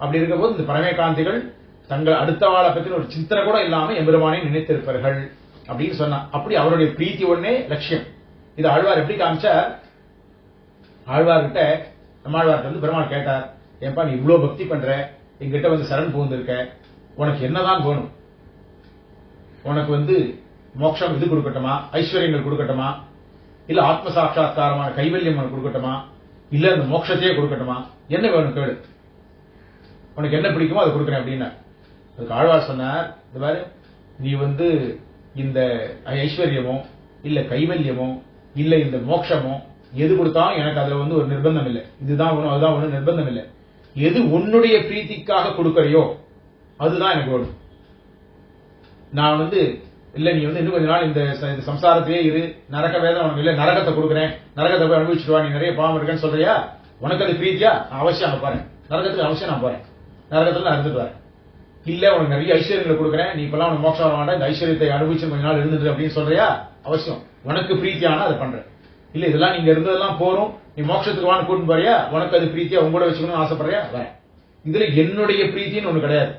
அப்படி இருக்க போது இந்த பரமேகாந்திகள் தங்கள் அடுத்த வாழை பத்தி ஒரு சிந்தனை கூட இல்லாம எம்பெருமானை நினைத்திருப்பார்கள் அப்படின்னு சொன்னா, அப்படி அவருடைய பிரீத்தி ஒன்னே லட்சியம். இது ஆழ்வார் எப்படி காமிச்சா, ஆழ்வார்கிட்ட நம்மாழ்வார்ட்ட வந்து பெருமாள் கேட்டார், ஏன்பா நீ இவ்வளவு பக்தி பண்ற, எங்கிட்ட வந்து சரண் புகுந்திருக்க, உனக்கு என்னதான் வேணும்? உனக்கு வந்து மோட்சம் இது கொடுக்கட்டுமா, ஐஸ்வர்யங்கள் கொடுக்கட்டுமா, இல்ல ஆத்ம சாட்சா்காரமான கைவல்யம் உனக்கு கொடுக்கட்டுமா, இல்ல அந்த மோட்சத்தையே கொடுக்கட்டுமா, என்ன வேணும் கேளு, உனக்கு என்ன பிடிக்குமோ அதை கொடுக்குறேன் அப்படின்னா. அதுக்கு ஆழ்வார் சொன்னார், இந்த மாதிரி நீ வந்து இந்த ஐஸ்வர்யமோ இல்ல கைவல்யமோ இல்ல இந்த மோட்சமோ எது கொடுத்தாலும் எனக்கு அதுல வந்து ஒரு நிர்பந்தம் இல்லை, இதுதான் ஒண்ணும் அதுதான் ஒண்ணு நிர்பந்தம் இல்லை. எது உன்னுடைய பிரீத்திக்காக கொடுக்கறையோ அதுதான் எனக்கு வேணும். நான் வந்து இல்ல நீ வந்து இன்னும் கொஞ்ச நாள் இந்த சம்சாரத்திலே இரு, நரக வேதம் உனக்கு இல்ல, நரகத்தை கொடுக்குறேன், நரகத்தை போய் அனுபவிச்சுட்டு வா, நீ நிறைய பாவம் இருக்கேன்னு சொல்றியா, உனக்கு அது பிரீத்தியா, அவசியம் அங்க போறேன், நரகத்துக்கு அவசியம் நான் போறேன், நரகத்துல நான் இருந்துட்டு வரேன். இல்ல உனக்கு நிறைய ஐஸ்வர்யங்களை கொடுக்குறேன், நீ இப்பெல்லாம் உனக்கு மோட்சம் வர வேண்டாம், இந்த ஐஸ்வர்யத்தை அனுபவிச்சு கொஞ்ச நாள் இருந்துட்டு அப்படின்னு சொல்றியா, அவசியம் உனக்கு பிரீத்தியானா அதை பண்றேன். இல்ல இதெல்லாம் நீங்க இருந்ததெல்லாம் போறோம், நீ மோட்சத்துக்கு வான்னு கூட்டு போறியா, உனக்கு அது பிரீத்தியா, உங்களோட வச்சுக்கணும்னு ஆசைப்படுறியா, வரேன். இதுல என்னுடைய பிரீத்தின்னு ஒண்ணு கிடையாது.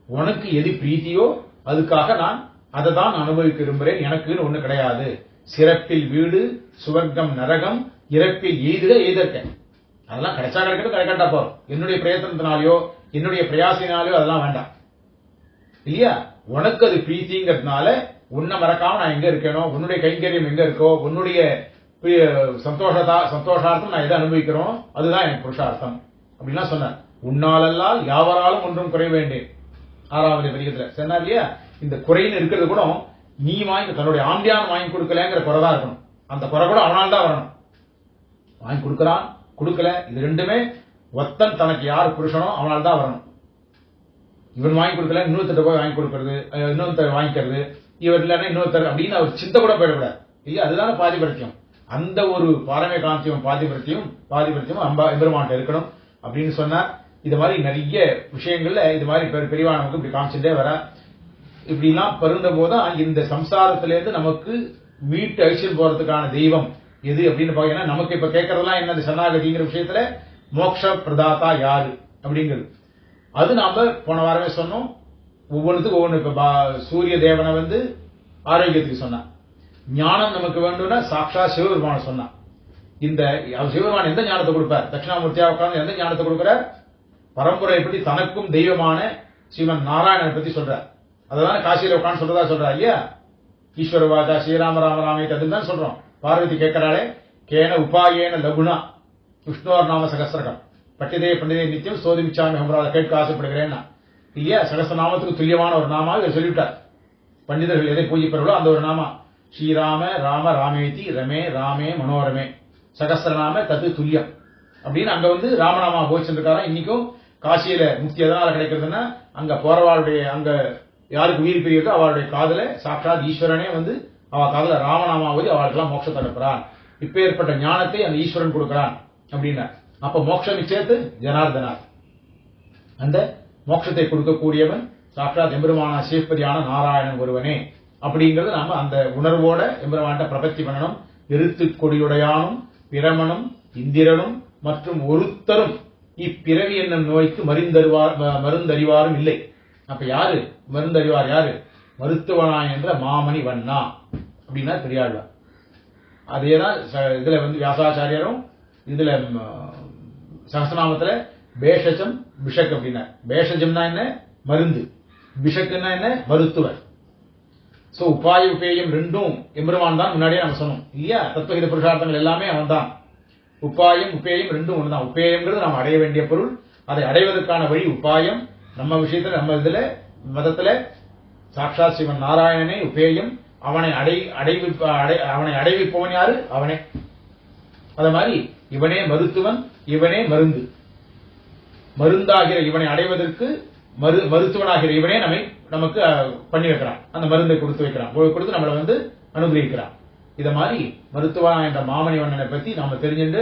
உனக்கு எது பிரீத்தியோ அதுக்காக நான் அதை தான் அனுபவிக்க விரும்புகிறேன், எனக்குன்னு ஒண்ணு கிடையாது. சிறப்பில் வீடு சுவர்க்கம் நரகம் இறப்பில் எய்தற்க அதெல்லாம் கிடைச்சா கிடைக்கட்டும், கிடைக்கட்டா போறோம். என்னுடைய பிரயத்தனத்தினாலேயோ என்னுடைய பிரயாசினாலேயோ அதெல்லாம் வேண்டாம் இல்லையா. உனக்கு அது பிரீத்திங்கிறதுனால உன்னை மறக்காம நான் எங்க இருக்கேனோ, உன்னுடைய கைங்கரியம் எங்க இருக்கோ, உன்னுடைய சந்தோஷார்த்தம் நான் எதை அனுபவிக்கிறோம் அதுதான் எனக்கு புருஷார்த்தம் அப்படின்னா சொன்னார். உன்னாலல்லால் யாவராலும் ஒன்றும் குறை வேண்டேன், 6வது பதிகத்துல சொன்னார் இல்லையா. இந்த குறைன்னு இருக்கிறது கூட நீ வாங்கி தன்னுடைய ஆம்பியான் வாங்கி கொடுக்கலங்கிற குறைதான் இருக்கணும், அந்த குறை கூட அவனால் தான் வரணும். வாங்கி கொடுக்கறான் கொடுக்கல இது ரெண்டுமே ஒத்தன் தனக்கு யார் புருஷனோ அவனால் தான் வரணும். இவன் வாங்கி கொடுக்கல இன்னொருத்தர் போய் வாங்கி கொடுக்கறது, இன்னொருத்தர் வாங்கிக்கிறது, இவர் இல்லைன்னா இன்னொருத்தர் அப்படின்னு அவர் சிந்தை கூட போயிடக்கூடாது இல்லையா. அதுதான பாதிபரித்தியம். அந்த ஒரு பாரமே காந்தியம் பாதிபரித்தியம் எம்பெருமான்ட்ட இருக்கணும் அப்படின்னு சொன்னார். இது மாதிரி நிறைய விஷயங்கள்ல இது மாதிரி பெரியவானவங்க இப்படி காமிச்சுட்டே வர, இப்படிலாம் பருந்த போதுதான் இந்த சம்சாரத்திலிருந்து நமக்கு மீட்டு அழிச்சுட்டு போறதுக்கான தெய்வம் எது அப்படின்னு பாத்தீங்கன்னா, நமக்கு இப்ப கேட்கறதெல்லாம் என்ன சரணாகதிங்கிற விஷயத்துல மோட்ச பிரதாதா யாரு அப்படிங்கிறது. அது நாம போன வாரமே சொன்னோம். ஒவ்வொன்றுத்துக்கு ஒவ்வொன்று. இப்ப சூரிய தேவனை வந்து ஆரோக்கியத்துக்கு சொன்னான், ஞானம் நமக்கு வேண்டும்னா சாட்சா சிவபெருமான சொன்னான். இந்த சிவபெருமான் எந்த ஞானத்தை கொடுப்பார், தட்சிணாமூர்த்தியா உட்கார்ந்து எந்த ஞானத்தை கொடுக்கிறார், பரம்பரை எப்படி தனக்கும் தெய்வமான ஸ்ரீமன் நாராயணனை பத்தி சொல்றார். அதான் காசியில உட்காந்து சொல்றதா சொல்றார் இல்லையா. ஈஸ்வர வாஜா ஸ்ரீராம ராம ராமேத் அதுன்னு தான் சொல்றோம். பார்வதி கேட்கிறாளே, கேன உபாயேன லகுணா விஷ்ணுவர் நாம சகசிரகம் பட்டிதே பண்டிதே நித்தியம் சோதிமிச்சாமி ஹம்ராத கேட்க ஆசைப்படுகிறேன்னா இல்லையா. சகசிரநாமத்துக்கு துல்லியமான ஒரு நாமா இவர் சொல்லிவிட்டார். பண்டிதர்கள் எதை பூஜிப்பார்களோ அந்த ஒரு நாமா ஸ்ரீராம ராம ராமேதி ரமே ராமே மனோரமே சகசிரநாம தத்து துல்லியம் அப்படின்னு அங்க வந்து ராமநாமா போச்சிருக்காரா. இன்னைக்கும் காசியில முக்தி எதனால கிடைக்கிறதுன்னா, அங்க போறவாளுடைய அங்க யாருக்கு உயிர் பிரியதோ அவளுடைய காதல சாட்சாத் ஈஸ்வரனே வந்து அவ காதல ராமநாமாவதி அவளுக்கெல்லாம் மோட்சத்தை அனுப்புறான். இப்ப ஏற்பட்ட ஞானத்தை அந்த ஈஸ்வரன் கொடுக்கிறான் அப்படின்னா, அப்ப மோட்சம் நிச்சயத்து ஜனார்தனார். அந்த மோட்சத்தை கொடுக்கக்கூடியவன் சாட்சாத் எம்பெருமான சிவபதியான நாராயணன் ஒருவனே அப்படிங்கறது நாம அந்த உணர்வோட எம்பெருமான்ட்ட பிரபத்தி பண்ணணும். எருத்து கொடியுடையானும் பிரமனும் இந்திரனும் மற்றும் ஒருத்தரும் இப்பிறவி என்னும் நோய்க்கு மருந்தறிவாரும் இல்லை. அப்ப யாரு மருந்தறிவார், யாரு மருத்துவனாய் என்ற மாமணி வண்ணா அப்படின்னா பெரியாழ்வார். அதேதான் இதுல வந்து வியாசாச்சாரியரும் இதுல சகஸ்ரநாமத்துல பேஷஜம் பிஷக் அப்படின்னா, பேஷஜம்னா என்ன மருந்து, பிஷக்குன்னா என்ன மருத்துவர். சோ உபாய உபேயம் ரெண்டும் எம்பெருமான் தான் முன்னாடியே நம்ம சொன்னோம் இல்லையா. தத்துவகித புருஷார்த்தங்கள் எல்லாமே அவன் தான். உபாயம் உபேயம் ரெண்டும் ஒண்ணுதான். உபேயம்ங்கிறது நாம் அடைய வேண்டிய பொருள், அதை அடைவதற்கான வழி உபாயம். நம்ம விஷயத்துல நம்ம இதுல மதத்துல சாட்சாத் சிவன் நாராயணனே உபேயம். அவனை அடைவிப்பவன் யாரு, அவனே. அத மாதிரி இவனே மருத்துவன், இவனே மருந்து. மருந்தாகிற இவனை அடைவதற்கு மருத்துவனாகிற இவனே நமக்கு பண்ணி வைக்கிறான், அந்த மருந்தை கொடுத்து வைக்கிறான், கொடுத்து நம்மளை வந்து அனுகிரகிக்கிறான். இத மாதிரி மருத்துவனா என்ற மாமணிவண்ணனை பத்தி நாம தெரிஞ்சுட்டு,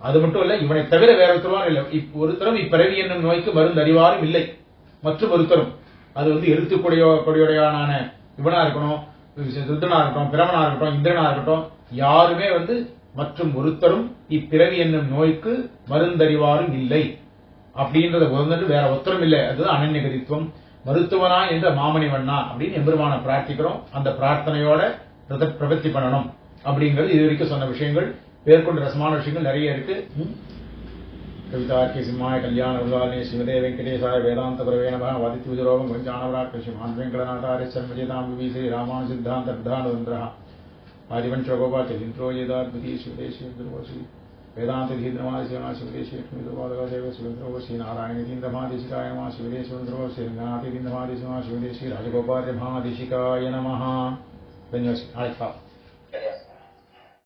அது மட்டும் இல்ல இவனை தவிர வேற ஒருத்தரும் இல்லை. ஒருத்தரும் இப்பிறவி என்னும் நோய்க்கு மருந்து அறிவாரும் இல்லை. மற்றும் ஒருத்தரும் அது வந்து எழுத்துக்கூடியவடையான இவனா இருக்கணும், ருத்ரனா இருக்கட்டும், பிரமனா இருக்கட்டும், இந்திரனா இருக்கட்டும், யாருமே வந்து மற்றும் ஒருத்தரும் இப்பிறவி என்னும் நோய்க்கு மருந்தறிவாரும் இல்லை அப்படின்றத வந்துட்டு வேற ஒத்தரும் இல்லை. அதுதான் அனன்யகதித்துவம். மருத்துவனா என்ற மாமணிவண்ணா அப்படின்னு எம்பெருமான பிரார்த்திக்கிறோம். அந்த பிரார்த்தனையோட பிரபத்தி பண்ணணும் அப்படிங்கிறது இது வரைக்கும் சொன்ன விஷயங்கள். மேற்கொண்டு ரசமான விஷயங்கள் நிறைய இருக்கு. कवितार्की सिंहाय कल्याण वृदालिनी श्रीमते वेंकटेशाय वेदांत गुरवे नमः वादित्यूजरोगं वंचानवराक्ष श्रीमान वेंकटनाथार्य शर्मजेतां विवी श्री रामानुसिद्धांत प्रधानवन्द्रः आदिवंशगोपाल चलिंत्रो येदाद्वितीय शिवदेशी दुर्वशी वेदांत धीन्द्रमादि शिवना शिवदेशी लक्ष्मी दुर्वादगा देव शिवेन्द्रो श्री नारायण दीन्द्रमादिशिकाय नमः शिवदेशी सुरेन्द्रो श्री रंगनाथ दीन्द्रमादि शिवना शिवदेशी राजगोपाल महादिशिकाय नमः. धन्यवाद.